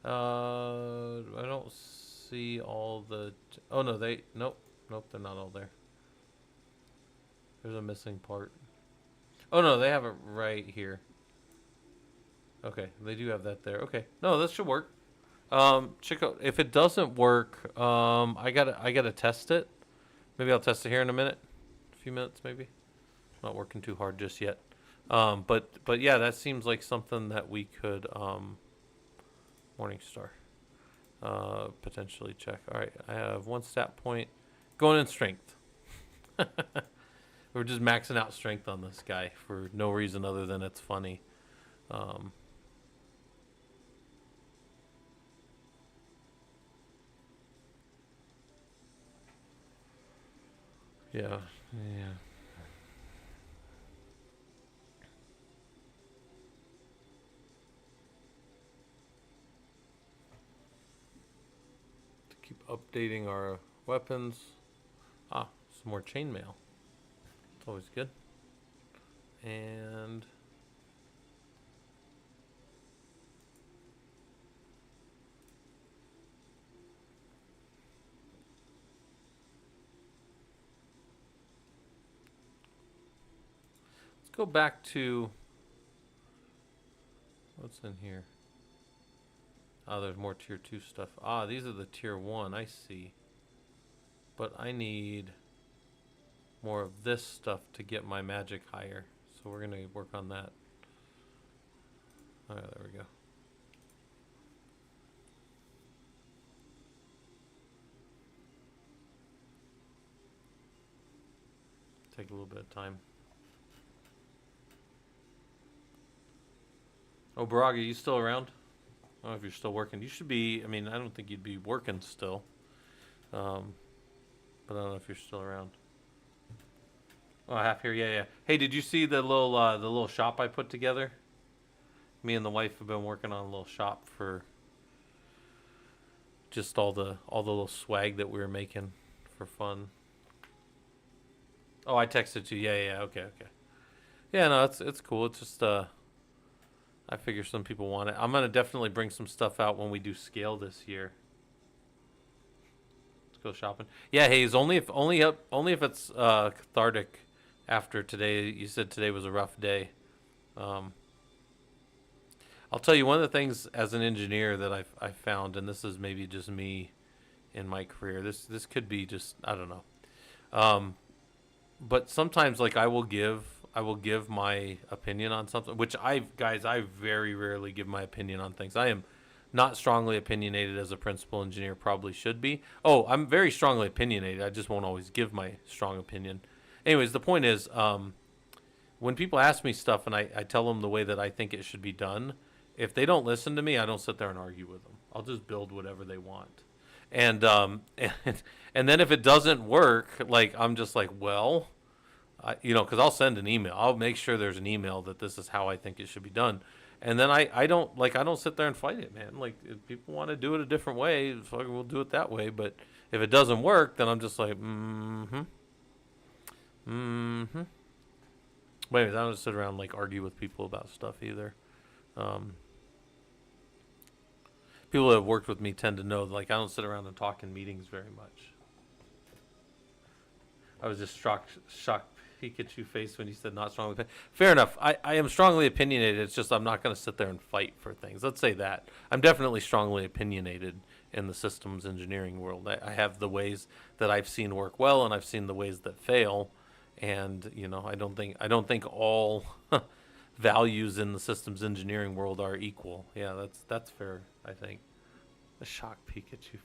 I don't see all the. Oh no, nope, they're not all there. There's a missing part. Oh no, they have it right here. Okay, they do have that there. Okay, no, this should work. Chico, if it doesn't work, I gotta test it. Maybe I'll test it here in a minute, a few minutes maybe. Not working too hard just yet. But yeah, that seems like something that we could Morningstar potentially check. All right, I have 1 stat point going in strength. We're just maxing out strength on this guy for no reason other than it's funny. Yeah. To keep updating our weapons. Some more chainmail. It's always good. And let's go back to what's in here. There's more tier 2 stuff. These are the tier 1. I see. But I need more of this stuff to get my magic higher. So we're going to work on that. There we go. Take a little bit of time. Oh, Baraga, you still around? I don't know if you're still working. You should be. I mean, I don't think you'd be working still. Um, but I don't know if you're still around. Oh, half here. Yeah, yeah. Hey, did you see the little shop I put together? Me and the wife have been working on a little shop for just all the little swag that we were making for fun. Oh, I texted you. Yeah, yeah. Okay, okay. Yeah, no, it's cool. It's just I figure some people want it. I'm gonna definitely bring some stuff out when we do scale this year. Let's go shopping. Yeah, Hayes. Only if it's cathartic. After today, you said today was a rough day. Um, I'll tell you one of the things as an engineer that I've found, and this is maybe just me in my career. This could be just I don't know. Um, but sometimes like I will give my opinion on something, which I very rarely give my opinion on things. I am not strongly opinionated as a principal engineer, probably should be. Oh, I'm very strongly opinionated. I just won't always give my strong opinion. Anyways, the point is, when people ask me stuff and I tell them the way that I think it should be done, if they don't listen to me, I don't sit there and argue with them. I'll just build whatever they want. And and then if it doesn't work, like I'm just like, well, because I'll send an email. I'll make sure there's an email that this is how I think it should be done. And then I don't sit there and fight it, man. Like if people want to do it a different way, we'll do it that way. But if it doesn't work, then I'm just like, mm-hmm, mm-hmm. But anyways, I don't sit around like argue with people about stuff either. Um, People that have worked with me tend to know like I don't sit around and talk in meetings very much. I was just shocked Pikachu face when you said not strongly opinionated. Fair enough. I am strongly opinionated. It's just I'm not going to sit there and fight for things. Let's say that. I'm definitely strongly opinionated in the systems engineering world. I have the ways that I've seen work well, and I've seen the ways that fail. And I don't think all values in the systems engineering world are equal. Yeah, that's fair. I think the shocked Pikachu.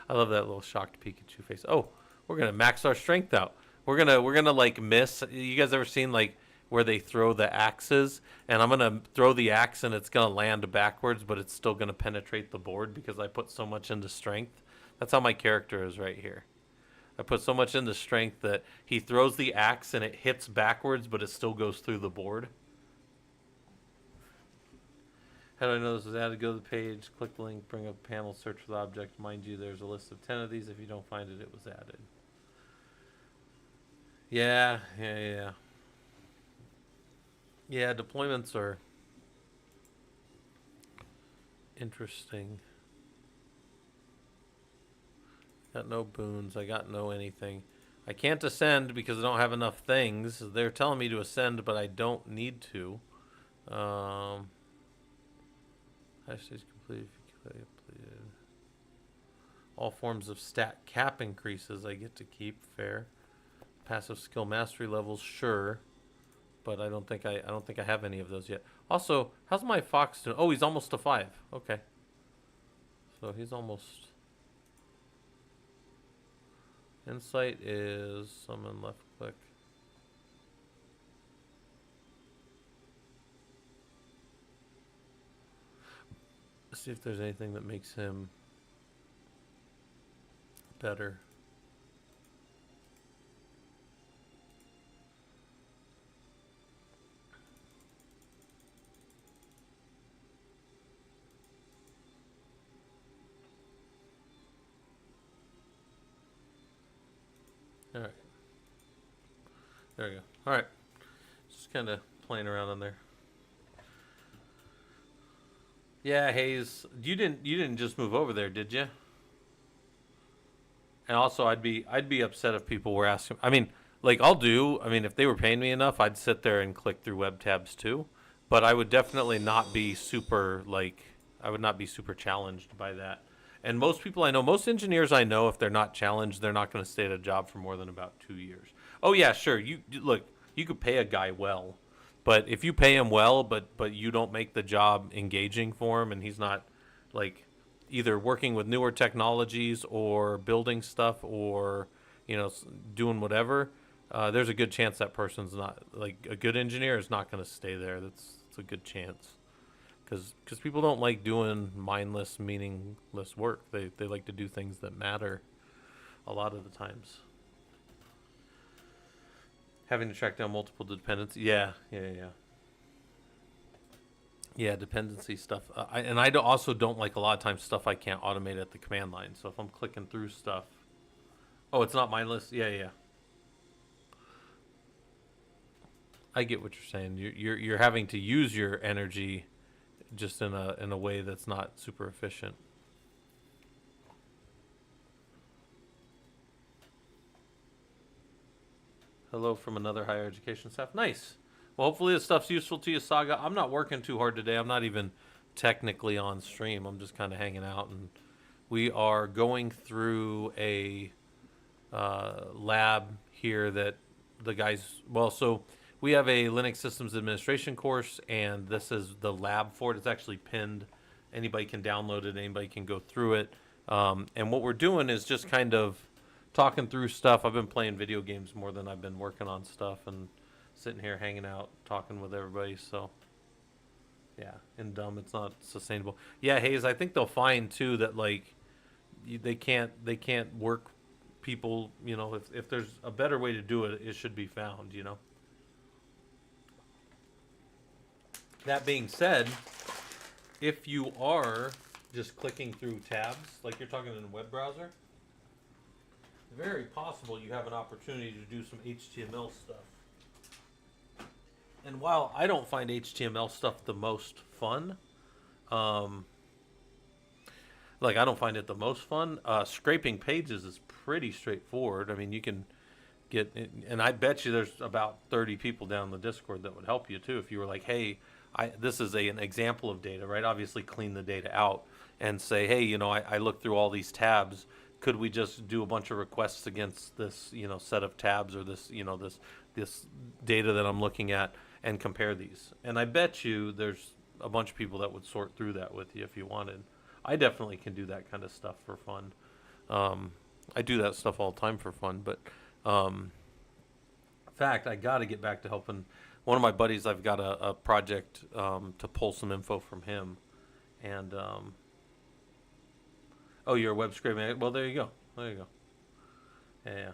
I love that little shocked Pikachu face. Oh, we're gonna max our strength out. We're gonna like miss. You guys ever seen like where they throw the axes? And I'm gonna throw the axe and it's gonna land backwards, but it's still gonna penetrate the board because I put so much into strength. That's how my character is right here. I put so much into strength that he throws the axe and it hits backwards, but it still goes through the board. How do I know this was added? Go to the page, click the link, bring up panel, search for the object. Mind you, there's a list of 10 of these. If you don't find it, it was added. Yeah, yeah, yeah. Yeah, deployments are interesting. Got no boons. I got no anything. I can't ascend because I don't have enough things. They're telling me to ascend, but I don't need to. Hashtag completed. All forms of stat cap increases I get to keep. Fair. Passive skill mastery levels, sure, but I don't think I have any of those yet. Also, how's my fox doing? Oh, he's almost to 5. Okay, so he's almost. Insight is summon left click. Let's see if there's anything that makes him better. All right. There we go. All right. Just kind of playing around on there. Yeah, Hayes, you didn't just move over there, did you? And also, I'd be upset if people were asking. I mean, like I'll do. I mean, if they were paying me enough, I'd sit there and click through web tabs too. But I would definitely not be super like I would not be super challenged by that. And most people I know, most engineers I know, if they're not challenged, they're not going to stay at a job for more than about 2 years. Oh yeah, sure. Look. You could pay a guy well, but if you pay him well, but you don't make the job engaging for him, and he's not like either working with newer technologies or building stuff or doing whatever, there's a good chance that person's not like a good engineer is not going to stay there. That's a good chance because people don't like doing mindless, meaningless work. They like to do things that matter a lot of the times. Having to track down multiple dependencies. Yeah, dependency stuff. I also don't like a lot of times stuff I can't automate at the command line. So if I'm clicking through stuff, oh, it's not mindless. Yeah. I get what you're saying. You're having to use your energy just in a way that's not super efficient. Hello from another higher education staff. Nice. Well, hopefully this stuff's useful to you, Saga. I'm not working too hard today. I'm not even technically on stream. I'm just kind of hanging out, and we are going through a lab here that the guys. Well, so we have a Linux Systems Administration course, and this is the lab for it. It's actually pinned. Anybody can download it. Anybody can go through it. And what we're doing is just kind of talking through stuff. I've been playing video games more than I've been working on stuff, and sitting here hanging out, talking with everybody. So, yeah, and dumb. It's not sustainable. Yeah, Hayes. I think they'll find too that like they can't work people. You know, if there's a better way to do it, it should be found. You know. That being said, if you are just clicking through tabs, like you're talking in a web browser, very possible you have an opportunity to do some HTML stuff. And while I don't find HTML stuff the most fun, like I don't find it the most fun, scraping pages is pretty straightforward. I mean, you can get, and I bet you there's about 30 people down in the Discord that would help you too. If you were like, hey, this is an example of data, right? Obviously clean the data out and say, hey, you know, I looked through all these tabs. Could we just do a bunch of requests against this, you know, set of tabs, or this, you know, this data that I'm looking at, and compare these? And I bet you there's a bunch of people that would sort through that with you if you wanted. I definitely can do that kind of stuff for fun. I do that stuff all the time for fun, but in fact, I got to get back to helping one of my buddies. I've got a project to pull some info from him, and oh, you're a web scraping. Well, there you go. Yeah.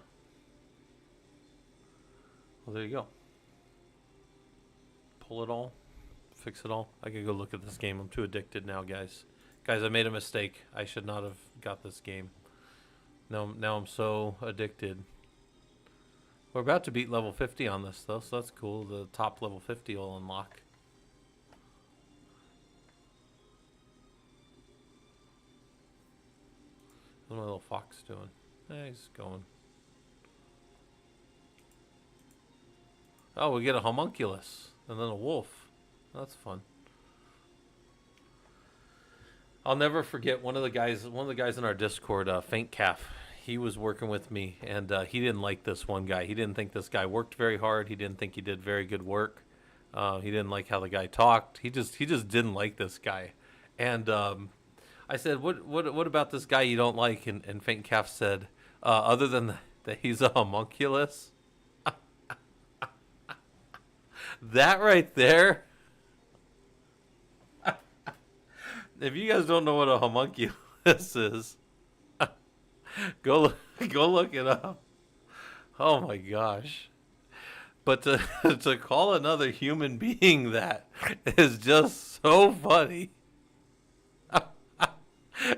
Well, there you go. Pull it all, fix it all. I could go look at this game. I'm too addicted now, guys. Guys, I made a mistake. I should not have got this game. Now I'm so addicted. We're about to beat level 50 on this, though, so that's cool. The top level 50 will unlock. What's my little fox doing? He's going. Oh, we get a homunculus and then a wolf. That's fun. I'll never forget one of the guys in our Discord, Faint Calf. He was working with me, and he didn't like this one guy. He didn't think this guy worked very hard. He didn't think he did very good work. He didn't like how the guy talked. He just didn't like this guy. And I said, what about this guy you don't like? And Faint Calf said, other than that he's a homunculus. That right there. If you guys don't know what a homunculus is, go look it up. Oh my gosh. But to call another human being that is just so funny.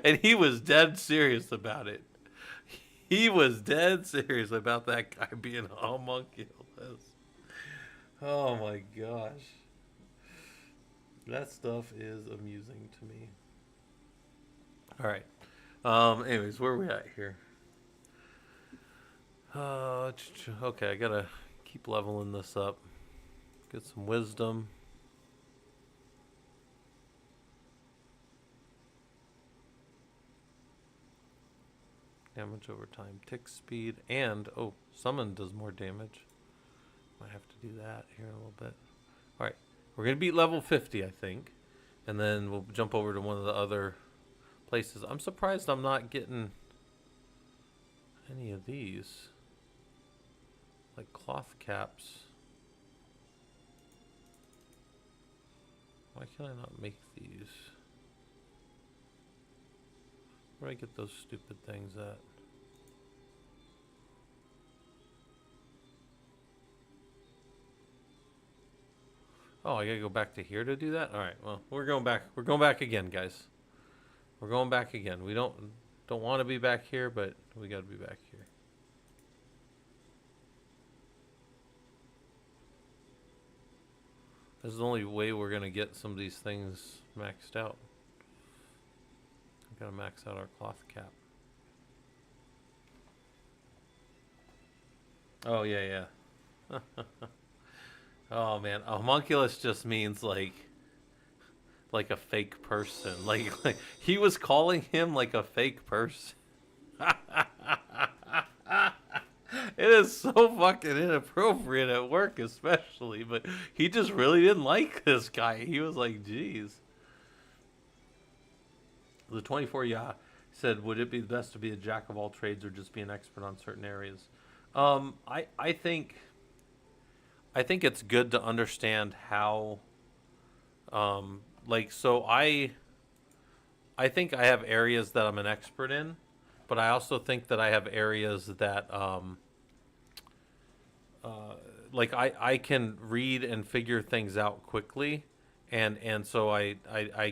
And he was dead serious about it. He was dead serious about that guy being a homunculus. Oh my gosh. That stuff is amusing to me. All right. Anyways, where are we at here? Okay, I gotta keep leveling this up. Get some wisdom. Damage over time, tick speed, and summon does more damage. Might have to do that here in a little bit. All right. We're going to beat level 50, I think. And then we'll jump over to one of the other places. I'm surprised I'm not getting any of these. Like cloth caps. Why can I not make these? Where do I get those stupid things at? Oh, I gotta go back to here to do that? Alright, well, we're going back. We're going back again, guys. We're going back again. We don't want to be back here, but we gotta be back here. This is the only way we're gonna get some of these things maxed out. We've gotta max out our cloth cap. Oh, yeah, yeah. Oh, man. A homunculus just means, like a fake person. Like he was calling him like a fake person. It is so fucking inappropriate at work, especially. But he just really didn't like this guy. He was like, "Geez." The 24 said, "Would it be best to be a jack of all trades or just be an expert on certain areas?" I think it's good to understand how. So I think I have areas that I'm an expert in, but I also think that I have areas that I can read and figure things out quickly, and so I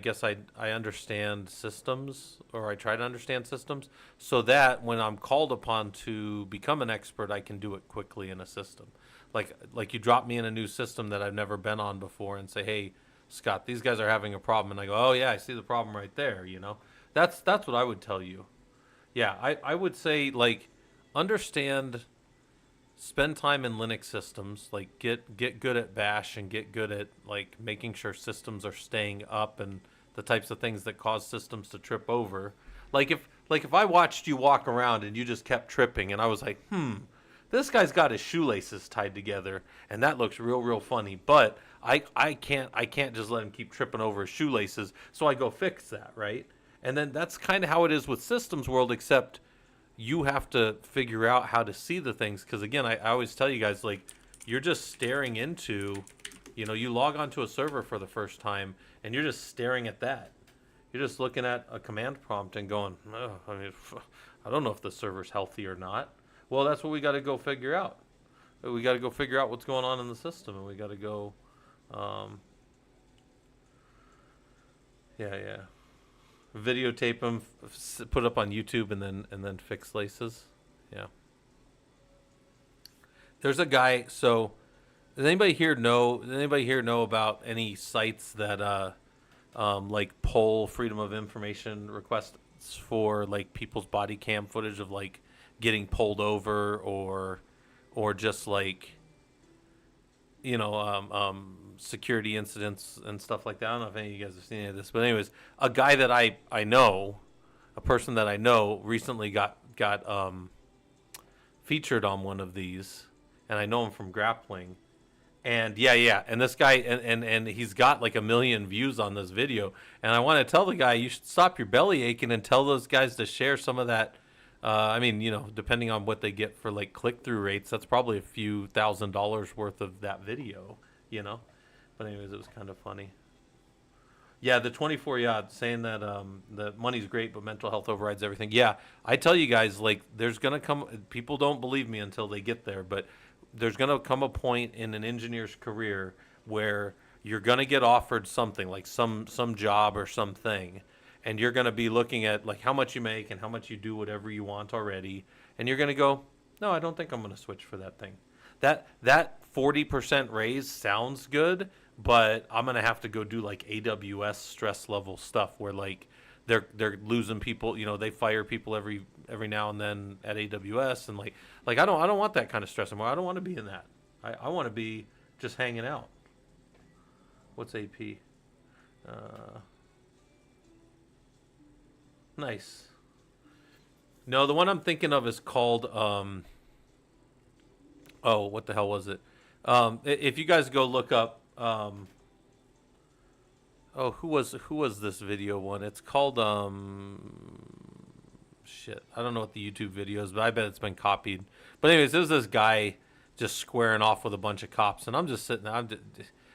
guess I understand systems, or I try to understand systems, so that when I'm called upon to become an expert, I can do it quickly in a system. Like you drop me in a new system that I've never been on before and say, "Hey, Scott, these guys are having a problem," and I go, "Oh yeah, I see the problem right there." That's what I would tell you. Yeah, I would say, like, understand, spend time in Linux systems, like get good at Bash and get good at like making sure systems are staying up and the types of things that cause systems to trip over. Like if I watched you walk around and you just kept tripping and I was like, this guy's got his shoelaces tied together and that looks real funny, but I can't just let him keep tripping over his shoelaces, so I go fix that, right? And then that's kind of how it is with systems world, except you have to figure out how to see the things, because again, I always tell you guys, like, you're just staring into, you log onto a server for the first time and you're just staring at that. You're just looking at a command prompt and going, oh, I don't know if the server's healthy or not. Well, that's what we got to go figure out. We got to go figure out what's going on in the system, and we got to go, yeah. Videotape them, put up on YouTube, and then fix laces. Yeah. There's a guy. So, does anybody here know about any sites that like poll freedom of information requests for like people's body cam footage of like getting pulled over or just like security incidents and stuff like that? I don't know if any of you guys have seen any of this, but anyways, a guy that I know, a person that I know recently got featured on one of these, and I know him from grappling. And yeah, and this guy, and he's got like 1 million views on this video. And I want to tell the guy, you should stop your belly aching and tell those guys to share some of that. Depending on what they get for like click-through rates, that's probably a few $1,000s worth of that video, But anyways, it was kind of funny. Yeah, the 24 saying that the money's great, but mental health overrides everything. Yeah, I tell you guys, like, there's gonna come. People don't believe me until they get there, but there's gonna come a point in an engineer's career where you're gonna get offered something, like some job or something, and you're gonna be looking at like how much you make and how much you do whatever you want already, and you're gonna go, no, I don't think I'm gonna switch for that thing. That 40% raise sounds good, but I'm gonna have to go do like AWS stress level stuff where like they're losing people. They fire people every now and then at AWS, and like I don't want that kind of stress anymore. I don't want to be in that. I want to be just hanging out. What's AP? Nice. No, the one I'm thinking of is called what the hell was it? If you guys go look up who was this video one? It's called shit. I don't know what the YouTube video is, but I bet it's been copied. But anyways, there's this guy just squaring off with a bunch of cops, and I'm just sitting there.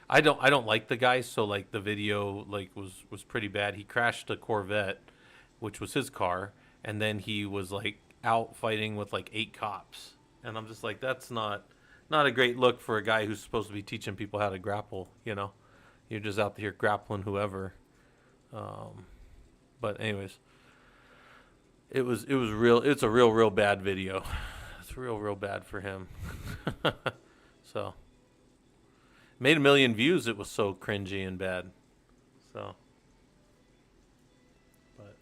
I don't like the guy, so like the video like was pretty bad. He crashed a Corvette, which was his car, and then he was like out fighting with like 8 cops. And I'm just like, that's not a great look for a guy who's supposed to be teaching people how to grapple, you know. You're just out here grappling whoever. Um, but anyways, it was real. It's a real bad video. It's real bad for him. So made 1 million views. It was so cringy and bad. So, but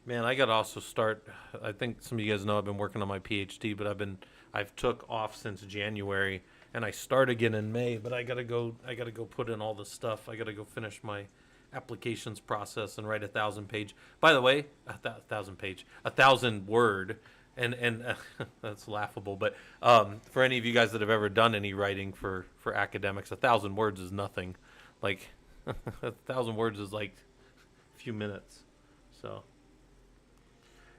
man, I gotta also start. I think some of you guys know I've been working on my PhD, but I've took off since January, and I start again in May. But I gotta go put in all the stuff. I gotta go finish my applications process and write 1,000 page. By the way, 1,000 page, 1,000 word, and that's laughable. But for any of you guys that have ever done any writing for academics, 1,000 words is nothing. Like 1,000 words is like a few minutes. So.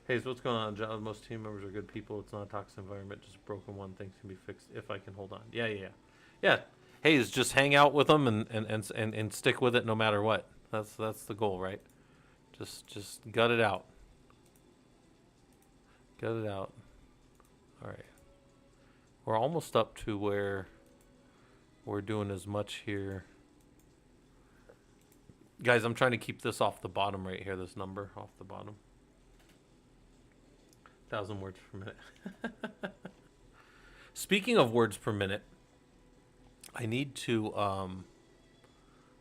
Hey, so what's going on, John? Most team members are good people. It's not a toxic environment, just a broken one. Things can be fixed if I can hold on. Yeah. Hey, just hang out with them and stick with it no matter what. That's the goal, right? Just gut it out. Gut it out. All right. We're almost up to where we're doing as much here. Guys, I'm trying to keep this off the bottom right here, this number off the bottom. 1,000 words per minute. Speaking of words per minute, I need to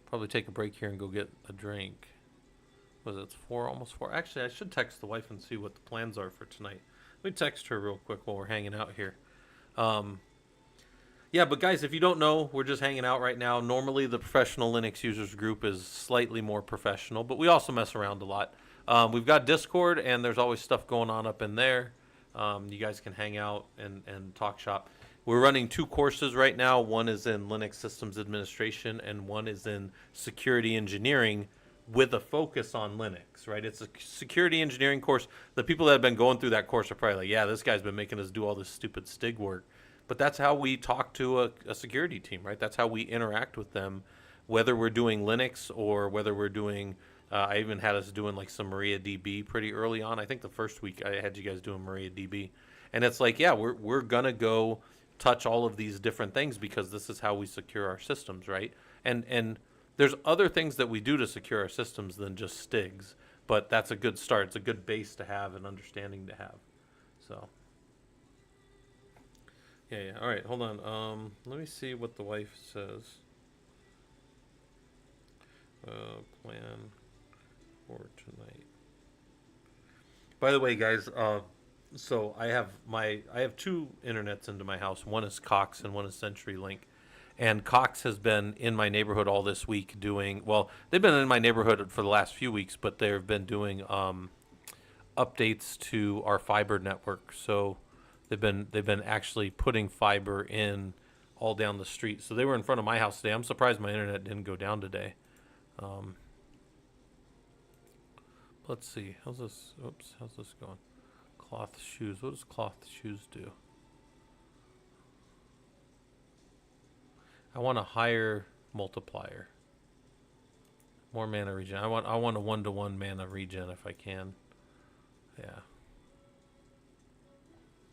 probably take a break here and go get a drink. Was it 4? Almost 4? Actually, I should text the wife and see what the plans are for tonight. Let me text her real quick while we're hanging out here. Yeah, but guys, if you don't know, we're just hanging out right now. Normally, the professional Linux users group is slightly more professional, but we also mess around a lot. We've got Discord, and there's always stuff going on up in there. You guys can hang out and talk shop. We're running 2 courses right now. One is in Linux Systems Administration, and one is in Security Engineering with a focus on Linux, right? It's a security engineering course. The people that have been going through that course are probably like, yeah, this guy's been making us do all this stupid STIG work. But that's how we talk to a security team, right? That's how we interact with them, whether we're doing Linux or whether we're doing... I even had us doing like some MariaDB pretty early on. I think the first week I had you guys doing MariaDB. And it's like, yeah, we're going to go touch all of these different things because this is how we secure our systems, right? And there's other things that we do to secure our systems than just STIGs. But that's a good start. It's a good base to have and understanding to have. So, yeah. All right, hold on. Let me see what the wife says. Plan for tonight. By the way, guys, so I have 2 internets into my house. One is Cox and one is CenturyLink. And Cox has been in my neighborhood all this week doing, well, they've been in my neighborhood for the last few weeks, but they've been doing updates to our fiber network. So they've been actually putting fiber in all down the street. So they were in front of my house today. I'm surprised my internet didn't go down today. Let's see. How's this going? Cloth shoes. What does cloth shoes do? I want a higher multiplier. More mana regen. I want a 1-to-1 mana regen if I can. Yeah.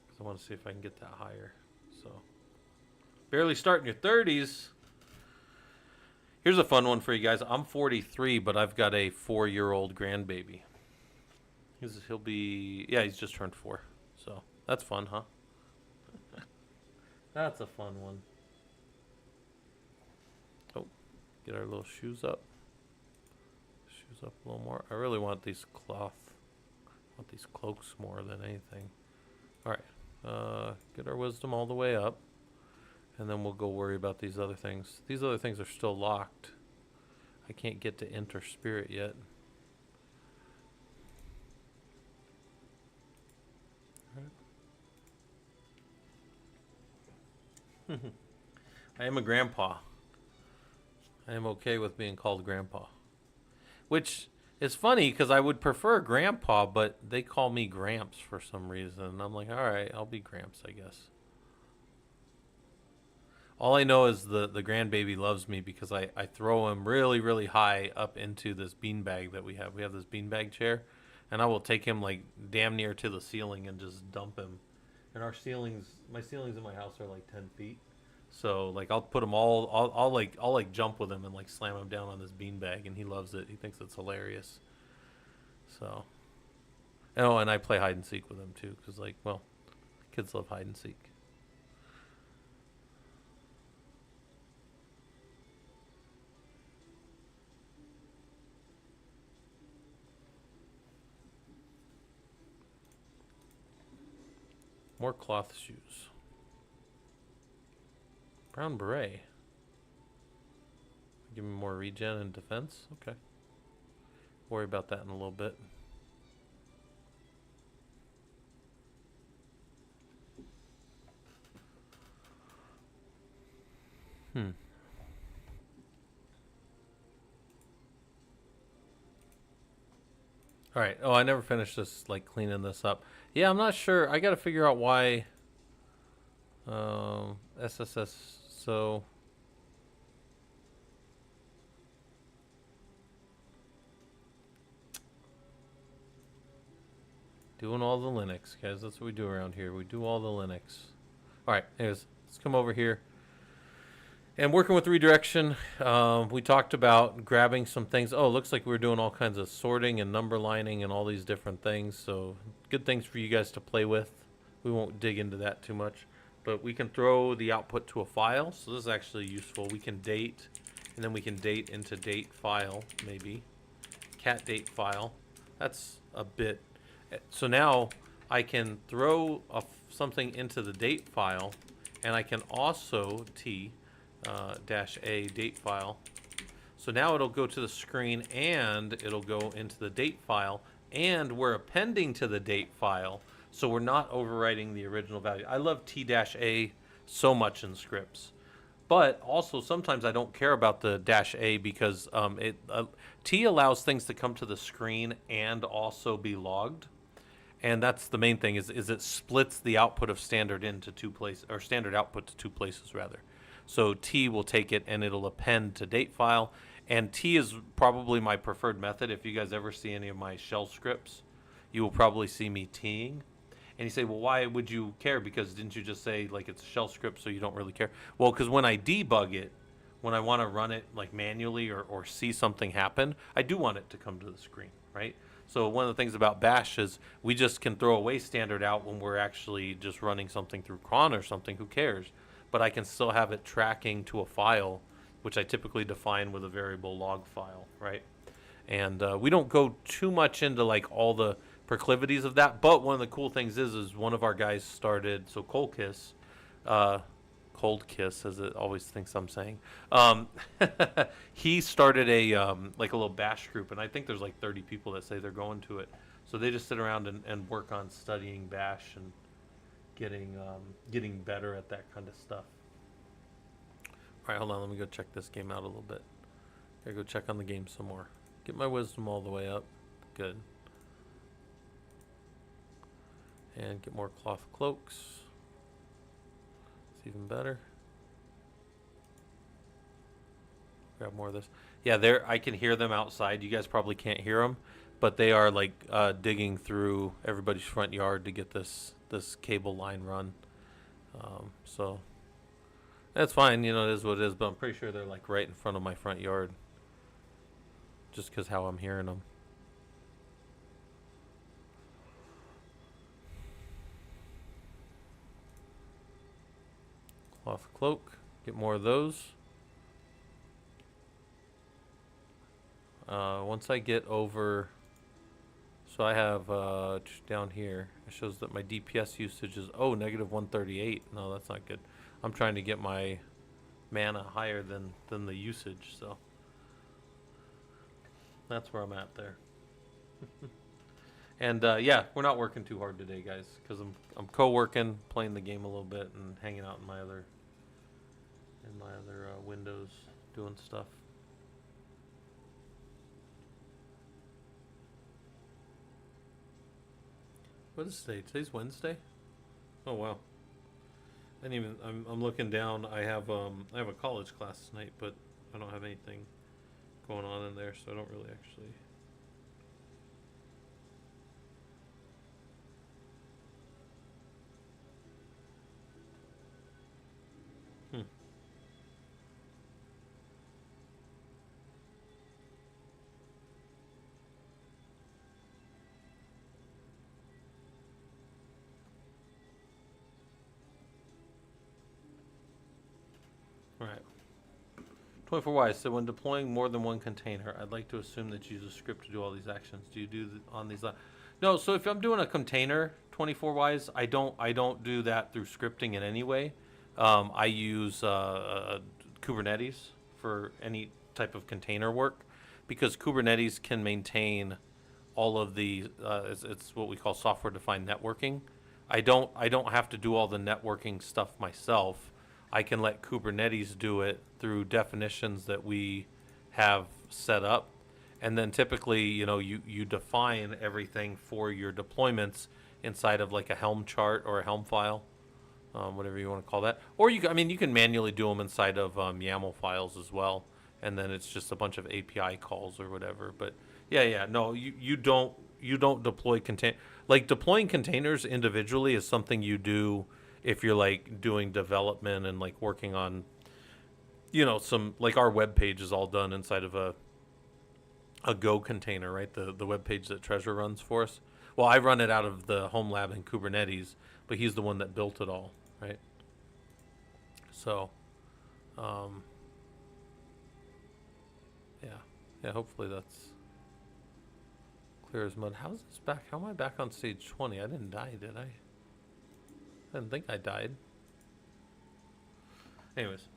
Because I want to see if I can get that higher. So, barely starting your 30s. Here's a fun one for you guys. I'm 43, but I've got a 4-year-old grandbaby. He's just turned 4. So that's fun, huh? That's a fun one. Oh, get our little shoes up. Shoes up a little more. I really want these cloaks more than anything. All right, get our wisdom all the way up. And then we'll go worry about these other things. These other things are still locked. I can't get to enter spirit yet. Right. I am a grandpa. I am okay with being called grandpa. Which is funny because I would prefer grandpa, but they call me Gramps for some reason. And I'm like, all right, I'll be Gramps, I guess. All I know is the grandbaby loves me because I throw him really, really high up into this beanbag that we have. We have this beanbag chair, and I will take him like damn near to the ceiling and just dump him. And my ceilings in my house are like 10 feet. So like I'll put him all, I'll like jump with him and like slam him down on this beanbag, and he loves it. He thinks it's hilarious. So, oh, and I play hide and seek with him too, because like, well, kids love hide and seek. More cloth shoes. Brown beret. Give me more regen and defense. Okay. Worry about that in a little bit. Hmm. All right. Oh, I never finished this, like cleaning this up. Yeah, I'm not sure. I got to figure out why. SSS. So doing all the Linux, guys. That's what we do around here. We do all the Linux. All right. Anyways, let's come over here. And working with redirection, we talked about grabbing some things. Oh, it looks like we were doing all kinds of sorting and number lining and all these different things. So good things for you guys to play with. We won't dig into that too much. But we can throw the output to a file. So this is actually useful. We can date, and then we can date into date file, maybe. Cat date file. That's a bit. So now I can throw something into the date file, and I can also dash a date file. So now it'll go to the screen, and it'll go into the date file, and we're appending to the date file, so we're not overwriting the original value. I love T-A so much in scripts. But also sometimes I don't care about the -a because T allows things to come to the screen and also be logged. And that's the main thing is it splits the output of standard into two places, or standard output to two places rather. So T will take it and it'll append to date file. And T is probably my preferred method. If you guys ever see any of my shell scripts, you will probably see me T'ing. And you say, well, why would you care? Because didn't you just say like it's a shell script, so you don't really care? Well, because when I debug it, when I want to run it like manually or see something happen, I do want it to come to the screen, right? So one of the things about Bash is we just can throw away standard out when we're actually just running something through cron or something. Who cares? But I can still have it tracking to a file, which I typically define with a variable log file, right? And we don't go too much into like all the proclivities of that. But one of the cool things is one of our guys started, so Cold Kiss, as it always thinks I'm saying. He started a like a little Bash group, and I think there's like 30 people that say they're going to it. So they just sit around and work on studying Bash and getting better at that kind of stuff. All right, hold on. Let me go check this game out a little bit. Gotta go check on the game some more. Get my wisdom all the way up. Good. And get more cloth cloaks. It's even better. Grab more of this. Yeah, there. I can hear them outside. You guys probably can't hear them, but they are like digging through everybody's front yard to get this cable line run. So that's fine. You know, it is what it is. But I'm pretty sure they're like right in front of my front yard. Just because how I'm hearing them. Cloth cloak. Get more of those. Once I get over, so I have down here, it shows that my DPS usage is, negative 138. No, that's not good. I'm trying to get my mana higher than the usage, so that's where I'm at there. And yeah, we're not working too hard today, guys, because I'm co-working, playing the game a little bit, and hanging out in my other windows, doing stuff. What is today? Today's Wednesday? Oh, wow. And even I'm looking down. I have a college class tonight, but I don't have anything going on in there, so I don't really actually. Hmm. All right. 24Y. So when deploying more than one container, I'd like to assume that you use a script to do all these actions. Do you do on these? No. So if I'm doing a container 24Ys, I don't do that through scripting in any way. I use Kubernetes for any type of container work because Kubernetes can maintain all of the it's what we call software defined networking. I don't have to do all the networking stuff myself. I can let Kubernetes do it through definitions that we have set up. And then typically, you define everything for your deployments inside of like a Helm chart or a Helm file, whatever you want to call that. Or you can manually do them inside of YAML files as well, and then it's just a bunch of API calls or whatever. But yeah, no, you don't deploy contain like deploying containers individually is something you do if you're like doing development and like working on some like our web page is all done inside of a Go container, right? The web page that Treasure runs for us. Well, I run it out of the home lab in Kubernetes, but he's the one that built it all, right? So, um, yeah, yeah. Hopefully that's clear as mud. How's this back? How am I back on stage 20? I didn't die, did I? I didn't think I died. Anyways,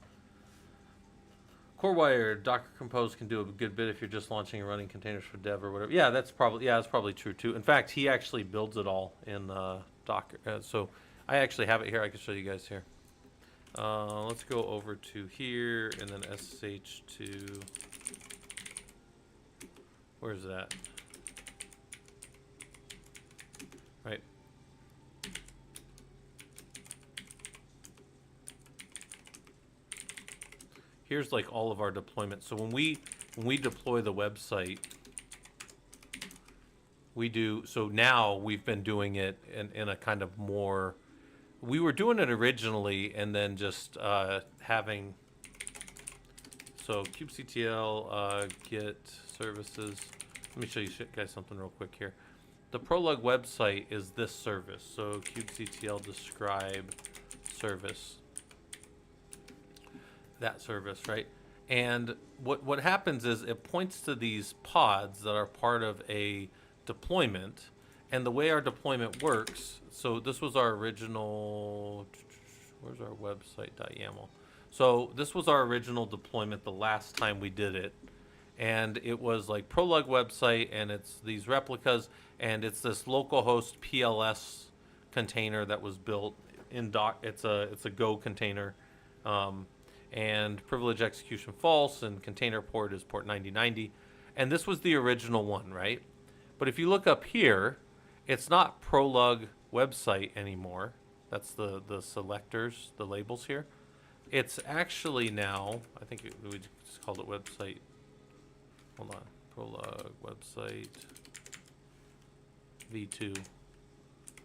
CoreWire Docker Compose can do a good bit if you're just launching and running containers for dev or whatever. That's probably true too. In fact, he actually builds it all in Docker. So I actually have it here. I can show you guys here. Let's go over to here and then SSH to where's that? Right. Here's like all of our deployments. So when we deploy the website, we do so now we've been doing it in a kind of more we were doing it originally and then just having so kubectl get services. Let me show you guys something real quick here. The Prolog website is this service. So kubectl describe service. That service, right? And what happens is it points to these pods that are part of a deployment. And the way our deployment works, so this was our original, where's our website.yaml? So this was our original deployment the last time we did it. And it was like Prolog website, and it's these replicas, and it's this localhost PLS container that was built in It's a Go container, and privilege execution false, and container port is port 9090, and this was the original one, right? But if you look up here, it's not Prolog website anymore. That's the selectors, the labels here. It's actually now, I think we just called it website. Hold on, Prolog website v2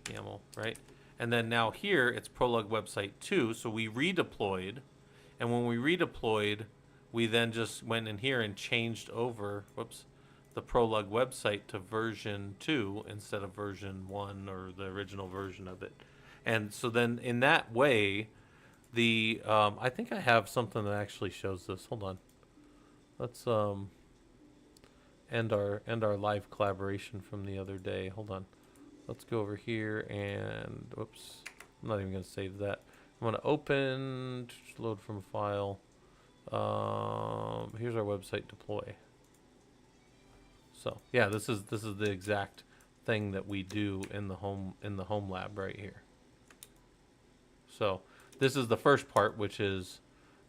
YAML, right? And then now here it's Prolog website 2, so we redeployed, and when we redeployed, we then just went in here and changed over, the Prolog website to version 2 instead of version 1 or the original version of it. And so then in that way, I think I have something that actually shows this. Hold on. Let's end our live collaboration from the other day. Hold on. Let's go over here and whoops. I'm not even going to save that. I'm going to open load from file. Here's our website deploy. So yeah, this is the exact thing that we do in the home lab right here. So this is the first part, which is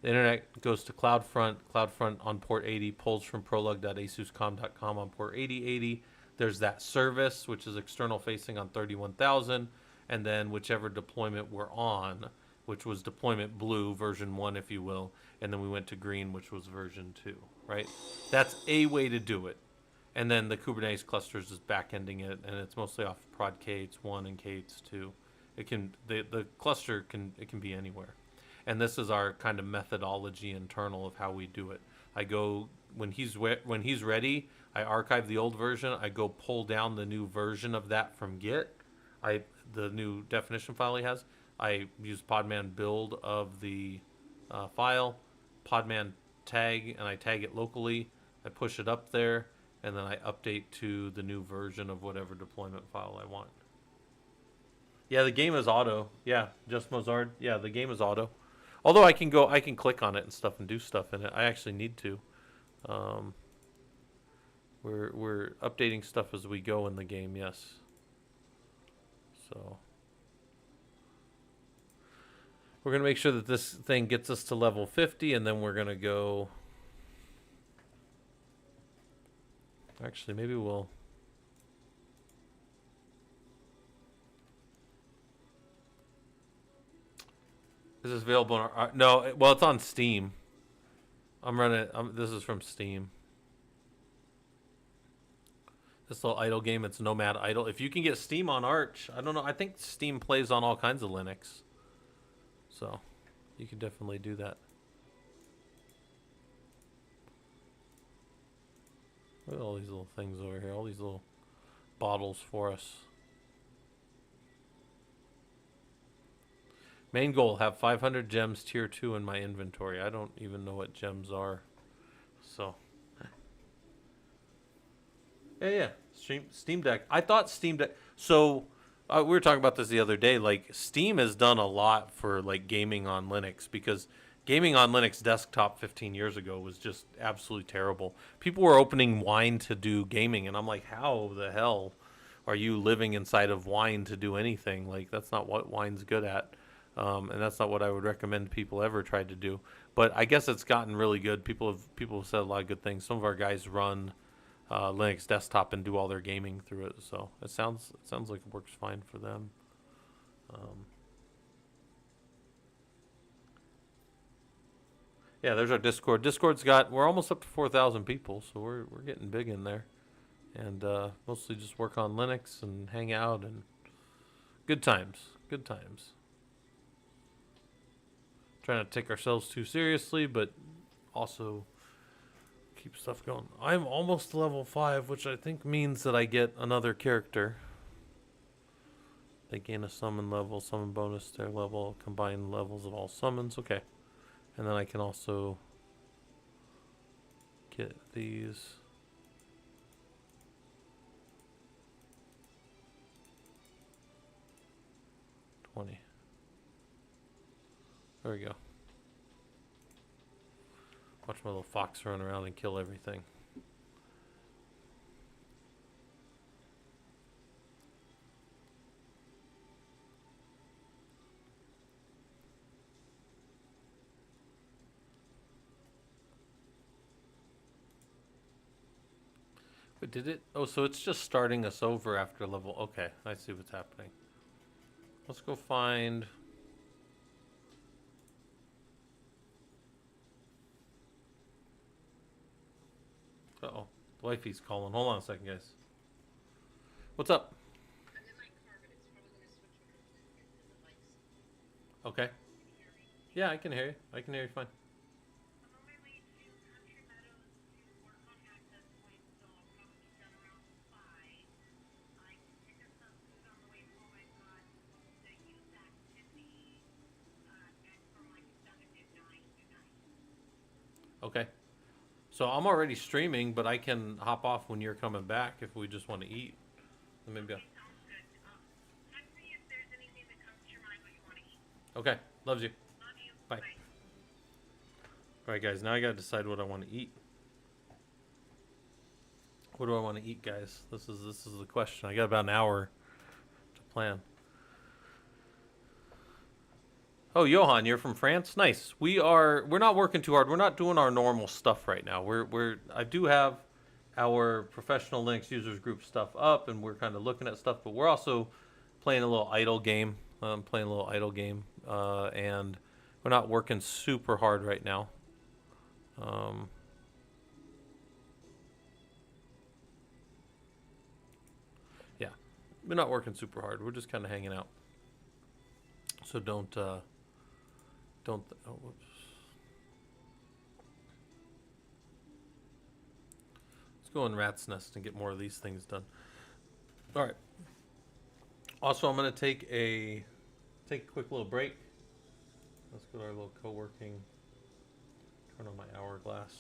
the internet goes to CloudFront. CloudFront on port 80 pulls from prolog.asuscom.com on port 8080. There's that service, which is external facing on 31,000, and then whichever deployment we're on, which was deployment blue, version 1, if you will, and then we went to green, which was version 2, right? That's a way to do it. And then the Kubernetes clusters is back-ending it, and it's mostly off prod k8s 1 and k8s 2. It can the cluster can be anywhere, and this is our kind of methodology internal of how we do it. I go when he's ready. I archive the old version. I go pull down the new version of that from Git. The new definition file he has. I use Podman build of the file, Podman tag, and I tag it locally. I push it up there, and then I update to the new version of whatever deployment file I want. Yeah, the game is auto. Yeah, just Mozart. Yeah, the game is auto. Although I can click on it and stuff and do stuff in it. I actually need to. We're updating stuff as we go in the game. Yes. So we're gonna make sure that this thing gets us to level 50, and then we're gonna go. Actually, maybe we'll. Is this available on our, no, well, it's on Steam. I'm running, this is from Steam. This little idle game, it's Nomad Idle. If you can get Steam on Arch, I don't know, I think Steam plays on all kinds of Linux. So, you can definitely do that. Look at all these little things over here, all these little bottles for us. Main goal, have 500 gems tier 2 in my inventory. I don't even know what gems are. So. Yeah. Steam Deck. I thought Steam Deck. So, we were talking about this the other day. Like, Steam has done a lot for, like, gaming on Linux. Because gaming on Linux desktop 15 years ago was just absolutely terrible. People were opening Wine to do gaming. And I'm like, how the hell are you living inside of Wine to do anything? Like, that's not what Wine's good at. And that's not what I would recommend people ever try to do. But I guess it's gotten really good. People have said a lot of good things. Some of our guys run Linux desktop and do all their gaming through it. So it sounds like it works fine for them. Yeah, there's our Discord. Discord's we're almost up to 4,000 people, so we're getting big in there. And mostly just work on Linux and hang out and good times. Good times. Trying to take ourselves too seriously, but also keep stuff going. I'm almost level 5, which I think means that I get another character. They gain a summon level, summon bonus to their level, combine levels of all summons. Okay. And then I can also get these. There we go. Watch my little fox run around and kill everything. But did it? Oh, so it's just starting us over after level. Okay, I see what's happening. Let's go find. Uh-oh. The wifey's calling. Hold on a second, guys. What's up? Okay. Yeah, I can hear you. I can hear you fine. Okay. So I'm already streaming, but I can hop off when you're coming back if we just want to eat. Maybe. Okay. Loves you. Bye. All right, guys. Now I gotta decide what I want to eat. What do I want to eat, guys? This is the question. I got about an hour to plan. Oh, Johan, you're from France? Nice. We're not working too hard. We're not doing our normal stuff right now. I do have our professional Linux users group stuff up, and we're kind of looking at stuff, but we're also playing a little idle game. I'm playing a little idle game, and we're not working super hard right now. Um, yeah, we're not working super hard. We're just kind of hanging out. So don't. Oh, whoops. Let's go in Rat's Nest and get more of these things done. All right. Also, I'm gonna take a quick little break. Let's go to our little co-working. Turn on my hourglass.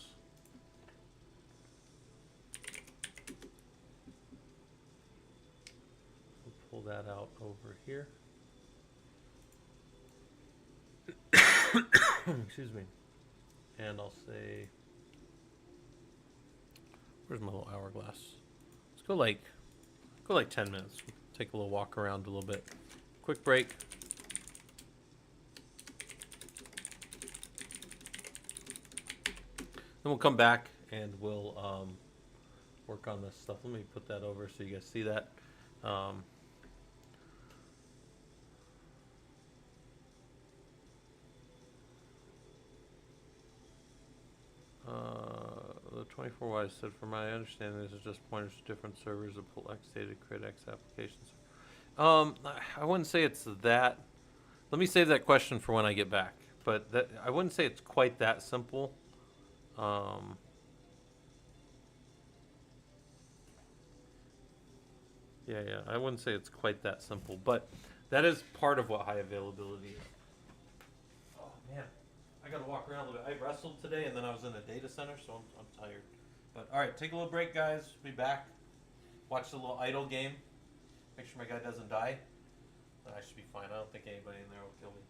We'll pull that out over here. Excuse me. And I'll say, where's my little hourglass? Let's go like 10 minutes. Take a little walk around a little bit. Quick break. Then we'll come back and we'll work on this stuff. Let me put that over so you guys see that. The 24 said, from my understanding, this is just pointers to different servers that pull X data to create X applications. I wouldn't say it's that. Let me save that question for when I get back. But that I wouldn't say it's quite that simple. Yeah, I wouldn't say it's quite that simple, but that is part of what high availability is. Oh man, I got to walk around a little bit. I wrestled today, and then I was in a data center, so I'm tired. But all right, take a little break, guys. Be back. Watch the little idle game. Make sure my guy doesn't die. I should be fine. I don't think anybody in there will kill me.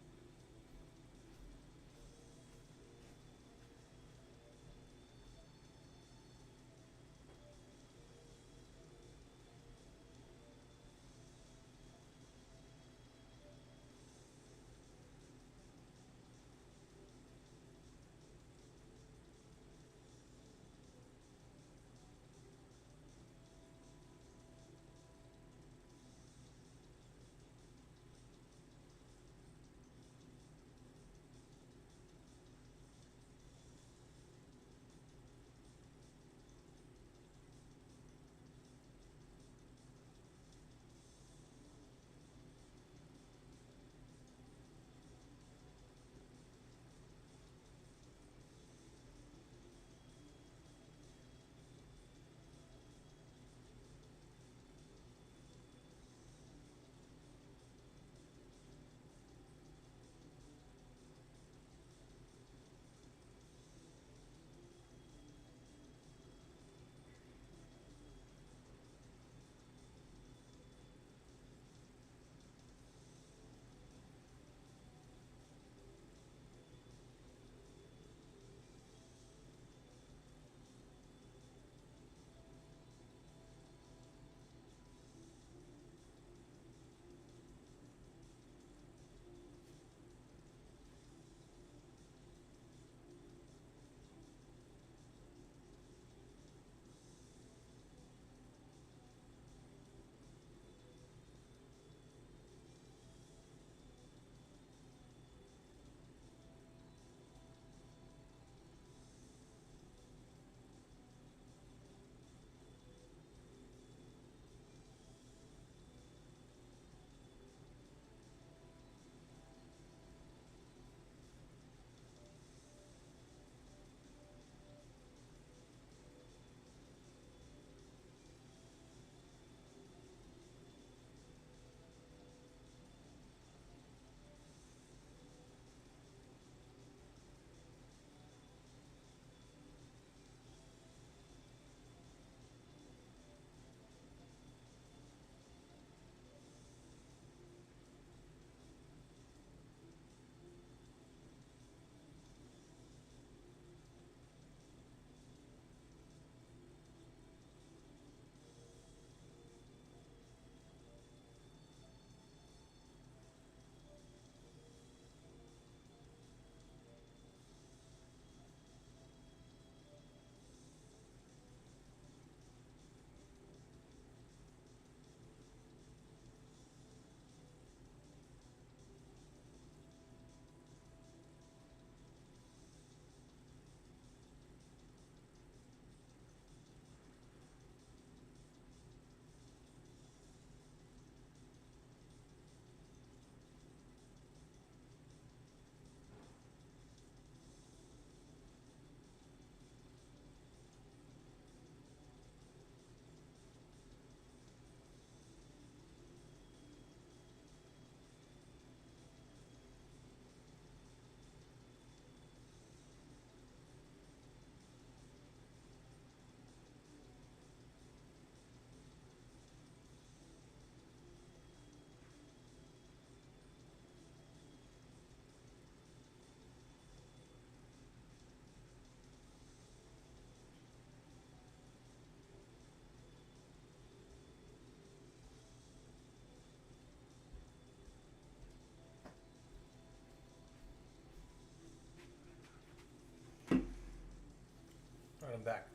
I'm back.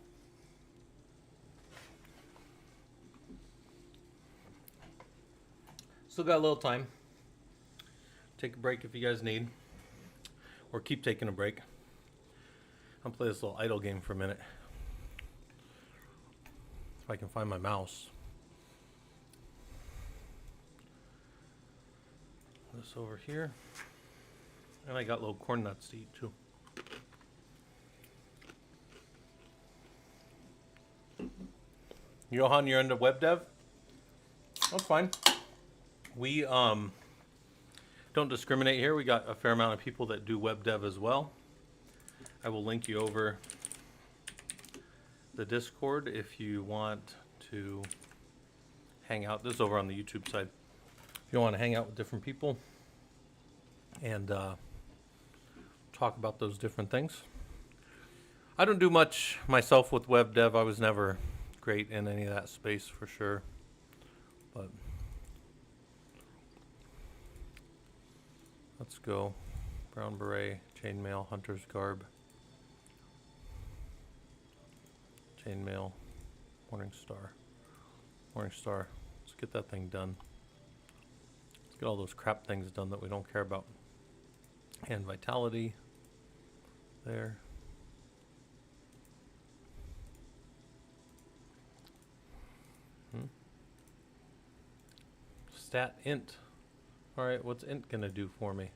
Still got a little time. Take a break if you guys need. Or keep taking a break. I'll play this little idle game for a minute. If I can find my mouse. This over here. And I got little corn nuts to eat too. Johan, you're into web dev? That's fine. We don't discriminate here. We got a fair amount of people that do web dev as well. I will link you over the Discord if you want to hang out. This is over on the YouTube side. If you want to hang out with different people and talk about those different things. I don't do much myself with web dev. I was never great in any of that space for sure. But let's go. Brown beret, chainmail, hunter's garb. Chainmail, morning star. Morning star. Let's get that thing done. Let's get all those crap things done that we don't care about. And vitality. There. Stat int. Alright, what's int gonna do for me?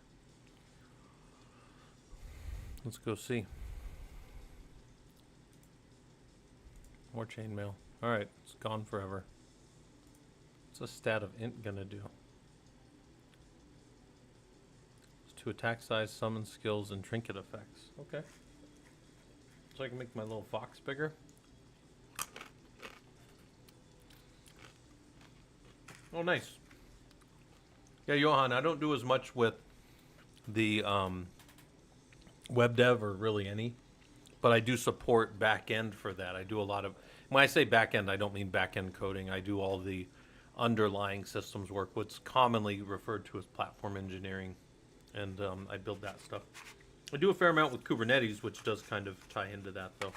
Let's go see. More chainmail. Alright, it's gone forever. What's a stat of int gonna do? It's to attack size, summon skills, and trinket effects. Okay. So I can make my little fox bigger. Oh, nice. Yeah, Johan, I don't do as much with the web dev or really any, but I do support back end for that. I do a lot of, when I say back end, I don't mean back end coding. I do all the underlying systems work, what's commonly referred to as platform engineering, and I build that stuff. I do a fair amount with Kubernetes, which does kind of tie into that, though.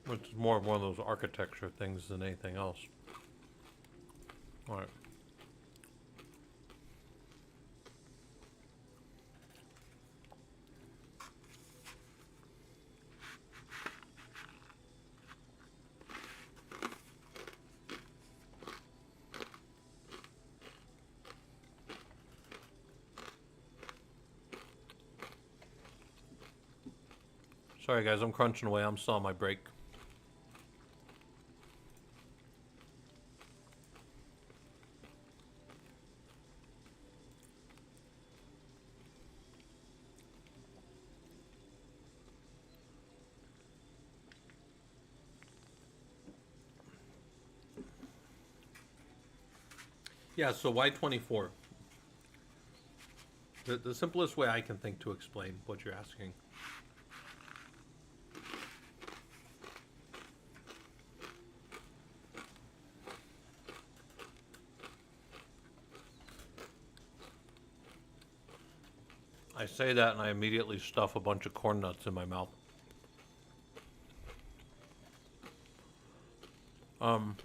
Which is more of one of those architecture things than anything else. All right. Sorry guys, I'm crunching away. I'm still on my break. Yeah, so why 24? The simplest way I can think to explain what you're asking. I say that and I immediately stuff a bunch of corn nuts in my mouth. Hold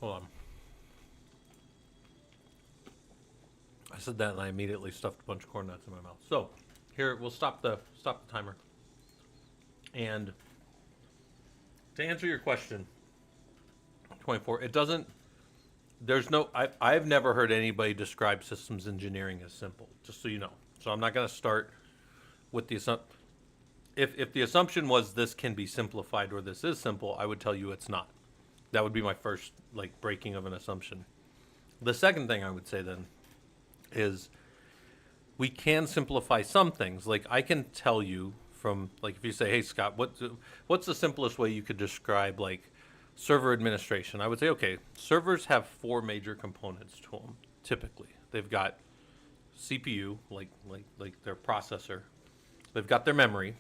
on. I said that and I immediately stuffed a bunch of corn nuts in my mouth. So here we'll stop the timer. And to answer your question, 24. It doesn't. There's no. I've never heard anybody describe systems engineering as simple. Just so you know. So I'm not going to start with the assumption. If the assumption was this can be simplified or this is simple, I would tell you it's not. That would be my first breaking of an assumption. The second thing I would say then is we can simplify some things. Like I can tell you from if you say, hey Scott, what's the simplest way you could describe server administration? I would say, okay, servers have 4 major components to them. Typically, they've got CPU, like their processor. They've got their memory.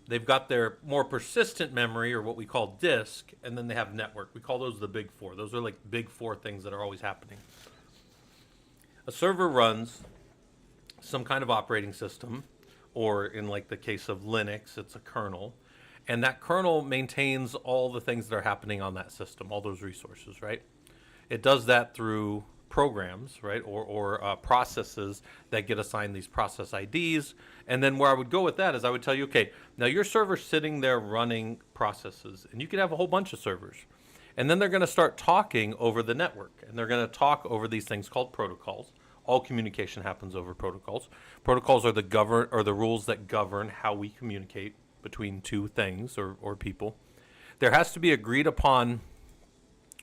They've got their more persistent memory, or what we call disk, and then they have network. We call those the big 4. Those are big 4 things that are always happening. A server runs some kind of operating system, or in like the case of Linux, it's a kernel. And that kernel maintains all the things that are happening on that system, all those resources, right? It does that through programs, right, or processes that get assigned these process IDs. And then where I would go with that is I would tell you, okay, now your server's sitting there running processes, and you could have a whole bunch of servers. And then they're going to start talking over the network, and they're going to talk over these things called protocols. All communication happens over protocols. Protocols are the rules that govern how we communicate between two things or people. There has to be agreed upon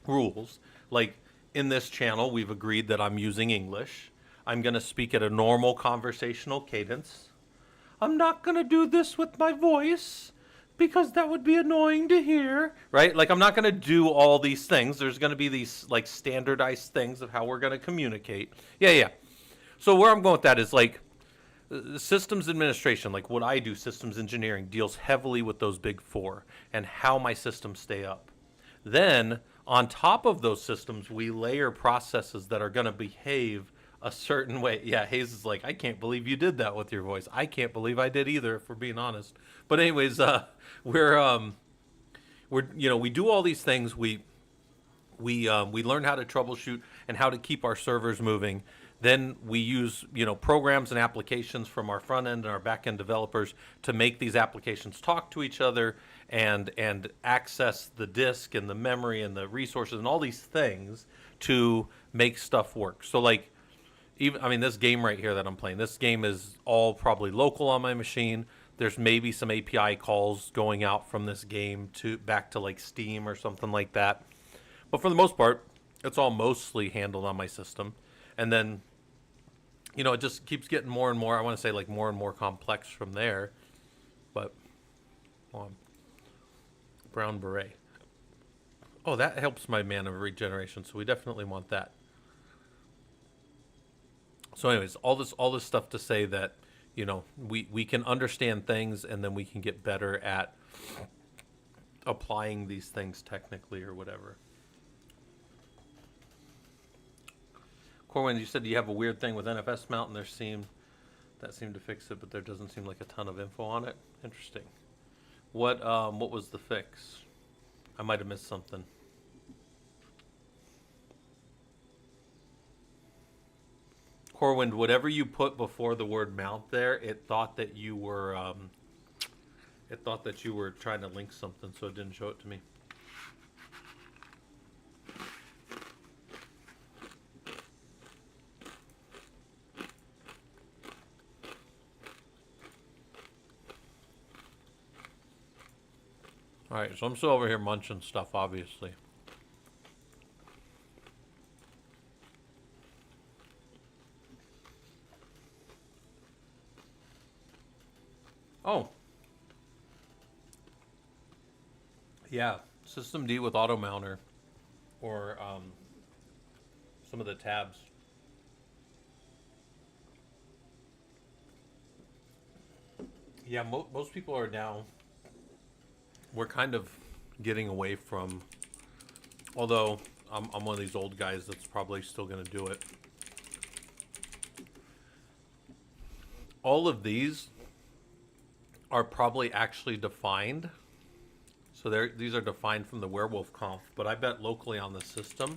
rules. Like in this channel, we've agreed that I'm using English. I'm going to speak at a normal conversational cadence. I'm not going to do this with my voice because that would be annoying to hear, right? Like I'm not going to do all these things. There's going to be these like standardized things of how we're going to communicate. Yeah. So where I'm going with that is like systems administration, like what I do, systems engineering, deals heavily with those big four and how my systems stay up. Then on top of those systems, we layer processes that are going to behave a certain way. Yeah, Hayes is like, I can't believe you did that with your voice. I can't believe I did either, if we're being honest. But anyways, we're we do all these things. We learn how to troubleshoot and how to keep our servers moving. Then we use programs and applications from our front end and our back end developers to make these applications talk to each other and access the disk and the memory and the resources and all these things to make stuff work. So like this game right here that I'm playing, this game is all probably local on my machine. There's maybe some API calls going out from this game to back to like Steam or something like that. But for the most part, it's all mostly handled on my system. And then, it just keeps getting more and more, I want to say like more and more complex from there. But, brown beret. Oh, that helps my mana regeneration, so we definitely want that. So anyways, all this stuff to say that, we can understand things and then we can get better at applying these things technically or whatever. Corwin, you said you have a weird thing with NFS mount, and that seemed to fix it, but there doesn't seem like a ton of info on it. Interesting. What was the fix? I might have missed something. Corwin, whatever you put before the word mount there, it thought that you were trying to link something, so it didn't show it to me. All right, so I'm still over here munching stuff, obviously. Oh. Yeah, System D with Auto Mounter or some of the tabs. Yeah, most people are now, we're kind of getting away from, although I'm one of these old guys that's probably still going to do it. All of these are probably actually defined. So these are defined from the Werewolf conf, but I bet locally on the system,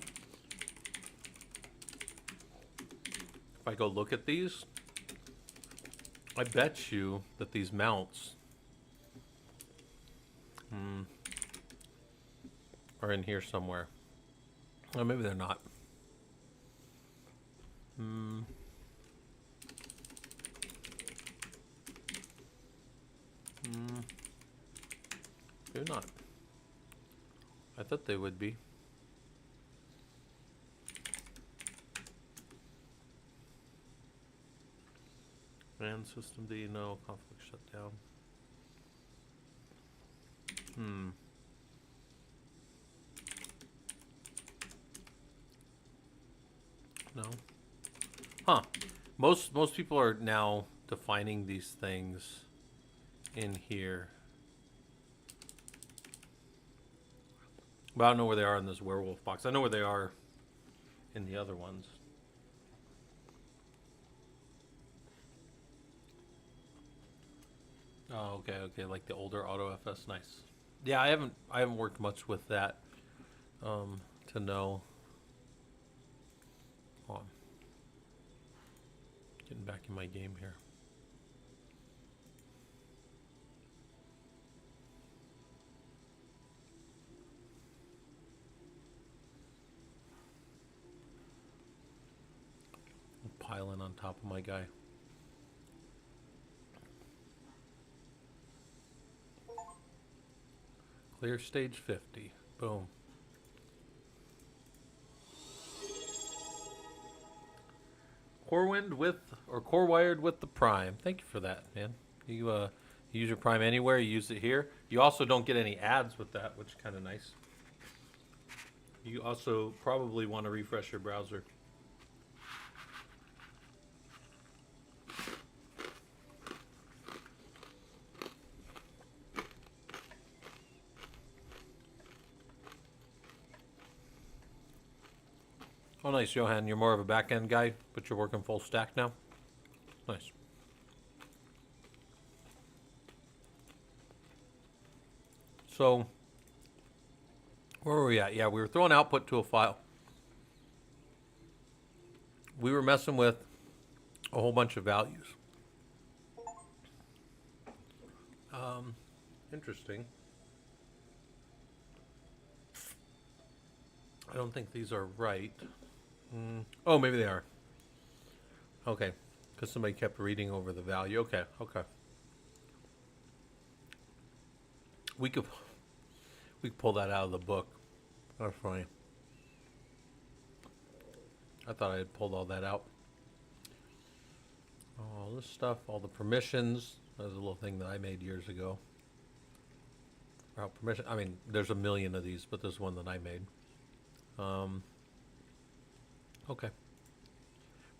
if I go look at these, I bet you that these mounts are in here somewhere. Oh, maybe they're not. Maybe not. I thought they would be. And system D, no, conflict shut down. No. Huh. Most people are now defining these things in here. But I don't know where they are in this werewolf box. I know where they are in the other ones. Oh, okay, okay, like the older Auto FS, nice. Yeah, I haven't worked much with that to know. Oh, I'm getting back in my game here. I'm piling on top of my guy. Clear stage 50. Boom. Core wind with or core wired with the Prime. Thank you for that, man. You use your Prime anywhere. You use it here. You also don't get any ads with that, which is kind of nice. You also probably want to refresh your browser. Oh, nice, Johan. You're more of a back end guy, but you're working full stack now. Nice. So, where were we at? Yeah, we were throwing output to a file. We were messing with a whole bunch of values. Interesting. I don't think these are right. Oh, maybe they are. Okay, because somebody kept reading over the value. Okay, okay. We could pull that out of the book. That's funny. I thought I had pulled all that out. All this stuff, all the permissions. That was a little thing that I made years ago. Route permission. I mean, there's a million of these, but there's one that I made. Okay.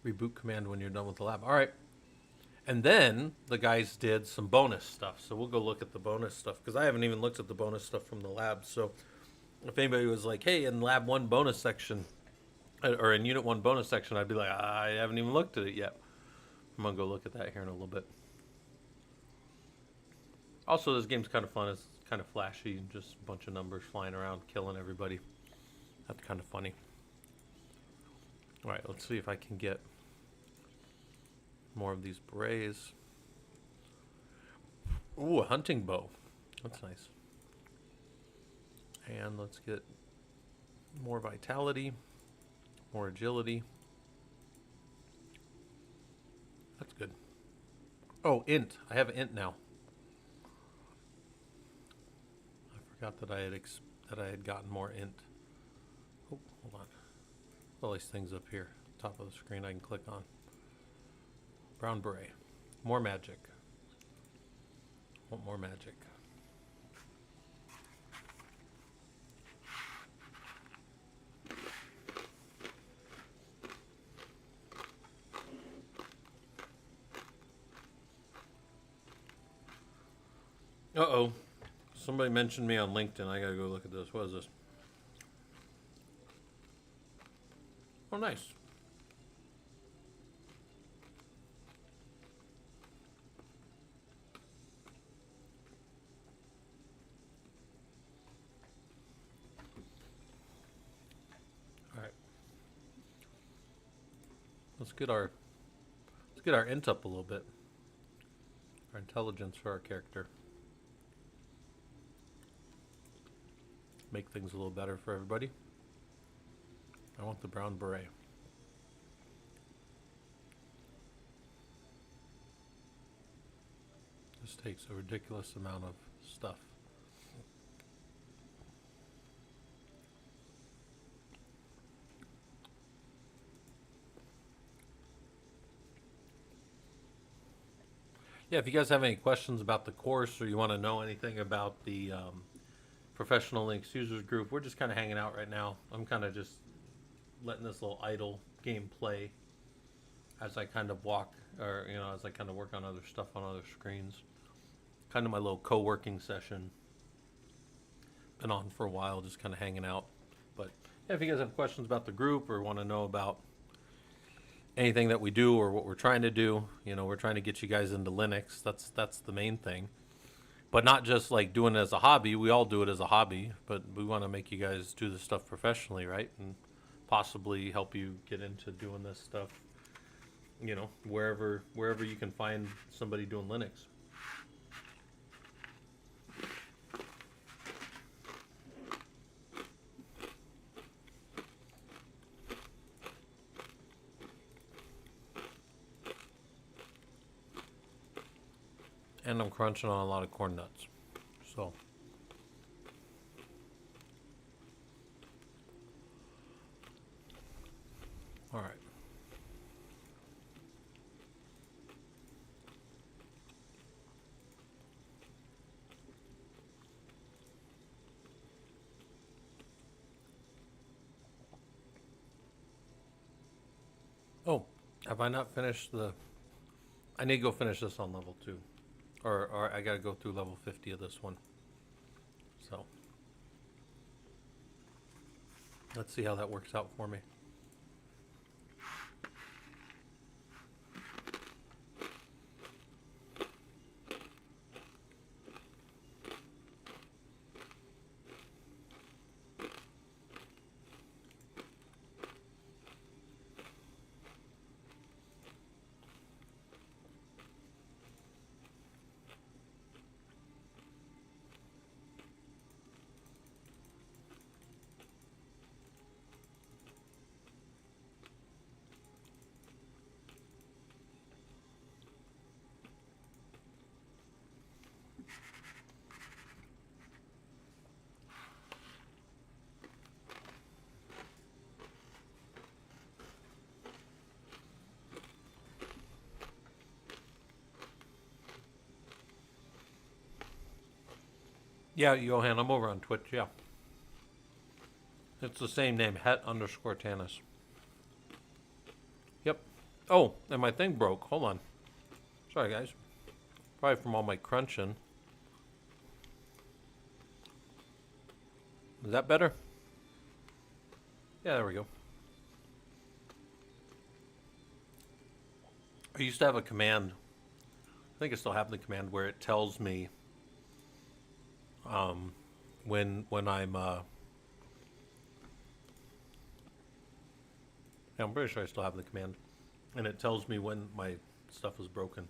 Reboot command when you're done with the lab. All right. And then the guys did some bonus stuff. So we'll go look at the bonus stuff because I haven't even looked at the bonus stuff from the lab. So if anybody was like, hey, in lab 1 bonus section or in unit 1 bonus section, I'd be like, I haven't even looked at it yet. I'm going to go look at that here in a little bit. Also, this game's kind of fun. It's kind of flashy, just a bunch of numbers flying around, killing everybody. That's kind of funny. All right, let's see if I can get more of these berets. Ooh, a hunting bow. That's nice. And let's get more vitality, more agility. That's good. Oh, int. I have int now. I forgot that I had gotten more int. Oh, hold on. All these things up here, top of the screen, I can click on. Brown beret. More magic. Want more magic. Uh-oh. Somebody mentioned me on LinkedIn. I gotta go look at this. What is this? Oh, nice. All right. Let's get our int up a little bit. Our intelligence for our character. Make things a little better for everybody. I want the brown beret. This takes a ridiculous amount of stuff. Yeah, if you guys have any questions about the course or you want to know anything about the Professional Linux Users Group, we're just kind of hanging out right now. I'm kind of just letting this little idle game play as I kind of walk, or as I kind of work on other stuff on other screens. Kind of my little co-working session. Been on for a while, just kind of hanging out. But yeah, if you guys have questions about the group or want to know about anything that we do or what we're trying to do, we're trying to get you guys into Linux. That's the main thing. but not just like doing it as a hobby. We all do it as a hobby, but we want to make you guys do this stuff professionally, right? And possibly help you get into doing this stuff, you know, wherever you can find somebody doing Linux. And I'm crunching on a lot of corn nuts. So all right. Oh, have I not finished the I need to go finish this on level 2. Or I gotta go through level 50 of this one. So let's see how that works out for me. Yeah, Johan, I'm over on Twitch, yeah. It's the same name, het_Tanis. Yep. Oh, and my thing broke. Hold on. Sorry, guys. Probably from all my crunching. Is that better? Yeah, there we go. I used to have a command. I think I still have the command where it tells me when I'm yeah, I'm pretty sure I still have the command, and it tells me when my stuff is broken.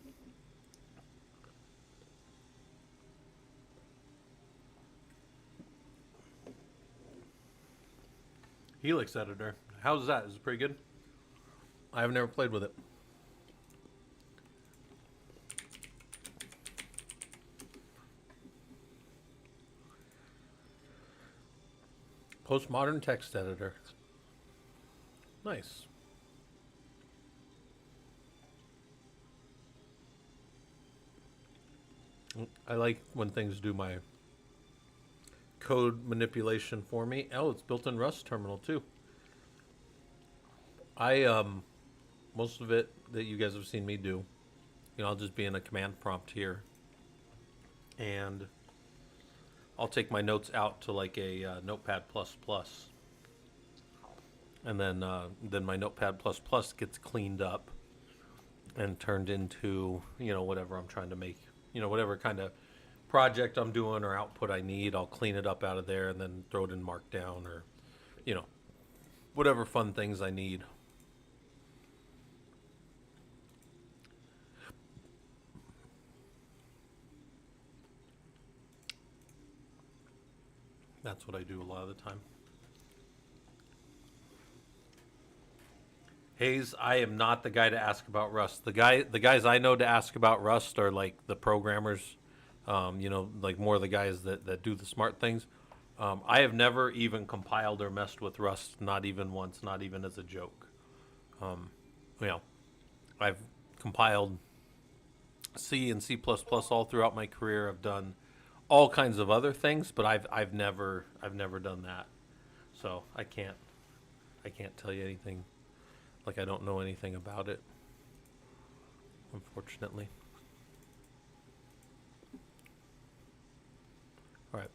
Helix editor, how's that? Is it pretty good? I've never played with it. Postmodern text editor. Nice. I like when things do my code manipulation for me. Oh, it's built in Rust terminal too. I most of it that you guys have seen me do, you know, I'll just be in a command prompt here, and I'll take my notes out to like a Notepad++, and then my Notepad++ gets cleaned up and turned into, you know, whatever I'm trying to make, you know, whatever kind of project I'm doing or output I need. I'll clean it up out of there and then throw it in Markdown, or, you know, whatever fun things I need. That's what I do a lot of the time. Hayes, I am not the guy to ask about Rust. The guys I know to ask about Rust are like the programmers, you know, like more the guys that do the smart things. I have never even compiled or messed with Rust, not even once, not even as a joke. You know, I've compiled C and C++ all throughout my career. I've done all kinds of other things, but I've never done that. So I can't tell you anything. Like, I don't know anything about it, unfortunately. All right.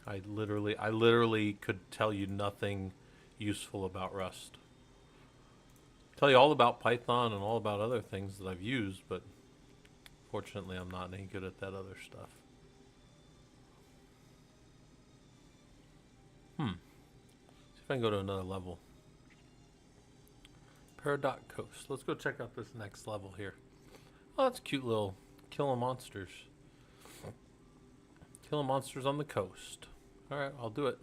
I literally could tell you nothing useful about Rust. Tell you all about Python and all about other things that I've used, but Unfortunately, I'm not any good at that other stuff. See if I can go to another level. Peridot Coast. Let's go check out this next level here. Oh, that's a cute little killing monsters. Killing monsters on the coast. Alright, I'll do it.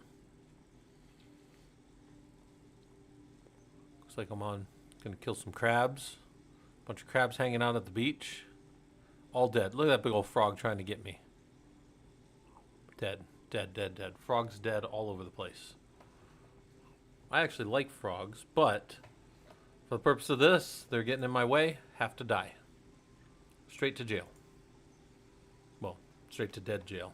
Looks like I'm gonna kill some crabs. Bunch of crabs hanging out at the beach. All dead. Look at that big old frog trying to get me. Dead. Dead, dead, dead. Frogs dead all over the place. I actually like frogs, but for the purpose of this, they're getting in my way. Have to die. Straight to jail. Well, straight to dead jail.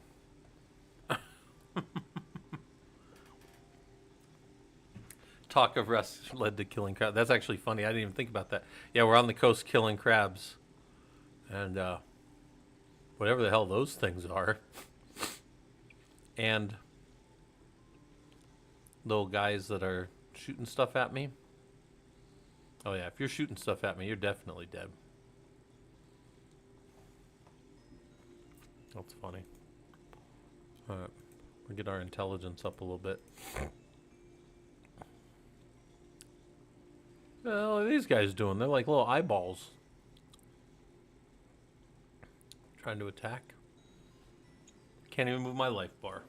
Talk of rest led to killing crabs. That's actually funny. I didn't even think about that. Yeah, we're on the coast killing crabs. And whatever the hell those things are. And little guys that are shooting stuff at me. Oh yeah, if you're shooting stuff at me, you're definitely dead. That's funny. Alright, we'll get our intelligence up a little bit. Well, what are these guys doing? They're like little eyeballs. Trying to attack. Can't even move my life bar.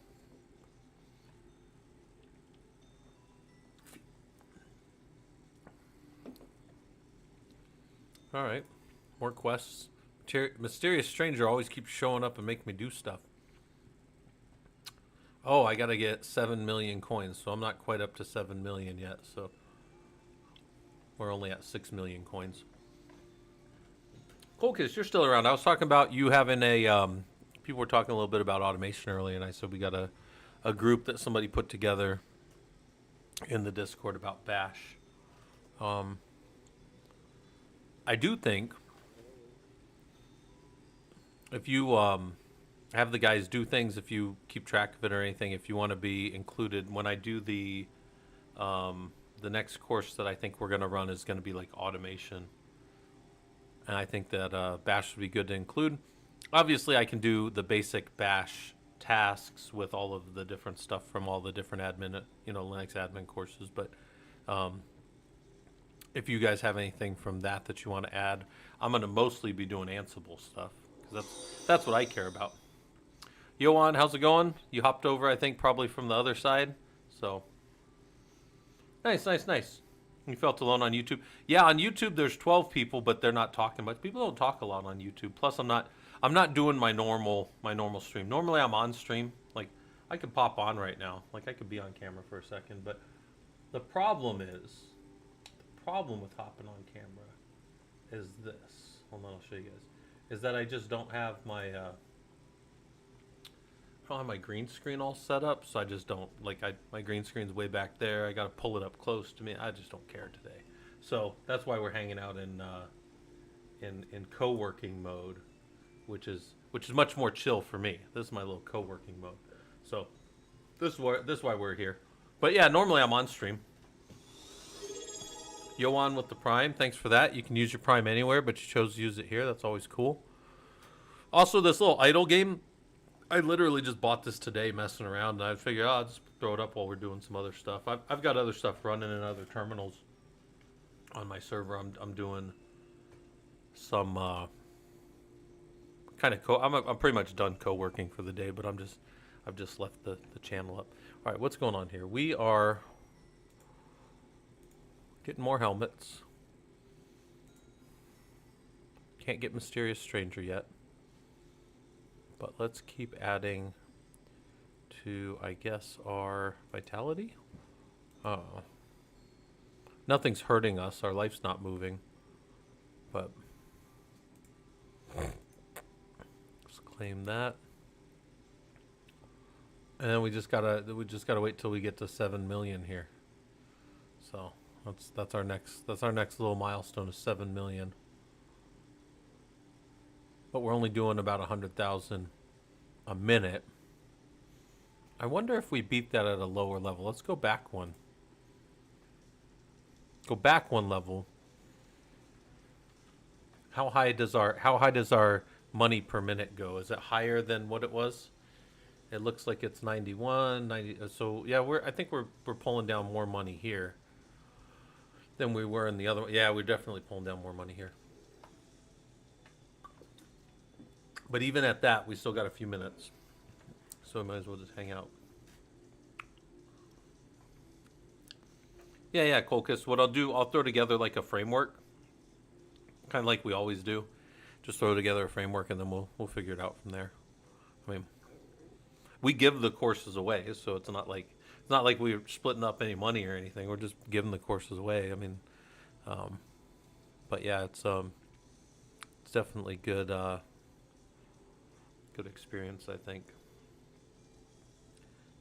Alright. More quests. Mysterious stranger always keeps showing up and making me do stuff. Oh, I gotta get 7 million coins, so I'm not quite up to 7 million yet, so we're only at 6 million coins. Cool Kids, you're still around. I was talking about you having a people were talking a little bit about automation earlier, and I said we got a group that somebody put together in the Discord about Bash. I do think if you have the guys do things, if you keep track of it or anything, if you want to be included when I do the next course that I think we're going to run is going to be like automation, and I think that Bash would be good to include. Obviously, I can do the basic Bash tasks with all of the different stuff from all the different admin, Linux admin courses, but if you guys have anything from that you want to add, I'm going to mostly be doing Ansible stuff because that's what I care about. Yoan, how's it going? You hopped over, I think, probably from the other side. So nice. You felt alone on YouTube? Yeah, on YouTube there's 12 people, but they're not talking much. People don't talk a lot on YouTube. Plus, I'm not doing my normal stream. Normally, I'm on stream. Like I could pop on right now. Like I could be on camera for a second, but the problem with hopping on camera is this. Hold on, I'll show you guys. Is that I just don't have my green screen all set up, so I just don't my green screen's way back there. I got to pull it up close to me. I just don't care today. So that's why we're hanging out in co-working mode, which is much more chill for me. This is my little co-working mode. So this is why we're here. But yeah, normally I'm on stream. Yoan with the Prime, thanks for that. You can use your Prime anywhere, but you chose to use it here. That's always cool. Also, this little idle game, I literally just bought this today messing around, and I figured I'll just throw it up while we're doing some other stuff. I've got other stuff running in other terminals on my server. I'm doing some kind of I'm pretty much done co-working for the day, but I've just left the channel up. All right, what's going on here? We are getting more helmets. Can't get Mysterious Stranger yet. But let's keep adding to, I guess, our vitality. Oh. Nothing's hurting us. Our life's not moving. But let's claim that. And then we just gotta wait till we get to 7 million here. So that's our next little milestone of 7 million. But we're only doing about 100,000 a minute. I wonder if we beat that at a lower level. Let's go back one. Go back one level. How high does our money per minute go? Is it higher than what it was? It looks like it's 91, 90. So yeah, I think we're pulling down more money here than we were in the other one. Yeah, we're definitely pulling down more money here. But even at that, we still got a few minutes. So we might as well just hang out. Yeah, Colchis. What I'll do, I'll throw together like a framework, kind of like we always do. Just throw together a framework, and then we'll figure it out from there. I mean, we give the courses away, so it's not like we're splitting up any money or anything. We're just giving the courses away. I mean, but yeah, it's definitely good experience, I think,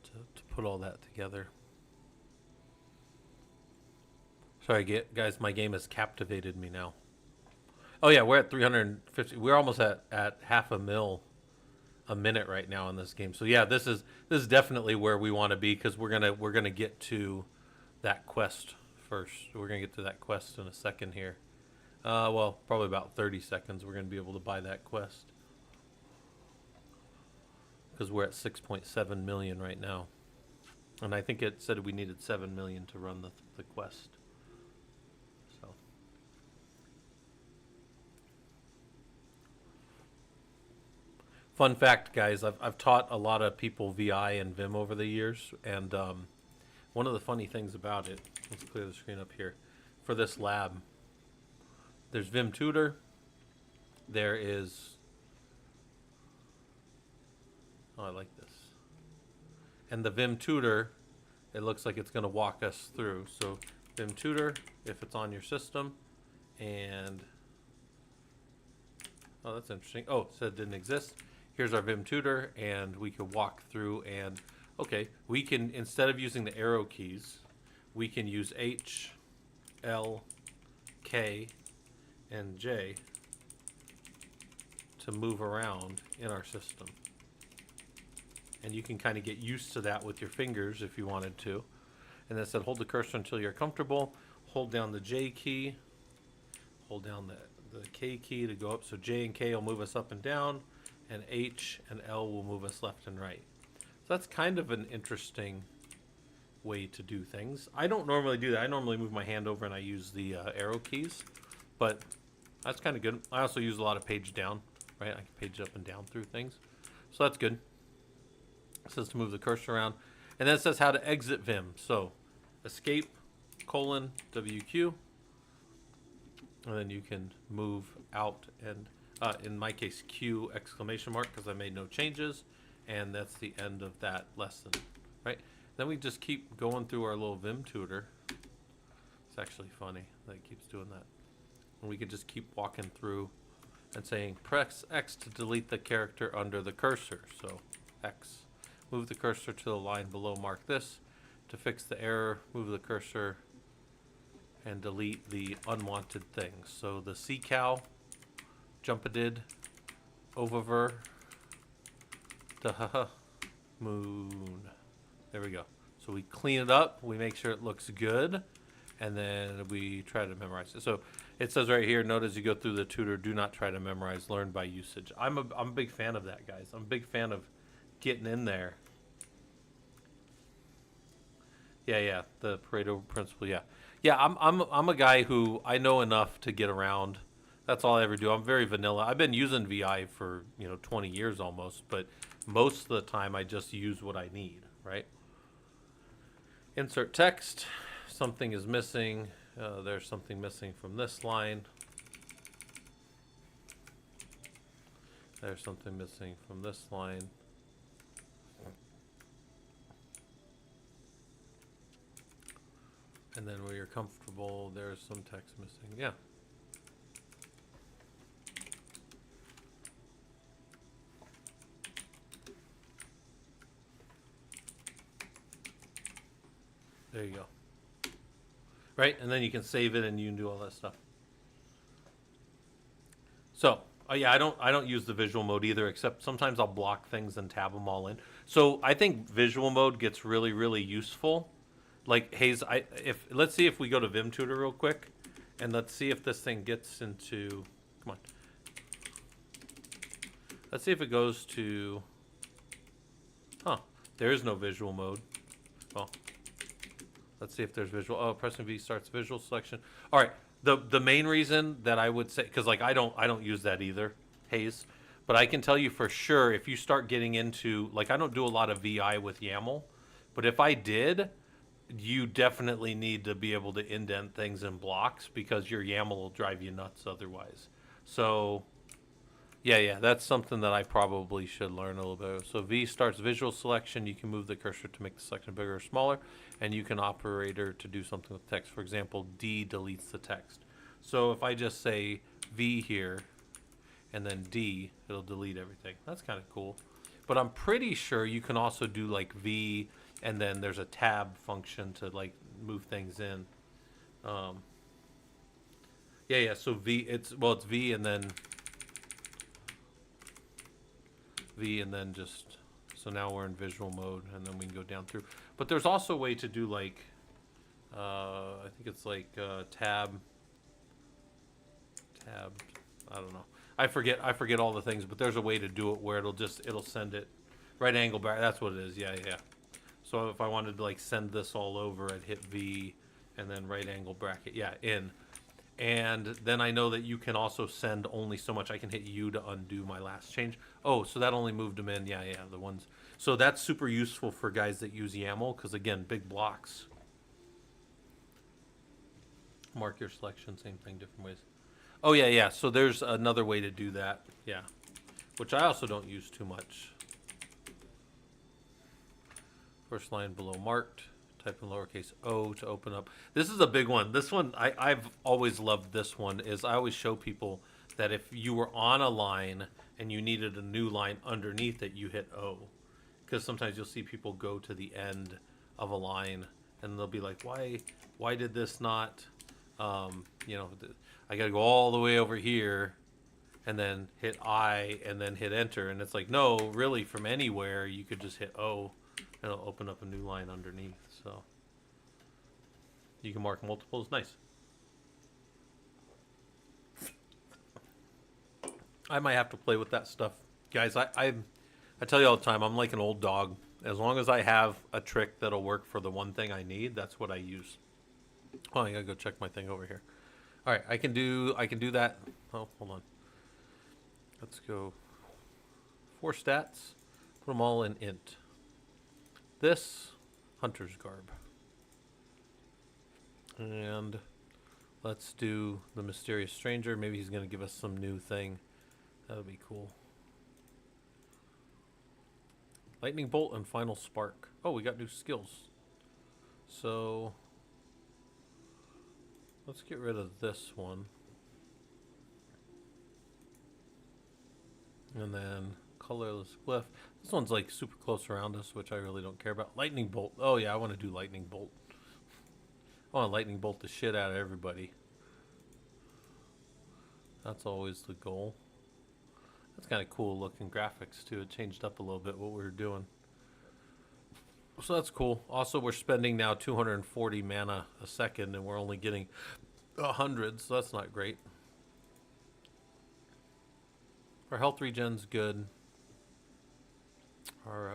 to put all that together. Sorry, guys, my game has captivated me now. Oh yeah, we're at 350. We're almost at half a mil a minute right now in this game. So yeah, this is definitely where we want to be, because we're gonna get to that quest first. We're gonna get to that quest in a second here. Well, probably about 30 seconds. We're gonna be able to buy that quest, because we're at 6.7 million right now, and I think it said we needed 7 million to run the quest. So. Fun fact, guys, I've taught a lot of people VI and Vim over the years, and one of the funny things about it, let's clear the screen up here, for this lab, there's Vim Tutor, there is, oh, I like this, and the Vim Tutor, it looks like it's going to walk us through. So Vim Tutor, if it's on your system, and, oh, that's interesting, oh, it said it didn't exist. Here's our Vim Tutor, and we can walk through, and okay, we can, instead of using the arrow keys, we can use H, L, K, and J to move around in our system. And you can kind of get used to that with your fingers if you wanted to. And then it said hold the cursor until you're comfortable, hold down the J key, hold down the K key to go up. So J and K will move us up and down, and H and L will move us left and right. So that's kind of an interesting way to do things. I don't normally do that. I normally move my hand over and I use the arrow keys, but that's kind of good. I also use a lot of page down, right? I can page up and down through things. So that's good. It says to move the cursor around. And then it says how to exit Vim. So escape, WQ, and then you can move out, and in my case, Q exclamation mark, because I made no changes, and that's the end of that lesson, right? Then we just keep going through our little Vim tutor. It's actually funny that it keeps doing that. And we can just keep walking through and saying, press X to delete the character under the cursor. So X. Move the cursor to the line below, mark this. To fix the error, move the cursor and delete the unwanted things. So the C-cow, jump-a-did, overver, da-ha-ha, moon. There we go. So we clean it up, we make sure it looks good, and then we try to memorize it. So it says right here, note as you go through the tutor, do not try to memorize, learn by usage. I'm a big fan of that, guys. I'm a big fan of getting in there. Yeah, the Pareto principle, yeah. Yeah, I'm a guy who I know enough to get around. That's all I ever do. I'm very vanilla. I've been using VI for, 20 years almost, but most of the time I just use what I need, right? Insert text. Something is missing. There's something missing from this line. There's something missing from this line. And then where you're comfortable, there's some text missing. Yeah. There you go. Right? And then you can save it and you can do all that stuff. So, yeah, I don't use the visual mode either, except sometimes I'll block things and tab them all in. So I think visual mode gets really, really useful. Like Hayes, let's see if we go to Vim Tutor real quick, and let's see if this thing gets into. Come on. Let's see if it goes to... Huh. There is no visual mode. Well, let's see if there's visual. Oh, pressing V starts visual selection. All right. The main reason that I would say, because like I don't use that either, Haze, but I can tell you for sure if you start getting into, like, I don't do a lot of VI with YAML, but if I did, you definitely need to be able to indent things in blocks because your YAML will drive you nuts otherwise. So yeah, that's something that I probably should learn a little bit. So V starts visual selection. You can move the cursor to make the selection bigger or smaller, and you can operator to do something with text. For example, D deletes the text. So if I just say V here, and then D, it'll delete everything. That's kind of cool. But I'm pretty sure you can also do like V, and then there's a tab function to like move things in. Yeah. So V, it's V and then V and then just, so now we're in visual mode and then we can go down through. But there's also a way to do like, I think it's like tab, I don't know. I forget all the things, but there's a way to do it where it'll send it right angle back. That's what it is. Yeah. So if I wanted to like send this all over, I'd hit V and then right angle bracket. Yeah, in. And then I know that you can also send only so much. I can hit U to undo my last change. Oh, so that only moved them in. Yeah, the ones. So that's super useful for guys that use YAML because, again, big blocks. Mark your selection, same thing, different ways. Oh, yeah. So there's another way to do that. Yeah, which I also don't use too much. First line below marked. Type in lowercase o to open up. This is a big one. This one, I've always loved this one, is I always show people that if you were on a line and you needed a new line underneath it, you hit O. Because sometimes you'll see people go to the end of a line and they'll be like, why did this not, I got to go all the way over here and then hit I and then hit enter. And it's like, no, really from anywhere, you could just hit O and it'll open up a new line underneath. So you can mark multiples. Nice. I might have to play with that stuff, guys. I tell you all the time, I'm like an old dog. As long as I have a trick that'll work for the one thing I need, that's what I use. Oh, I gotta go check my thing over here. All right, I can do that. Oh, hold on. Let's go 4 stats. Put them all in int. This hunter's garb. And let's do the mysterious stranger. Maybe he's going to give us some new thing. That'll be cool. Lightning bolt and final spark. Oh, we got new skills. So let's get rid of this one. And then colorless glyph. This one's like super close around us, which I really don't care about. Lightning bolt. Oh yeah, I want to do lightning bolt. I want to lightning bolt the shit out of everybody. That's always the goal. That's kind of cool looking graphics too. It changed up a little bit what we were doing. So that's cool. Also, we're spending now 240 mana a second and we're only getting 100, so that's not great. Our health regen's good. Our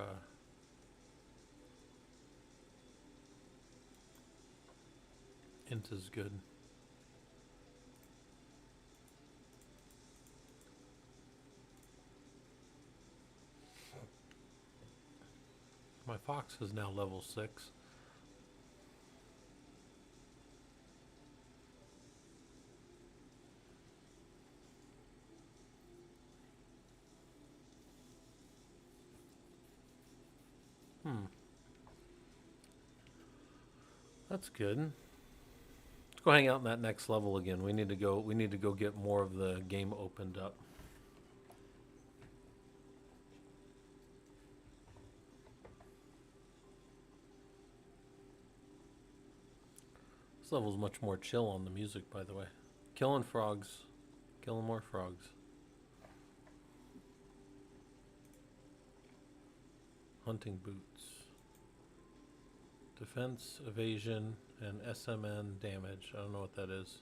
int is good. My fox is now level 6. That's good. Let's go hang out in that next level again. We need to go get more of the game opened up. This level's much more chill on the music, by the way. Killing frogs. Killing more frogs. Hunting boots. Defense, evasion, and SMN damage. I don't know what that is.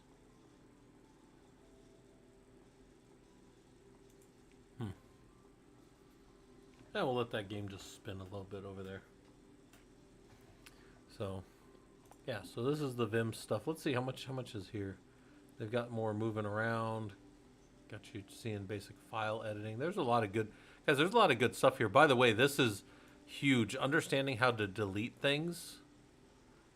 Yeah, we'll let that game just spin a little bit over there. So, yeah, so this is the Vim stuff. Let's see how much is here. They've got more moving around. Got you seeing basic file editing. There's a lot of good guys. There's a lot of good stuff here. By the way, this is huge. Understanding how to delete things.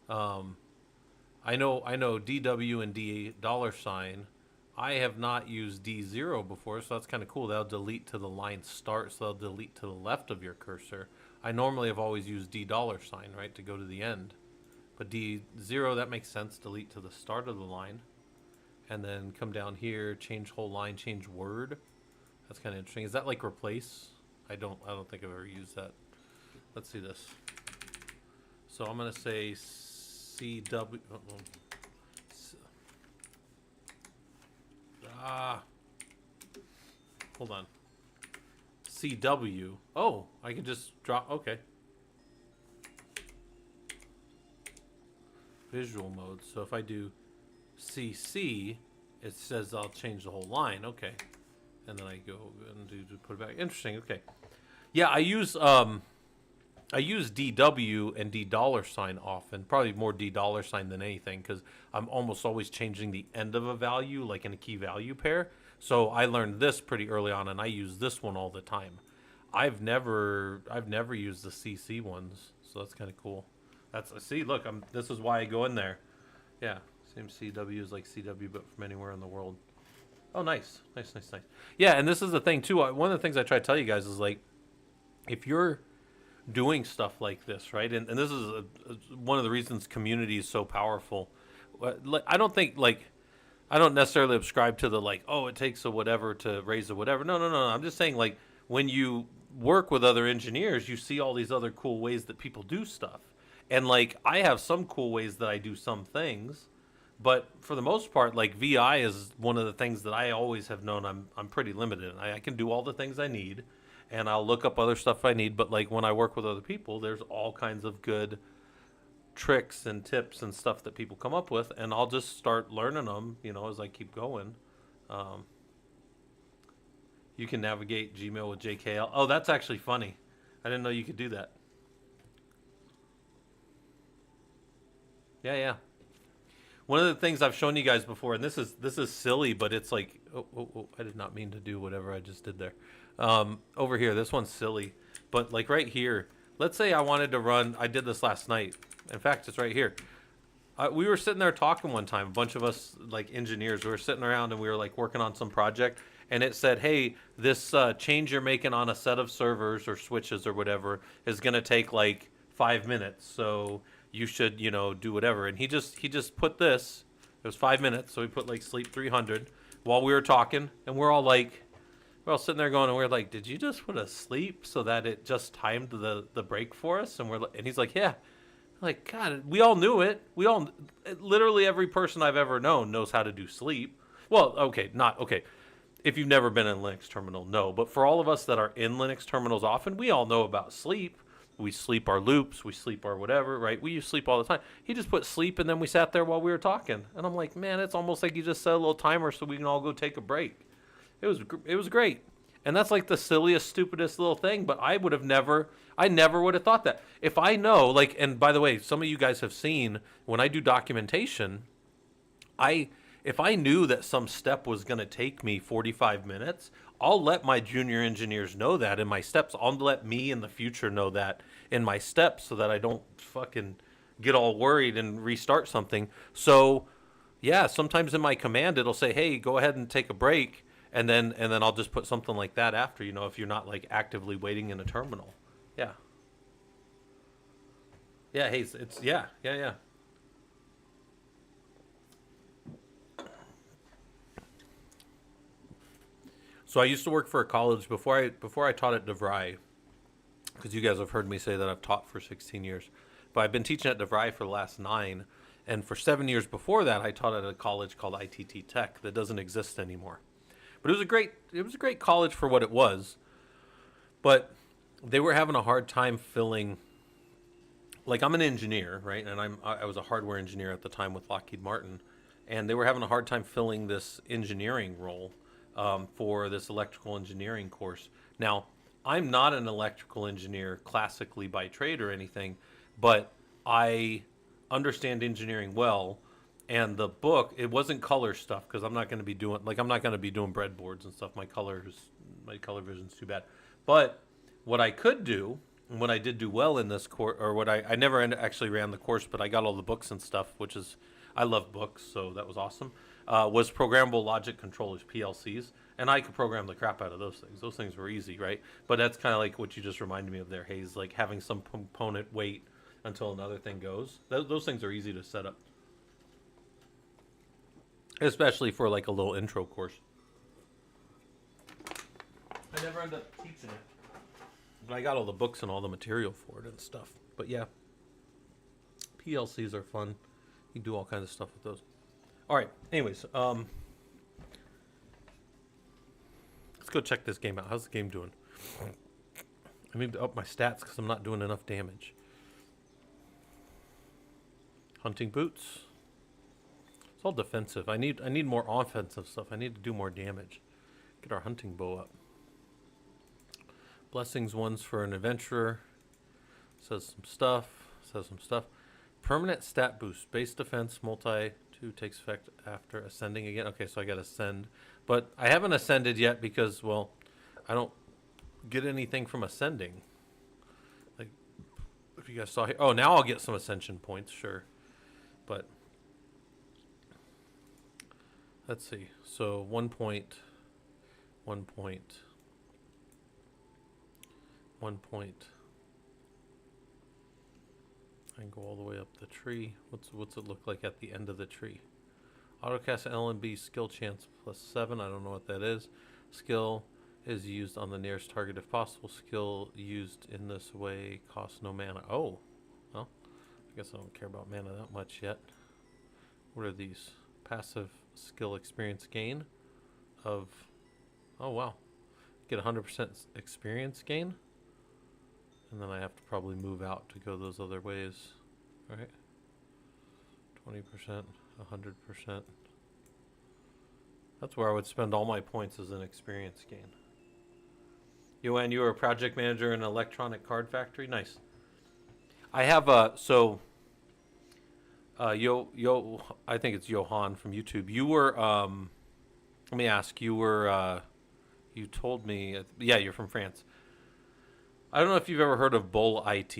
I know DW and D $. I have not used D0 before, so that's kind of cool. They'll delete to the line start, so they'll delete to the left of your cursor. I normally have always used D $, right, to go to the end. But D0, that makes sense. Delete to the start of the line. And then come down here, change whole line, change word. That's kind of interesting. Is that like replace? I don't think I've ever used that. Let's see this. So I'm gonna say CW. Hold on. CW. Oh, I can just drop. Okay. Visual mode. So if I do CC, it says I'll change the whole line. Okay. And then I go and do put it back. Interesting. Okay. Yeah, I use DW and D $, often. Probably more D $, than anything, because I'm almost always changing the end of a value, like in a key value pair. So I learned this pretty early on, and I use this one all the time. I've never used the CC ones, so that's kind of cool. See, look, this is why I go in there. Yeah, same CW is like CW, but from anywhere in the world. Oh, nice. Yeah, and this is the thing too. One of the things I try to tell you guys is, like, if you're doing stuff like this, right? And this is one of the reasons community is so powerful. I don't necessarily subscribe to the, like, oh, it takes a whatever to raise a whatever. No. I'm just saying, like, when you work with other engineers, you see all these other cool ways that people do stuff. And, like, I have some cool ways that I do some things, but for the most part, like, VI is one of the things that I always have known I'm pretty limited in. I can do all the things I need, and I'll look up other stuff I need, but, like, when I work with other people, there's all kinds of good tricks and tips and stuff that people come up with, and I'll just start learning them, as I keep going. You can navigate Gmail with JKL. Oh, that's actually funny. I didn't know you could do that. Yeah. One of the things I've shown you guys before, and this is silly, but it's like, oh, I did not mean to do whatever I just did there. Over here, this one's silly, but, like, right here, let's say I wanted to run, I did this last night. In fact, it's right here. We were sitting there talking one time, a bunch of us, like, engineers, we were sitting around and we were, like, working on some project, and it said, hey, this change you're making on a set of servers or switches or whatever is going to take, like, 5 minutes. So you should, do whatever. And he just put this. It was 5 minutes, so we put, like, sleep 300 while we were talking, and we're all sitting there going, and we're like, did you just put a sleep so that it just timed the break for us? And he's like, yeah. I'm like, God, we all knew it. Literally every person I've ever known knows how to do sleep. Well, okay, if you've never been in a Linux terminal, no. But for all of us that are in Linux terminals often, we all know about sleep. We sleep our loops, we sleep our whatever, right? We use sleep all the time. He just put sleep, and then we sat there while we were talking. And I'm like, man, it's almost like you just set a little timer so we can all go take a break. It was great. And that's like the silliest, stupidest little thing, but I never would have thought that. If I know, like, and by the way, some of you guys have seen, when I do documentation, if I knew that some step was going to take me 45 minutes, I'll let my junior engineers know that in my steps. I'll let me in the future know that in my steps so that I don't fucking get all worried and restart something. So, yeah, sometimes in my command it'll say, hey, go ahead and take a break, and then I'll just put something like that after, if you're not, like, actively waiting in a terminal. Yeah. Yeah, hey, yeah. So I used to work for a college before I taught at DeVry, because you guys have heard me say that I've taught for 16 years. But I've been teaching at DeVry for the last 9, and for 7 years before that, I taught at a college called ITT Tech that doesn't exist anymore. But it was a great college for what it was. But they were having a hard time filling. Like, I'm an engineer, right? And I was a hardware engineer at the time with Lockheed Martin, and they were having a hard time filling this engineering role for this electrical engineering course. Now, I'm not an electrical engineer classically by trade or anything, but I understand engineering well. And the book, it wasn't color stuff because I'm not going to be doing breadboards and stuff. My color vision's too bad. But what I could do, and what I did do well in this course, or what I never actually ran the course, but I got all the books and stuff, which is, I love books, so that was awesome, was programmable logic controllers, PLCs. And I could program the crap out of those things. Those things were easy, right? But that's kind of like what you just reminded me of there, Hayes, like having some component wait until another thing goes. Those things are easy to set up, especially for like a little intro course. I never end up teaching it. But I got all the books and all the material for it and stuff. But yeah, PLCs are fun. You can do all kinds of stuff with those. All right. Anyways, let's go check this game out. How's the game doing? I need to up my stats because I'm not doing enough damage. Hunting boots. It's all defensive. I need more offensive stuff. I need to do more damage. Get our hunting bow up. Blessings one's for an adventurer. Says some stuff. Permanent stat boost. Base defense multi 2 takes effect after ascending again. Okay, so I got ascend. But I haven't ascended yet because, well, I don't get anything from ascending. Like, if you guys saw here. Oh, now I'll get some ascension points, sure. But, let's see. So, 1 point. I can go all the way up the tree. What's it look like at the end of the tree? Autocast LMB skill chance +7. I don't know what that is. Skill is used on the nearest target if possible. Skill used in this way costs no mana. Oh, well, I guess I don't care about mana that much yet. What are these? Passive skill experience gain of, oh wow, get 100% experience gain. And then I have to probably move out to go those other ways, right? 20%, 100%. That's where I would spend all my points as an experience gain. Joanne, you were a project manager in an electronic card factory? Nice. I have I think it's Johan from YouTube. You were, let me ask, you told me, yeah, you're from France. I don't know if you've ever heard of Bull IT,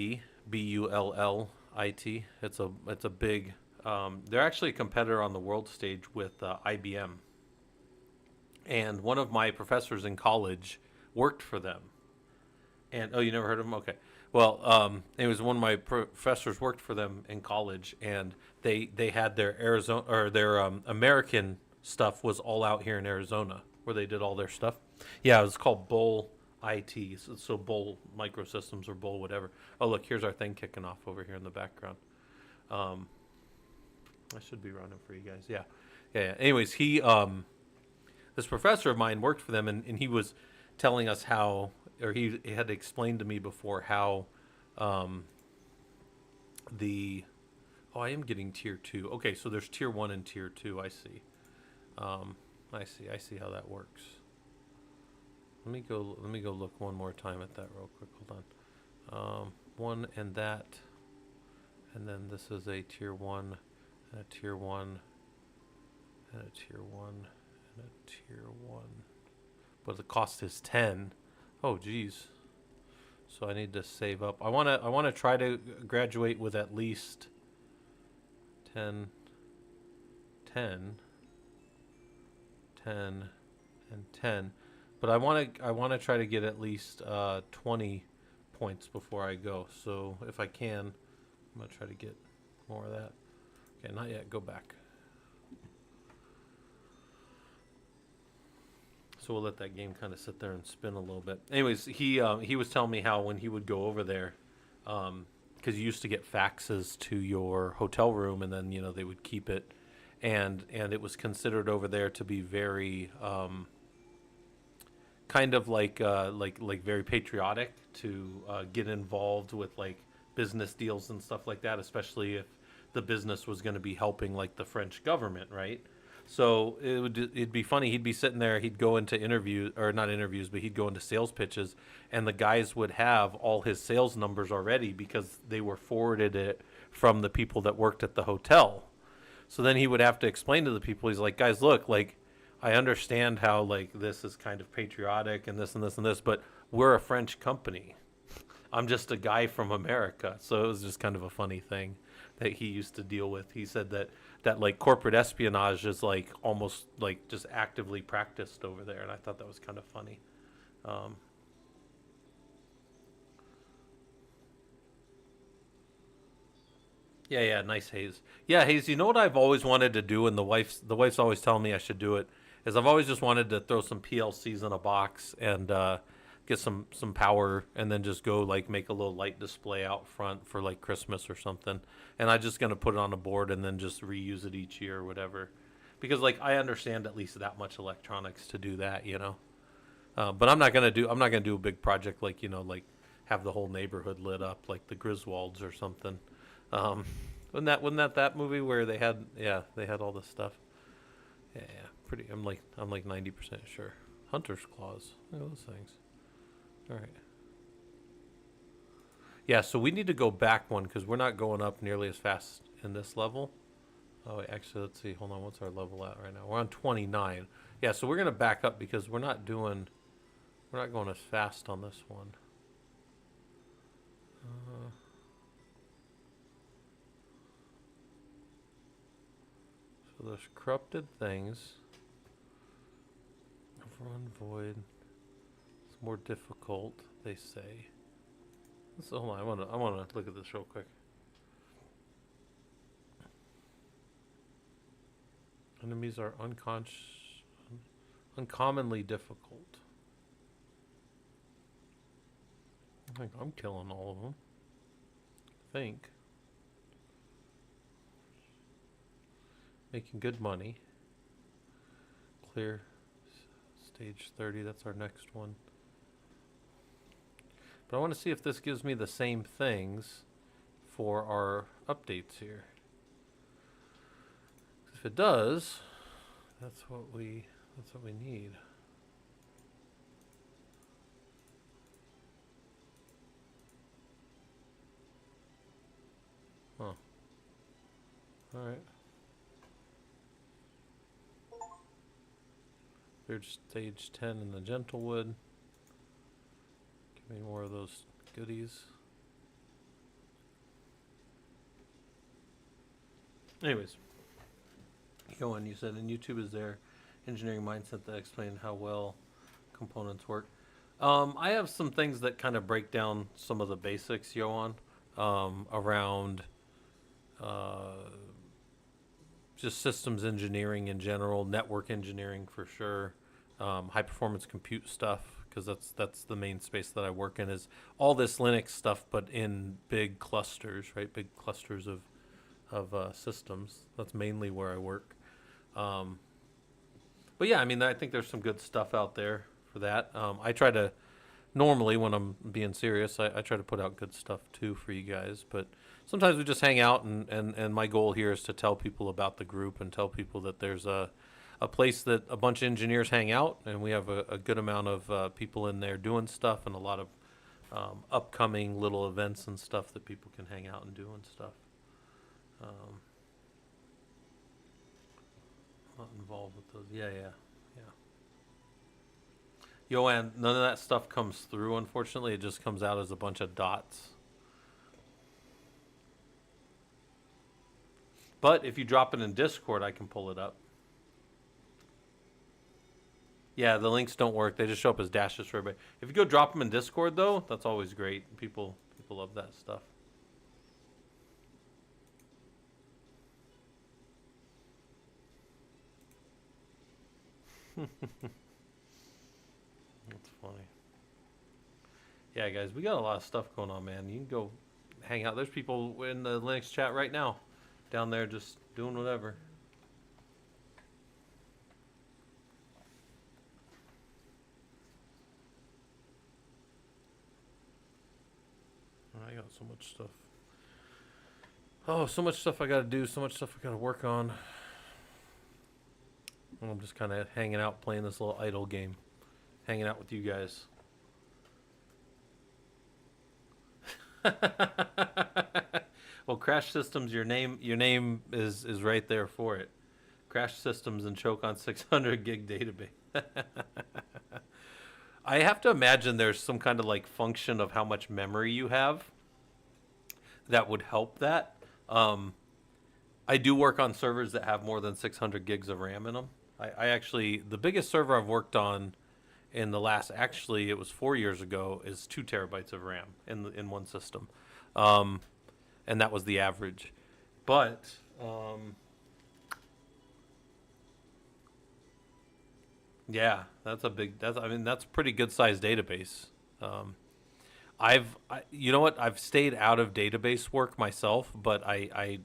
BULLIT. It's a big. They're actually a competitor on the world stage with IBM. And one of my professors in college worked for them. And oh, you never heard of them? Okay. Well, it was one of my professors worked for them in college, and they had their Arizona or their American stuff was all out here in Arizona where they did all their stuff. Yeah, it was called Bull IT, so Bull Microsystems or Bull whatever. Oh look, here's our thing kicking off over here in the background. I should be running for you guys. Yeah. Anyways, this professor of mine worked for them, and he was telling us how, or he had explained to me before how I am getting tier 2. Okay, so there's tier 1 and tier 2. I see. I see how that works. Let me go look one more time at that real quick. Hold on. 1 and that, and then this is a tier 1 and a tier 1 and a tier 1 and a tier 1. But the cost is 10. Oh geez. So I need to save up. I wanna try to graduate with at least 10, 10, 10, and 10. But I want to try to get at least 20 points before I go. So if I can, I'm going to try to get more of that. Okay, not yet. Go back. So we'll let that game kind of sit there and spin a little bit. Anyways, he was telling me how when he would go over there, because you used to get faxes to your hotel room, and then they would keep it, and it was considered over there to be very kind of like very patriotic to get involved with like business deals and stuff like that, especially if the business was going to be helping like the French government, right? So it'd be funny. He'd be sitting there. He'd go into interviews, or not interviews, but he'd go into sales pitches, and the guys would have all his sales numbers already because they were forwarded it from the people that worked at the hotel. So then he would have to explain to the people. He's like, guys, look, like I understand how like this is kind of patriotic and this and this and this, but we're a French company. I'm just a guy from America. So it was just kind of a funny thing that he used to deal with. He said that like corporate espionage is like almost like just actively practiced over there, and I thought that was kind of funny. Um, yeah, yeah, nice Hayes. Yeah, Hayes. You know what I've always wanted to do, and the wife's always telling me I should do it. Is I've always just wanted to throw some PLCs in a box and get some power, and then just go like make a little light display out front for like Christmas or something. And I'm just gonna put it on a board and then just reuse it each year or whatever. Because like I understand at least that much electronics to do that, you know. But I'm not gonna do a big project like like have the whole neighborhood lit up like the Griswolds or something. Um, wasn't that movie where they had all this stuff? Yeah, yeah, pretty. I'm like 90% sure. Hunter's claws. Look at those things. All right. Yeah, so we need to go back one because we're not going up nearly as fast in this level. Oh, wait, actually, let's see. Hold on, what's our level at right now? We're on 29. Yeah, so we're gonna back up because we're not going as fast on this one. Uh, so there's corrupted things. Overrun void. It's more difficult, they say. So hold on, I wanna look at this real quick. Enemies are uncommonly difficult. I think I'm killing all of them. I think. Making good money. Clear stage 30, that's our next one. But I want to see if this gives me the same things for our updates here. If it does, that's what we need. Huh. Alright. Third stage 10 in the Gentlewood. Give me more of those goodies. Anyways, you said, and YouTube is their engineering mindset that explain how well components work. I have some things that kind of break down some of the basics, Johan, around uh, just systems engineering in general, network engineering for sure, high performance compute stuff, because that's the main space that I work in, is all this Linux stuff, but in big clusters, right? Big clusters of systems. That's mainly where I work. Um, but yeah, I mean, I think there's some good stuff out there for that. I try to normally, when I'm being serious, I try to put out good stuff too for you guys. But sometimes we just hang out, and my goal here is to tell people about the group and tell people that there's a place that a bunch of engineers hang out, and we have a good amount of people in there doing stuff, and a lot of upcoming little events and stuff that people can hang out and do and stuff. Um, not involved with those. Yeah, yeah, yeah. Joanne, none of that stuff comes through, unfortunately. It just comes out as a bunch of dots. But if you drop it in Discord, I can pull it up. Yeah, the links don't work. They just show up as dashes for everybody. If you go drop them in Discord, though, that's always great. People love that stuff. That's funny. Yeah, guys, we got a lot of stuff going on, man. You can go hang out. There's people in the Linux chat right now, down there just doing whatever. I got so much stuff. Oh, so much stuff I got to do. So much stuff I got to work on. I'm just kind of hanging out, playing this little idle game, hanging out with you guys. Well, Crash Systems, your name is right there for it. Crash Systems and choke on 600 gig database. I have to imagine there's some kind of like function of how much memory you have that would help that. Um, I do work on servers that have more than 600 gigs of RAM in them. I actually, the biggest server I've worked on in the last, actually, it was 4 years ago, is 2 terabytes of RAM in one system. Um, and that was the average. But, yeah, I mean, that's a pretty good sized database. Um, you know what? I've stayed out of database work myself, but I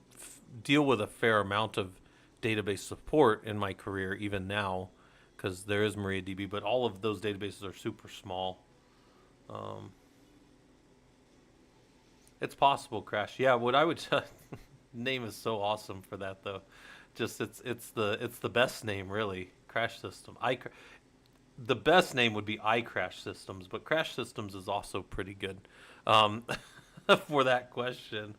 deal with a fair amount of database support in my career, even now, because there is MariaDB, but all of those databases are super small. Um, it's possible, Crash. Yeah, what I would name is so awesome for that though. Just it's the best name really. Crash System. The best name would be iCrash Systems, but Crash Systems is also pretty good um, for that question.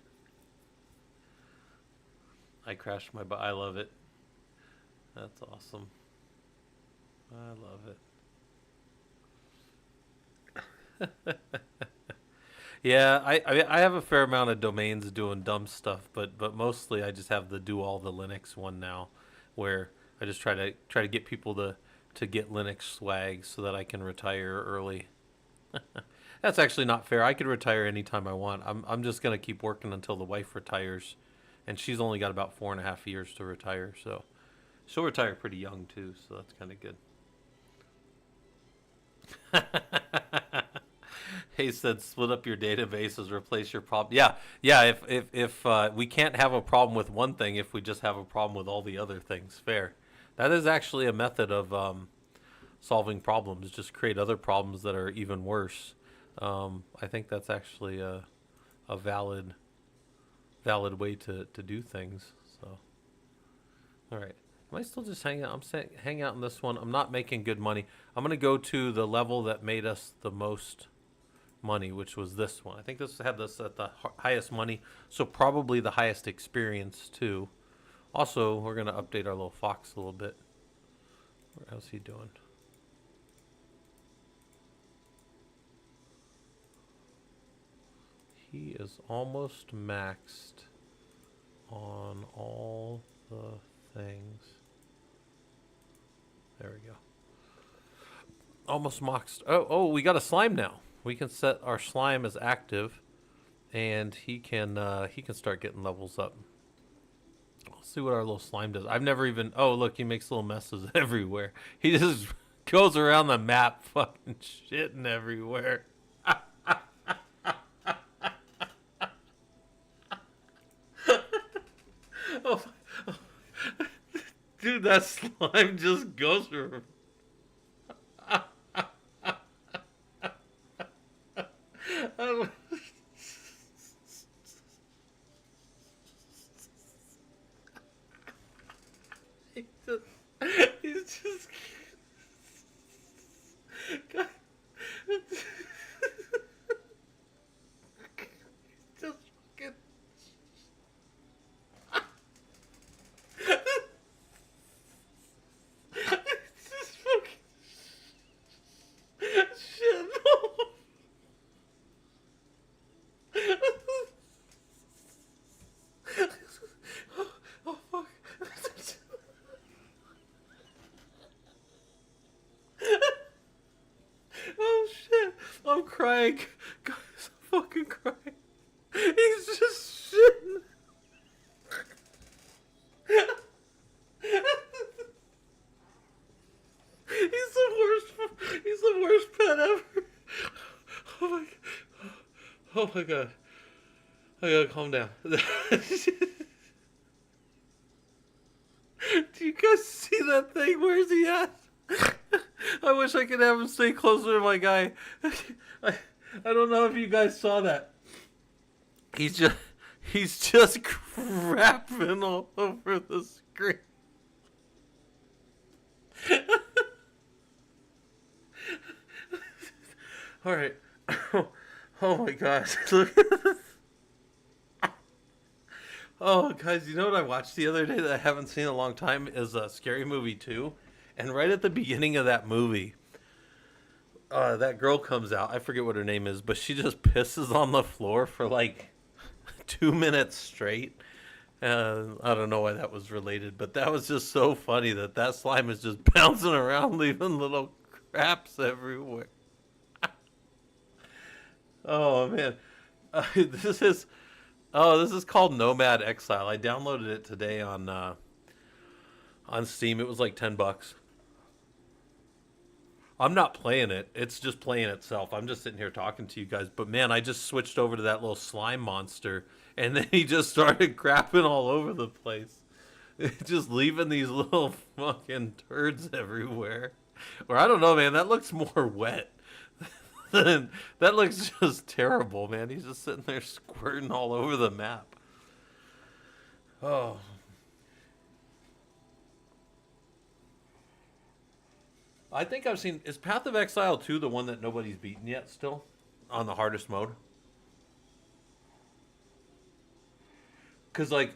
I crashed my. I love it. That's awesome. I love it. Yeah, I have a fair amount of domains doing dumb stuff, but mostly I just have the do all the Linux one now, where I just try to get people to get Linux swag so that I can retire early. That's actually not fair. I could retire anytime I want. I'm just gonna keep working until the wife retires, and she's only got about 4.5 years to retire, so she'll retire pretty young too. So that's kind of good. He said, "Split up your databases, replace your problem." Yeah, yeah. If we can't have a problem with one thing, if we just have a problem with all the other things, fair. That is actually a method of solving problems. Just create other problems that are even worse. I think that's actually a valid way to do things. So, all right. Am I still just hanging out? Hanging out in this one. I'm not making good money. I'm gonna go to the level that made us the most money, which was this one. I think this had this at the highest money, so probably the highest experience too. Also, we're gonna update our little fox a little bit. How's he doing? He is almost maxed on all the things. There we go. Almost maxed. We got a slime now. We can set our slime as active, and he can start getting levels up. Let's see what our little slime does. I've never even. Oh, look, he makes little messes everywhere. He just goes around the map, fucking shitting everywhere. Oh, dude, that slime just goes for. He's just, he's just, God, he's just fucking. It's just fucking shit. Oh fuck. Oh shit. I'm crying. Guys, I'm fucking crying. He's just shitting. He's the worst pet ever. Oh my, oh my god. I gotta calm down. Do you guys see that thing? Where's he at? I wish I could have him stay closer to my guy. I, I don't know if you guys saw that. He's just crapping all over the screen. All right. Oh my gosh. Look at this. Oh, guys, you know what I watched the other day that I haven't seen in a long time is a Scary Movie 2. And right at the beginning of that movie, that girl comes out. I forget what her name is, but she just pisses on the floor for like 2 minutes straight. I don't know why that was related, but that was just so funny that that slime is just bouncing around, leaving little craps everywhere. Oh man, this is this is called Nomad Exile. I downloaded it today on Steam. It was like $10. I'm not playing it. It's just playing itself. I'm just sitting here talking to you guys. But man, I just switched over to that little slime monster, and then he just started crapping all over the place, just leaving these little fucking turds everywhere. Or I don't know, man. That looks more wet. That looks just terrible, man. He's just sitting there squirting all over the map. Oh, I think I've seen. Is Path of Exile 2 the one that nobody's beaten yet still? On the hardest mode? Because, like,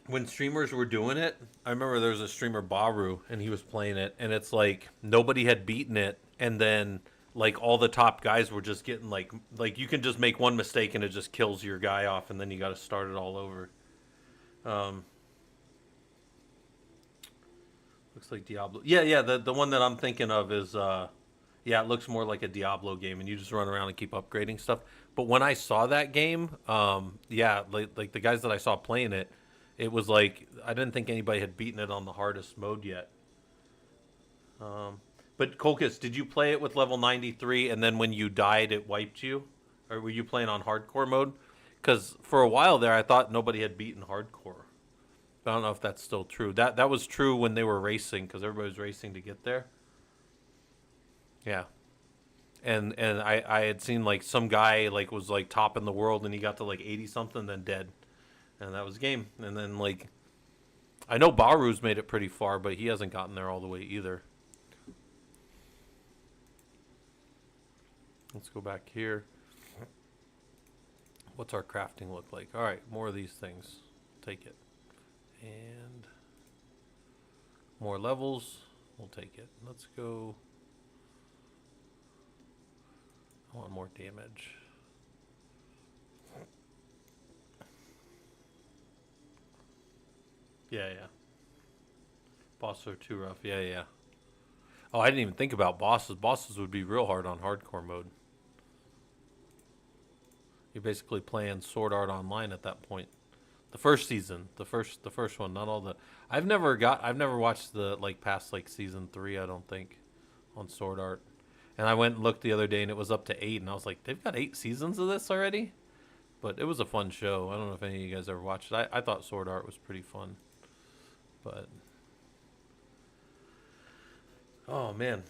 when streamers were doing it, I remember there was a streamer, Baru, and he was playing it, and it's like nobody had beaten it, and then, like, all the top guys were just getting, like you can just make one mistake and it just kills your guy off, and then you got to start it all over. Um, Looks like Diablo. Yeah, yeah. The one that I'm thinking of is yeah, it looks more like a Diablo game, and you just run around and keep upgrading stuff. But when I saw that game, yeah, like the guys that I saw playing it, it was like I didn't think anybody had beaten it on the hardest mode yet. But Kolkus, did you play it with level 93, and then when you died, it wiped you, or were you playing on hardcore mode? Because for a while there, I thought nobody had beaten hardcore. I don't know if that's still true. That was true when they were racing, because everybody was racing to get there. Yeah, and I had seen like some guy like was like top in the world, and he got to like 80 something, then dead, and that was game. And then like I know Baru's made it pretty far, but he hasn't gotten there all the way either. Let's go back here. What's our crafting look like? All right, more of these things. Take it. And more levels. We'll take it. Let's go. I want more damage. Yeah, yeah. Bosses are too rough. Yeah, yeah. Oh, I didn't even think about bosses. Bosses would be real hard on hardcore mode. You're basically playing Sword Art Online at that point. The first season, the first one, not all the. I've never watched the like past like season 3. I don't think on Sword Art. And I went and looked the other day, and it was up to 8, and I was like, they've got 8 seasons of this already. But it was a fun show. I don't know if any of you guys ever watched it. I thought Sword Art was pretty fun. But oh man,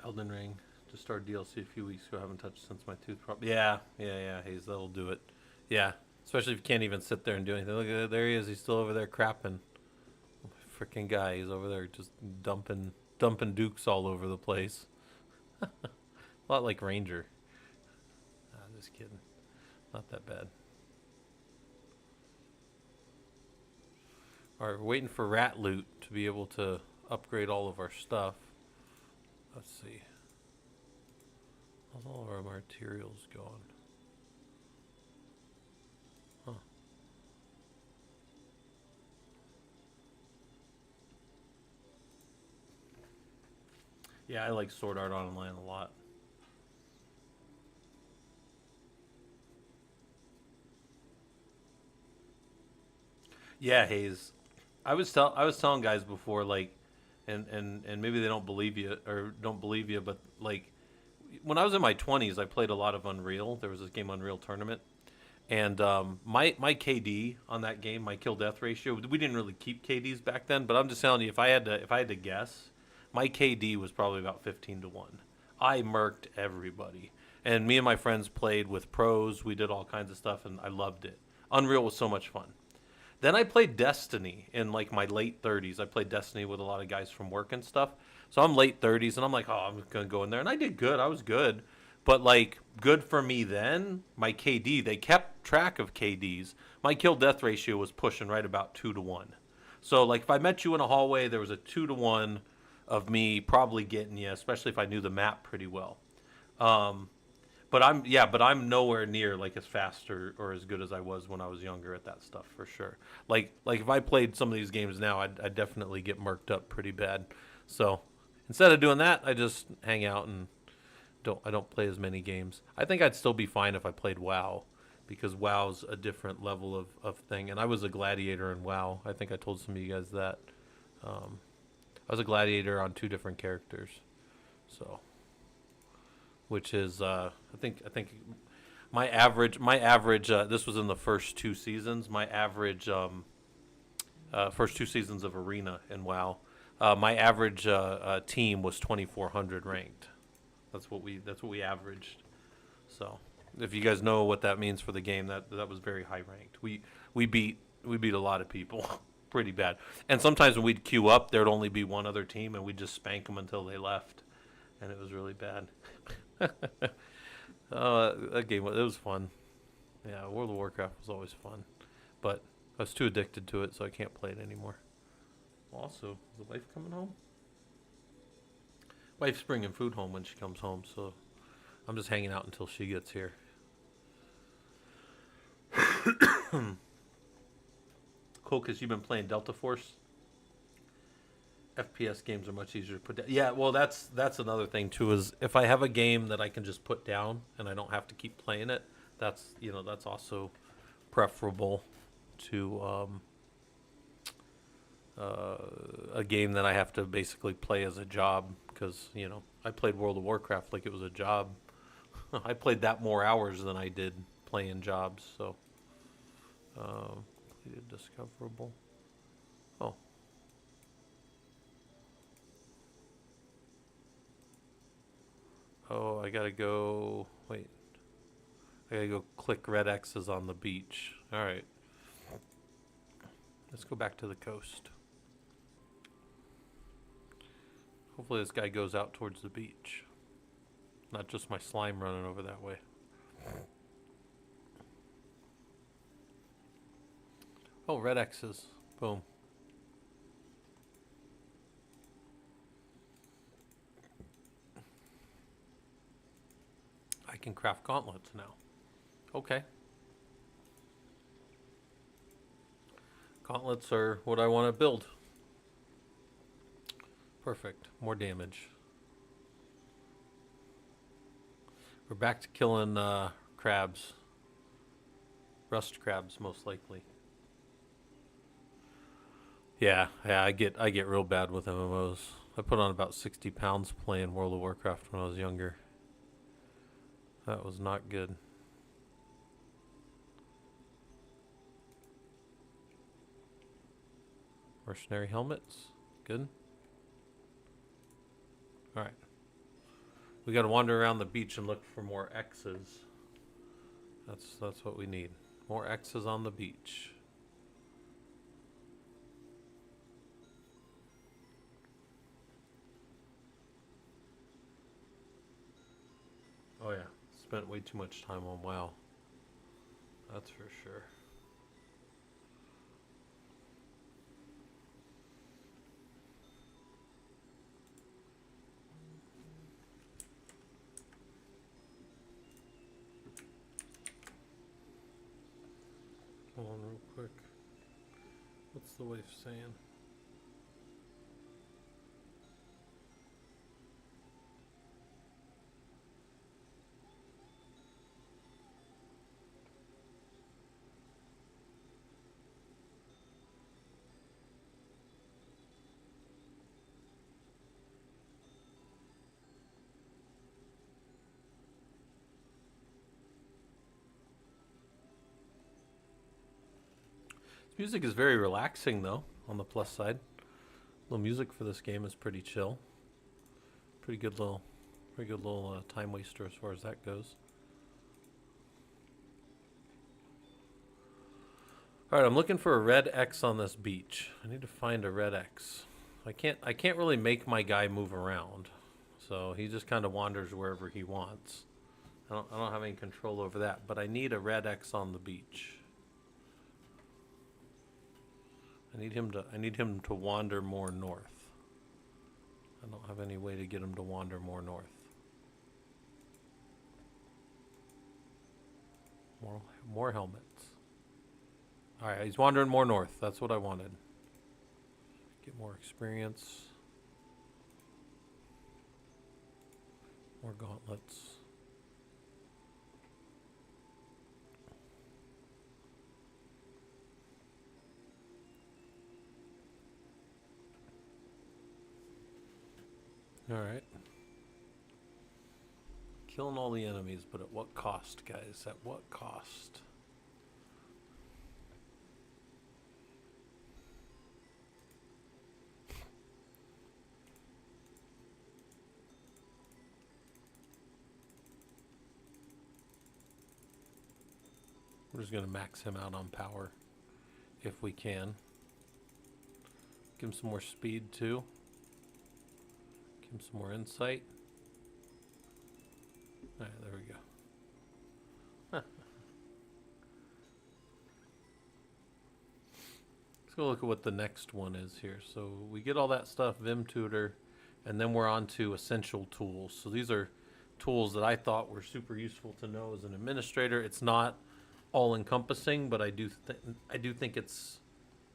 Elden Ring just started DLC a few weeks ago. I haven't touched since my tooth problem. Yeah, yeah, yeah. Hayes, that'll do it. Yeah, especially if you can't even sit there and do anything. Look at that, there he is. He's still over there crapping. Freaking guy. He's over there just dumping dukes all over the place. A lot like Ranger. Nah, just kidding. Not that bad. All right, we're waiting for rat loot to be able to upgrade all of our stuff. Let's see. How's all of our materials going? Huh. Yeah, I like Sword Art Online a lot. Yeah, Hayes. I was telling guys before, like, and maybe they don't believe you or don't believe you, but like when I was in my 20s, I played a lot of Unreal. There was this game, Unreal Tournament, and my KD on that game, my kill death ratio, we didn't really keep KDs back then, but I'm just telling you, if I had to guess, my KD was probably about 15 to 1. I murked everybody, and me and my friends played with pros. We did all kinds of stuff, and I loved it. Unreal was so much fun. Then I played Destiny in like my late 30s. I played Destiny with a lot of guys from work and stuff. So I'm late 30s and I'm like, oh, I'm going to go in there. And I did good. I was good. But like, good for me then, my KD, they kept track of KDs. My kill death ratio was pushing right about 2 to 1. So like, if I met you in a hallway, there was a 2 to 1 of me probably getting you, especially if I knew the map pretty well. Um, but I'm nowhere near like as fast or as good as I was when I was younger at that stuff for sure. Like if I played some of these games now, I'd definitely get murked up pretty bad. So instead of doing that, I just hang out and I don't play as many games. I think I'd still be fine if I played WoW, because WoW's a different level of thing. And I was a gladiator in WoW. I think I told some of you guys that. I was a gladiator on 2 different characters. So which is I think my average this was in the first 2 seasons. My average first 2 seasons of Arena in WoW. My average team was 2,400 ranked. That's what we averaged. So if you guys know what that means for the game, that was very high ranked. We beat a lot of people pretty bad. And sometimes when we'd queue up, there'd only be one other team, and we'd just spank them until they left, and it was really bad. That game, it was fun. Yeah, World of Warcraft was always fun, but I was too addicted to it, so I can't play it anymore. Also, is the wife coming home? Wife's bringing food home when she comes home, so I'm just hanging out until she gets here. Cool, because you've been playing Delta Force. FPS games are much easier to put down. Yeah, well, that's another thing too. Is if I have a game that I can just put down and I don't have to keep playing it, that's also preferable to a game that I have to basically play as a job. Because I played World of Warcraft like it was a job. I played that more hours than I did playing jobs. So completed discoverable. Oh. Oh, I gotta go. Wait. I gotta go click red X's on the beach. Alright. Let's go back to the coast. Hopefully this guy goes out towards the beach. Not just my slime running over that way. Oh, red X's. Boom. I can craft gauntlets now. Okay. Gauntlets are what I want to build. Perfect. More damage. We're back to killing crabs. Rust crabs, most likely. Yeah, I get real bad with MMOs. I put on about 60 pounds playing World of Warcraft when I was younger. That was not good. Mercenary helmets. Good. Alright. We gotta wander around the beach and look for more X's. That's what we need. More X's on the beach. Oh yeah. Spent way too much time on WoW. That's for sure. Hold on real quick. What's the wife saying? Music is very relaxing, though, on the plus side. The music for this game is pretty chill. Pretty good little time waster as far as that goes. All right, I'm looking for a red X on this beach. I need to find a red X. I can't really make my guy move around, so he just kind of wanders wherever he wants. I don't have any control over that, but I need a red X on the beach. I need him to wander more north. I don't have any way to get him to wander more north. More helmets. All right, he's wandering more north. That's what I wanted. Get more experience. More gauntlets. All right. Killing all the enemies, but at what cost, guys? At what cost? We're just going to max him out on power if we can. Give him some more speed too. Give him some more insight. Alright, there we go. Let's go look at what the next one is here. So we get all that stuff, Vim Tutor, and then we're on to essential tools. So these are tools that I thought were super useful to know as an administrator. It's not all encompassing, but I do think it's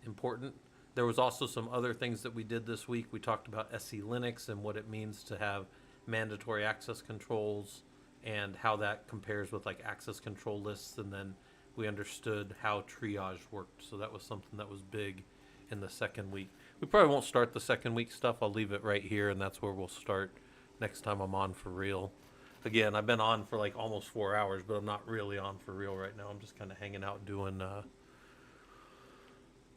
important. There was also some other things that we did this week. We talked about SE Linux and what it means to have mandatory access controls and how that compares with like access control lists, and then we understood how triage worked. So that was something that was big in the second week. We probably won't start the second week stuff. I'll leave it right here, and that's where we'll start next time I'm on for real. Again, I've been on for like almost 4 hours, but I'm not really on for real right now. I'm just kind of hanging out doing.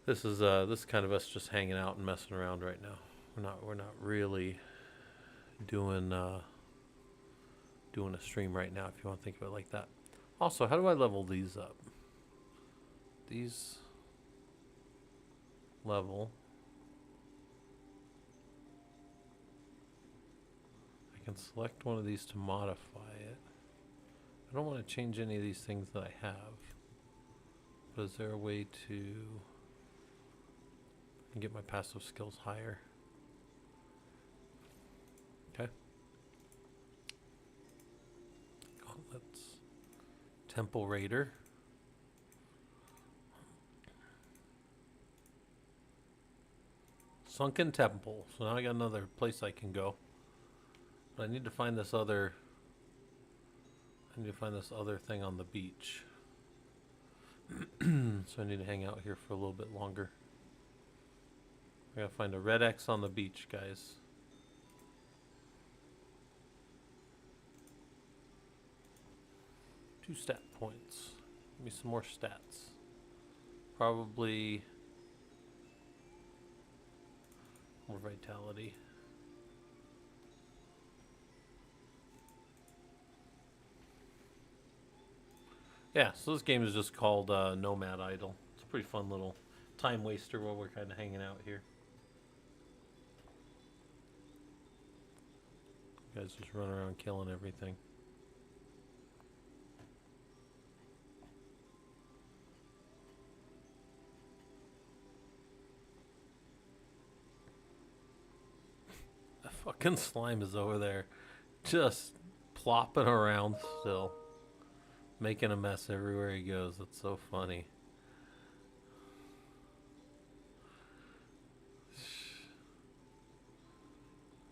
This is kind of us just hanging out and messing around right now. We're not really doing a stream right now, if you want to think of it like that. Also, how do I level these up? These level. I can select one of these to modify it. I don't want to change any of these things that I have. But is there a way to get my passive skills higher? Okay. Gauntlets. Temple Raider. Sunken Temple. So now I got another place I can go. But I need to find this other. I need to find this other thing on the beach. So I need to hang out here for a little bit longer. I gotta find a red X on the beach, guys. Two stat points. Give me some more stats. Probably more vitality. Yeah, so this game is just called Nomad Idol. It's a pretty fun little time waster while we're kind of hanging out here. You guys just run around killing everything. The fucking slime is over there just plopping around still. Making a mess everywhere he goes. That's so funny.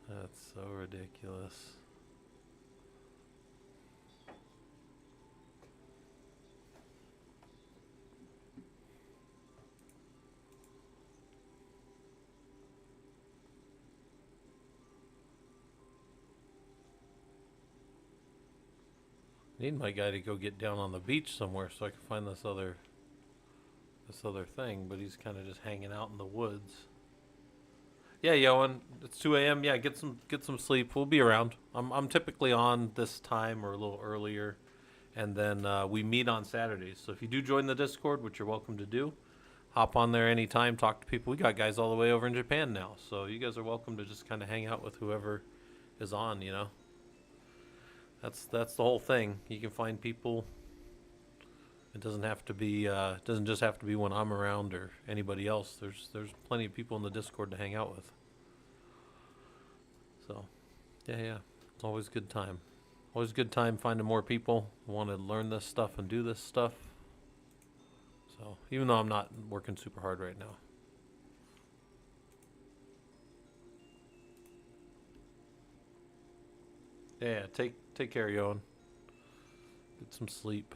That's so ridiculous. Need my guy to go get down on the beach somewhere so I can find this other thing, but he's kind of just hanging out in the woods. Yeah, Yoan, it's 2 a.m. Yeah, get some sleep. We'll be around. I'm typically on this time or a little earlier, and then we meet on Saturdays. So if you do join the Discord, which you're welcome to do, hop on there anytime, talk to people. We got guys all the way over in Japan now, so you guys are welcome to just kind of hang out with whoever is on. That's the whole thing. You can find people. It doesn't have to be doesn't just have to be when I'm around or anybody else. There's plenty of people in the Discord to hang out with. So, yeah, it's always a good time. Always a good time finding more people who want to learn this stuff and do this stuff. So, even though I'm not working super hard right now. Yeah, take care, Yoan. Get some sleep.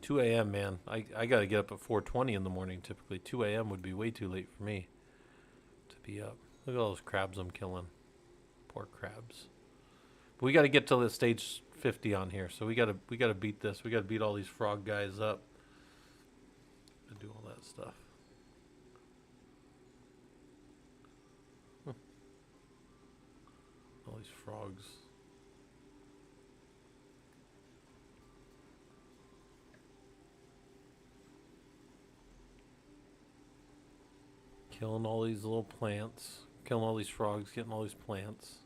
2 a.m., man. I got to get up at 4:20 in the morning typically. 2 a.m. would be way too late for me to be up. Look at all those crabs I'm killing. Poor crabs. But we got to get to the stage 50 on here. So we got to beat this. We got to beat all these frog guys up. To do all that stuff. Huh. All these frogs. Killing all these little plants. Killing all these frogs, getting all these plants.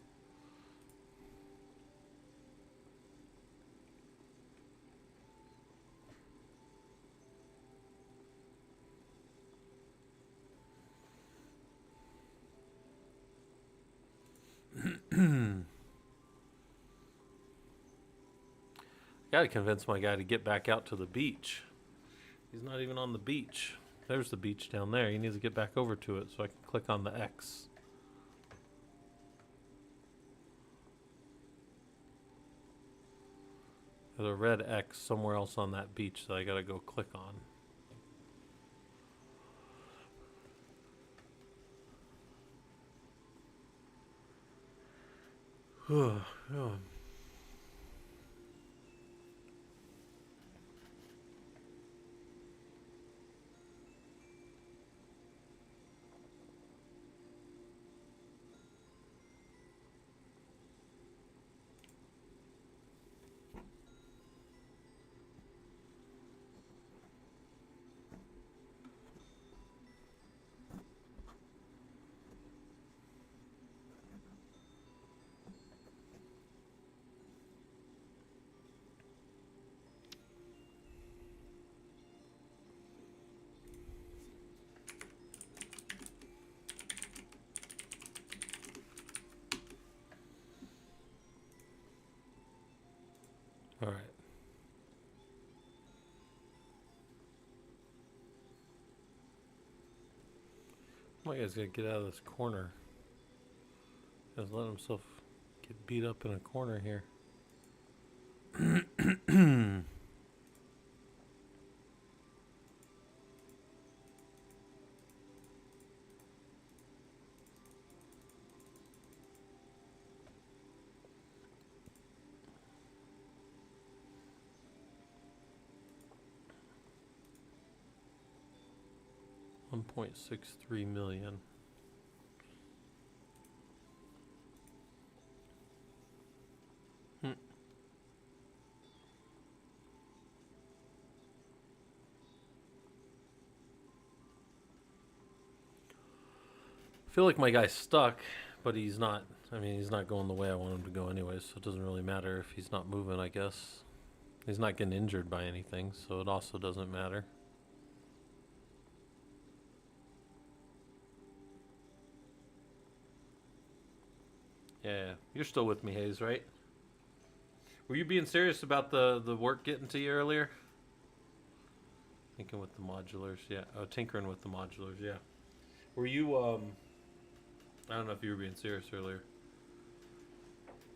Gotta convince my guy to get back out to the beach. He's not even on the beach. There's the beach down there. He needs to get back over to it so I can click on the X. There's a red X somewhere else on that beach that I gotta go click on. Yeah. All right. My guy's gotta get out of this corner. He's let himself get beat up in a corner here. 1.63 million. I feel like my guy's stuck, but he's not. I mean, he's not going the way I want him to go anyways, so it doesn't really matter if he's not moving, I guess. He's not getting injured by anything, so it also doesn't matter. Yeah, you're still with me, Hayes, right? Were you being serious about the work getting to you earlier? Thinking with the modulars, yeah. Oh, tinkering with the modulars, yeah. Were you, I don't know if you were being serious earlier.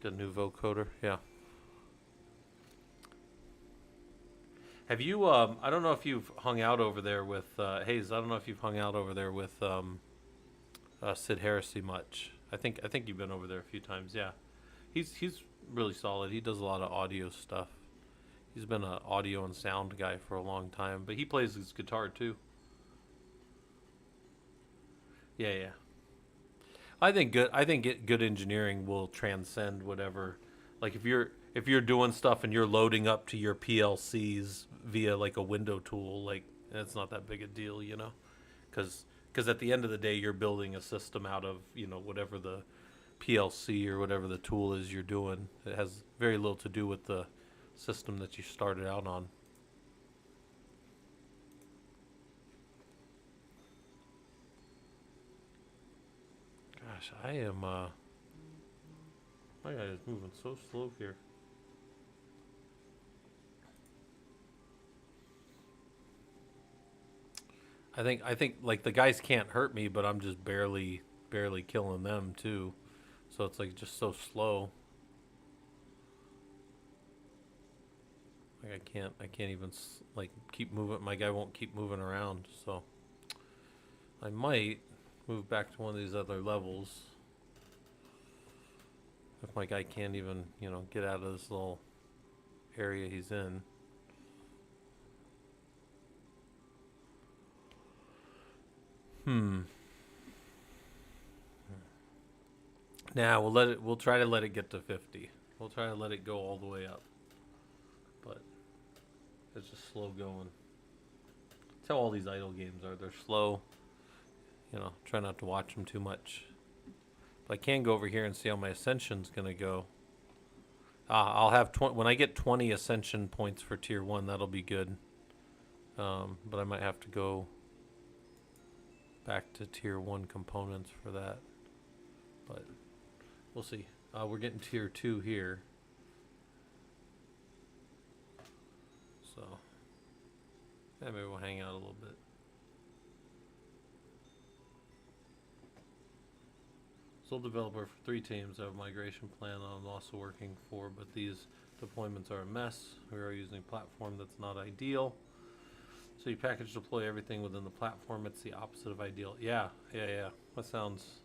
The new vocoder, yeah. Have you, I don't know if you've hung out over there with, Hayes, I don't know if you've hung out over there with, Sid Heresy much. I think you've been over there a few times, yeah. He's really solid. He does a lot of audio stuff. He's been an audio and sound guy for a long time, but he plays his guitar too. Yeah. I think good engineering will transcend whatever. Like if you're doing stuff and you're loading up to your PLCs via like a window tool, like and it's not that big a deal, you know, because at the end of the day, you're building a system out of, you know, whatever the PLC or whatever the tool is you're doing. It has very little to do with the system that you started out on. Gosh, I am my guy is moving so slow here. I think like the guys can't hurt me, but I'm just barely killing them too. So it's like just so slow. Like I can't even like keep moving. My guy won't keep moving around. So I might move back to one of these other levels if my guy can't even, you know, get out of this little area he's in. Hmm. Now we'll try to let it get to 50. We'll try to let it go all the way up. But it's just slow going. That's how all these idle games are. They're slow. You know, try not to watch them too much. But I can go over here and see how my ascension's gonna go. I'll have when I get 20 ascension points for tier 1, that'll be good. But I might have to go back to tier 1 components for that. But we'll see. We're getting tier 2 here. So yeah, maybe we'll hang out a little bit. Sole developer for 3 teams. I have a migration plan I'm also working for, but these deployments are a mess. We are using a platform that's not ideal. So you package deploy everything within the platform. It's the opposite of ideal. Yeah. That sounds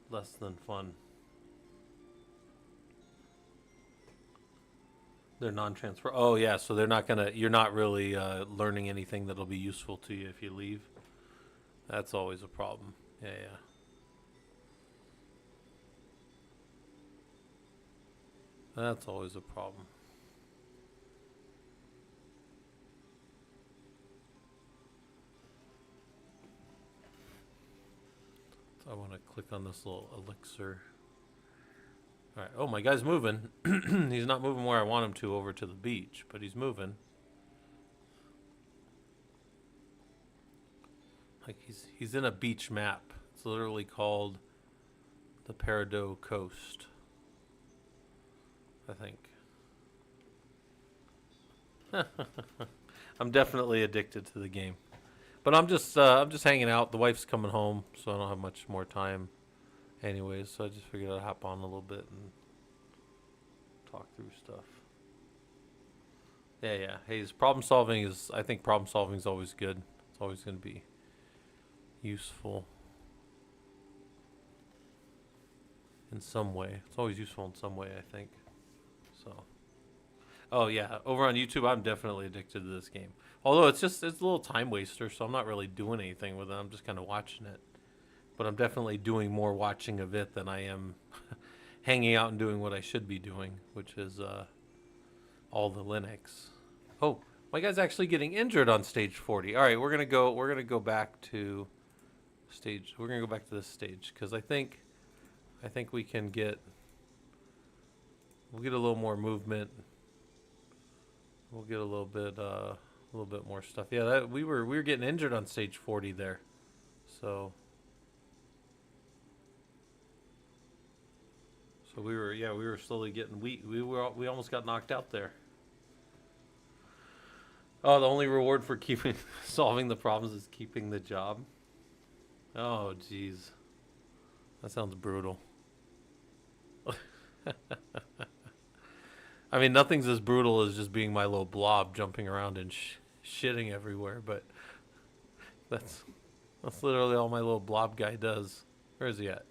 less than fun. They're non-transfer. Oh yeah, so they're not gonna. You're not really learning anything that'll be useful to you if you leave. That's always a problem. Yeah. That's always a problem. So I want to click on this little elixir. All right. Oh, my guy's moving. He's not moving where I want him to over to the beach, but he's moving. Like he's in a beach map. It's literally called the Peridot Coast, I think. I'm definitely addicted to the game, but I'm just hanging out. The wife's coming home, so I don't have much more time, anyways. So I just figured I'd hop on a little bit and talk through stuff. Yeah. Hey, I think problem solving is always good. It's always going to be useful in some way. It's always useful in some way, I think. So. Oh yeah, over on YouTube, I'm definitely addicted to this game. Although it's a little time waster, so I'm not really doing anything with it. I'm just kind of watching it. But I'm definitely doing more watching of it than I am hanging out and doing what I should be doing, which is all the Linux. Oh, my guy's actually getting injured on stage 40. All right, we're gonna go back to stage. We're gonna go back to this stage because I think we can we'll get a little more movement. We'll get a little bit more stuff. Yeah, we were getting injured on stage 40 there. So we were slowly getting weak. We almost got knocked out there. Oh, the only reward for solving the problems is keeping the job. Oh, jeez. That sounds brutal. I mean, nothing's as brutal as just being my little blob jumping around and shitting everywhere, but that's literally all my little blob guy does. Where is he at?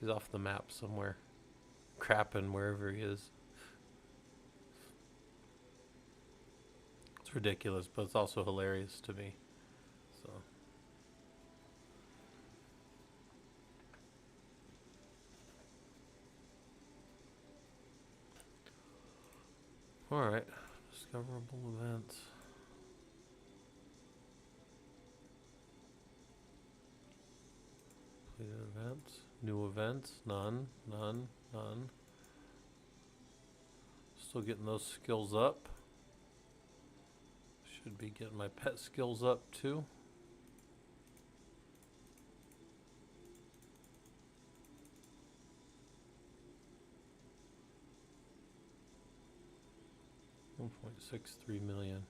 He's off the map somewhere. Crapping wherever he is. It's ridiculous, but it's also hilarious to me. So. Alright. Discoverable events. Events. New events. None. None. None. Still getting those skills up. Should be getting my pet skills up too. $1.63 million.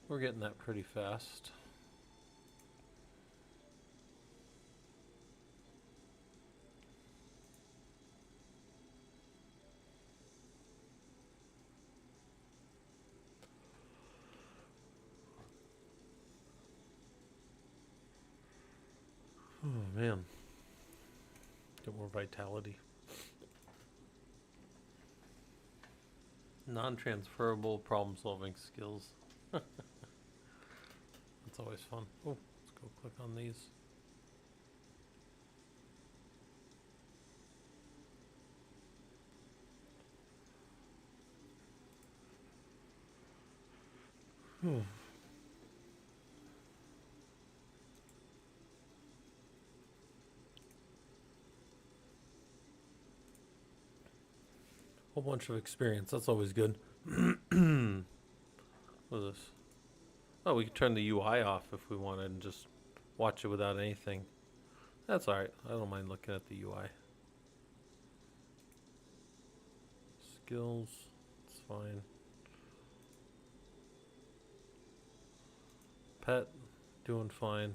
We're getting that pretty fast. Oh man. Get more vitality. Non-transferable problem-solving skills. That's always fun. Oh, let's go click on these. Whole bunch of experience. That's always good. What is this? Oh, we could turn the UI off if we wanted and just watch it without anything. That's alright. I don't mind looking at the UI. Skills. It's fine. Pet. Doing fine.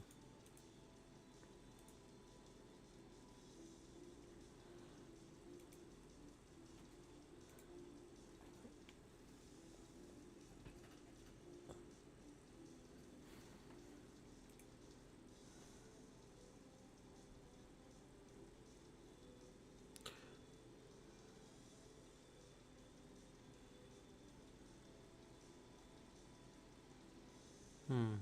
Hmm.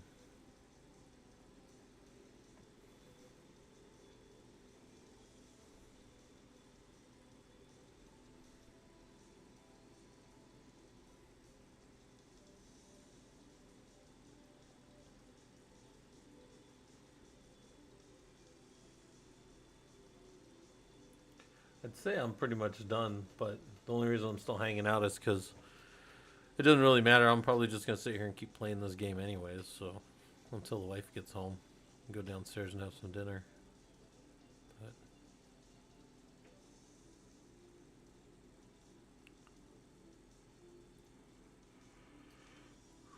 I'd say I'm pretty much done, but the only reason I'm still hanging out is because it doesn't really matter. I'm probably just going to sit here and keep playing this game anyways, so until the wife gets home, go downstairs and have some dinner.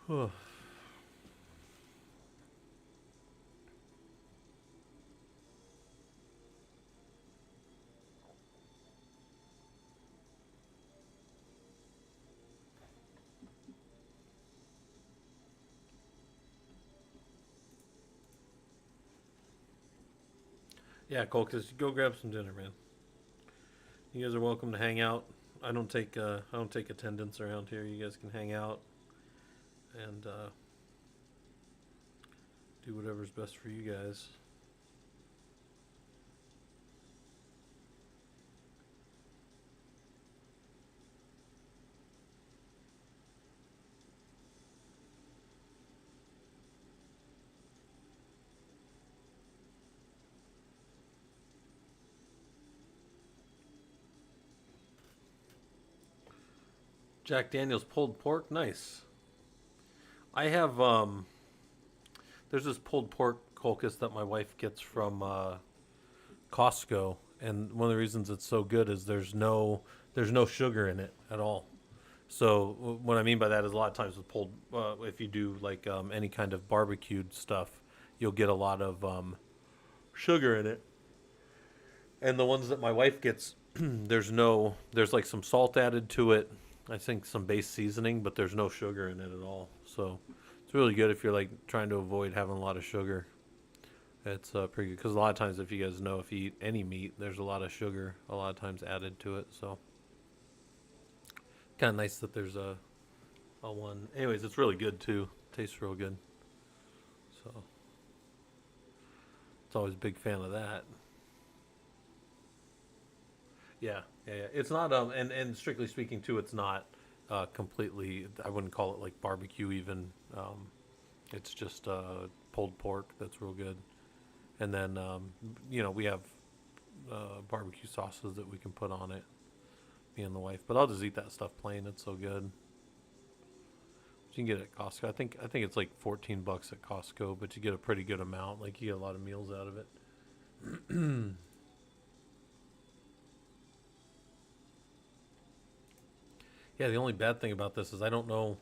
But yeah, Cole, just go grab some dinner, man. You guys are welcome to hang out. I don't take attendance around here. You guys can hang out and do whatever's best for you guys. Jack Daniel's pulled pork, nice. I have there's this pulled pork colchis that my wife gets from Costco, and one of the reasons it's so good is there's no sugar in it at all. So what I mean by that is a lot of times with pulled, if you do like any kind of barbecued stuff, you'll get a lot of sugar in it. And the ones that my wife gets, there's like some salt added to it. I think some base seasoning, but there's no sugar in it at all. So it's really good if you're like trying to avoid having a lot of sugar. It's pretty good because a lot of times, if you guys know, if you eat any meat, there's a lot of sugar a lot of times added to it. So kind of nice that there's a one. Anyways, it's really good too. Tastes real good. So it's always a big fan of that. Yeah, yeah, yeah. It's not and strictly speaking too, it's not completely. I wouldn't call it like barbecue even. It's just pulled pork that's real good. And then we have barbecue sauces that we can put on it. Me and the wife, but I'll just eat that stuff plain. It's so good. You can get it at Costco. I think it's like $14 at Costco, but you get a pretty good amount. Like you get a lot of meals out of it. Yeah, the only bad thing about this is I don't know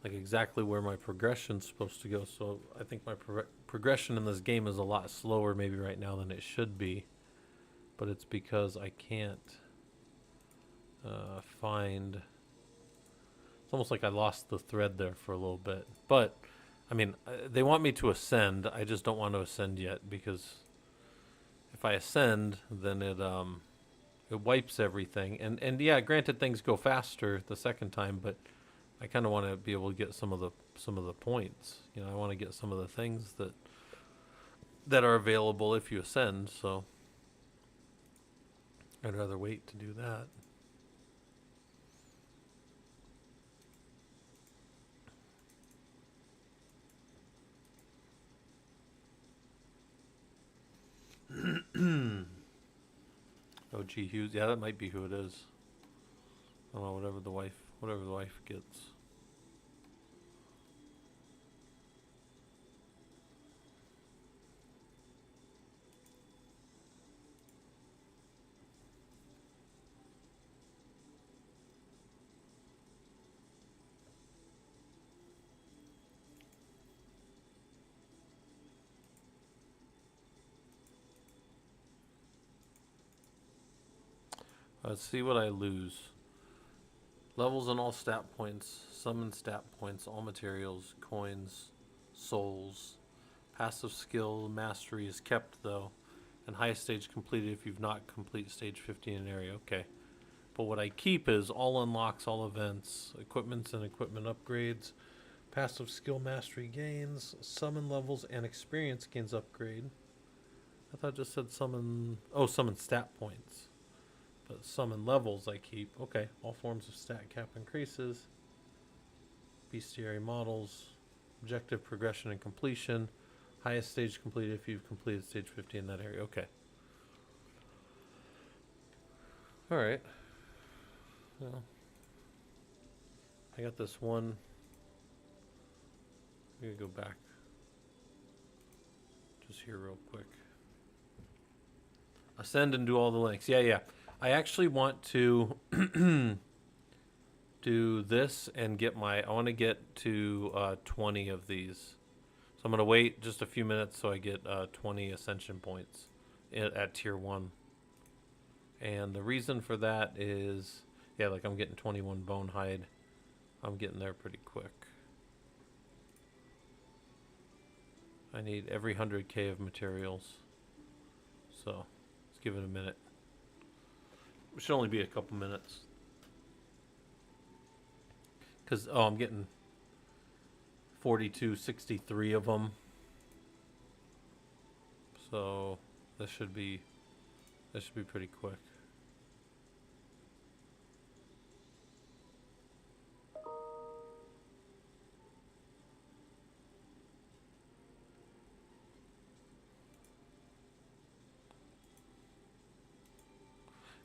like exactly where my progression's supposed to go. So I think my progression in this game is a lot slower maybe right now than it should be. But it's because I can't find. It's almost like I lost the thread there for a little bit. But I mean, they want me to ascend. I just don't want to ascend yet because if I ascend, then it wipes everything. And yeah, granted, things go faster the second time, but I kind of want to be able to get some of the points. You know, I want to get some of the things that are available if you ascend. So I'd rather wait to do that. Oh, gee, Hughes. Yeah, that might be who it is. I don't know. Whatever the wife gets. Let's see what I lose. Levels and all stat points, summon stat points, all materials, coins, souls. Passive skill mastery is kept though, and highest stage completed if you've not complete stage 15 in an area. Okay. But what I keep is all unlocks, all events, equipments and equipment upgrades, passive skill mastery gains, summon levels, and experience gains upgrade. I thought it just said summon. Oh, summon stat points. But summon levels I keep. Okay. All forms of stat cap increases. Bestiary models. Objective progression and completion. Highest stage completed if you've completed stage 50 in that area. Okay. Alright. Well, I got this one. I'm going to go back just here real quick. Ascend and do all the links. Yeah. I actually want to do this and get I want to get to 20 of these. So I'm going to wait just a few minutes so I get 20 ascension points at tier 1. And the reason for that is, yeah, like I'm getting 21 bone hide. I'm getting there pretty quick. I need every 100k of materials. So let's give it a minute. It should only be a couple minutes. Because, I'm getting 4263 of them. So this should be pretty quick.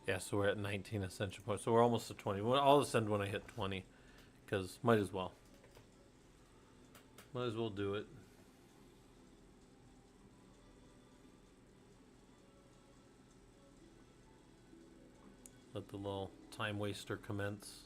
Yeah, so we're at 19 ascension points. So we're almost at 20. I'll ascend when I hit 20. Because might as well. Might as well do it. Let the little time waster commence.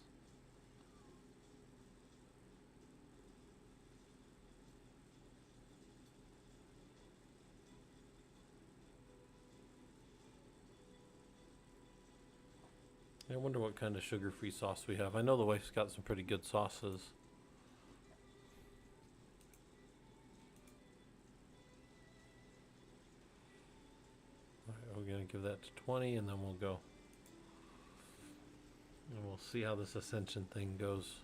I wonder what kind of sugar-free sauce we have. I know the wife's got some pretty good sauces. Alright, we're going to give that to 20 and then we'll go. And we'll see how this ascension thing goes.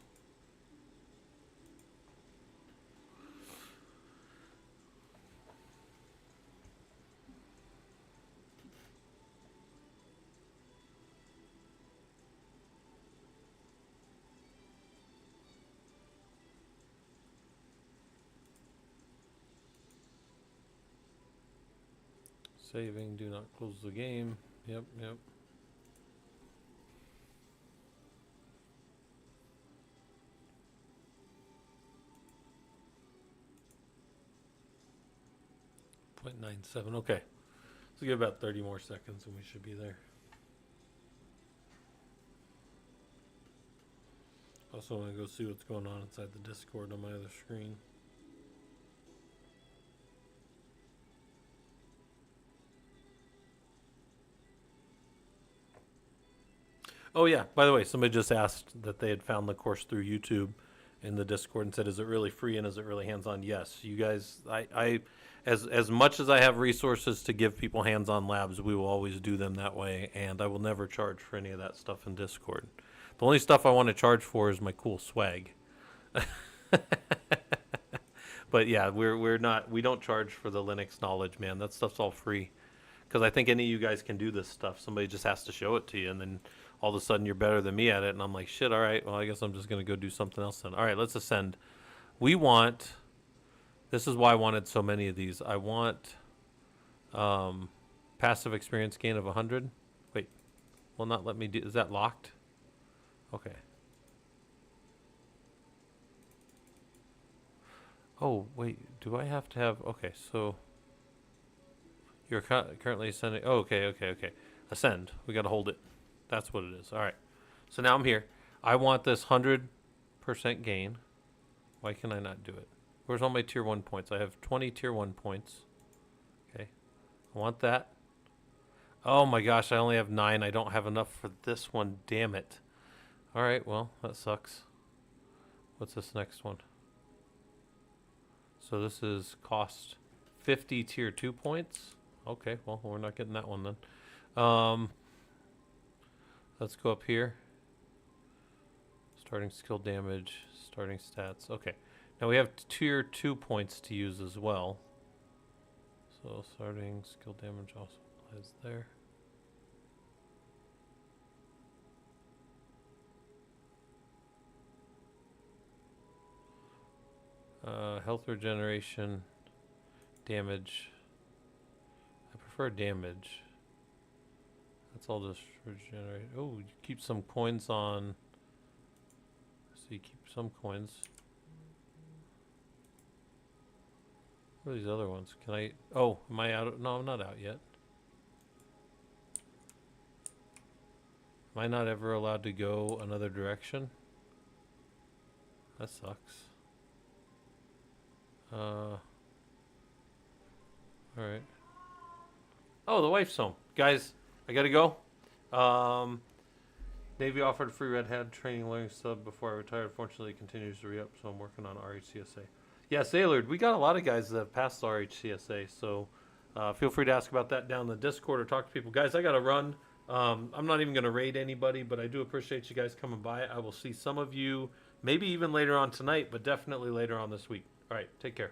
Saving, do not close the game. Yep. Yep. .97. Okay. So give about 30 more seconds and we should be there. Also want to go see what's going on inside the Discord on my other screen. Oh yeah, by the way, somebody just asked that they had found the course through YouTube in the Discord and said, is it really free and is it really hands-on? Yes. You guys, I as much as I have resources to give people hands-on labs, we will always do them that way, and I will never charge for any of that stuff in Discord. The only stuff I want to charge for is my cool swag. But yeah, we don't charge for the Linux knowledge, man. That stuff's all free. Because I think any of you guys can do this stuff. Somebody just has to show it to you, and then all of a sudden you're better than me at it. And I'm like, shit, all right, well, I guess I'm just going to go do something else then. All right, let's ascend. This is why I wanted so many of these. I want passive experience gain of 100. Wait, will not let me do, is that locked? Okay. Oh, wait, do I have to have, okay, so you're currently ascending. Oh, okay. Ascend. We got to hold it. That's what it is. All right. So now I'm here. I want this 100% gain. Why can I not do it? Where's all my tier 1 points? I have 20 tier 1 points. Okay. I want that. Oh my gosh, I only have 9. I don't have enough for this one. Damn it. All right, well, that sucks. What's this next one? So this is cost 50 tier 2 points. Okay, well, we're not getting that one then. Let's go up here. Starting skill damage, starting stats. Okay. Now we have tier 2 points to use as well. So starting skill damage also applies there. Health regeneration, damage. I prefer damage. That's all just regenerate. Oh, you keep some coins on. So you keep some coins. What are these other ones? Can I? Oh, am I out? No, I'm not out yet. Am I not ever allowed to go another direction? That sucks. Alright. Oh, the wife's home. Guys, I gotta go. Navy offered a free Red Hat training learning sub before I retired. Fortunately, it continues to re-up, so I'm working on RHCSA. Yeah, Sailor, we got a lot of guys that have passed RHCSA, so feel free to ask about that down in the Discord or talk to people. Guys, I gotta run. I'm not even gonna raid anybody, but I do appreciate you guys coming by. I will see some of you maybe even later on tonight, but definitely later on this week. All right, take care.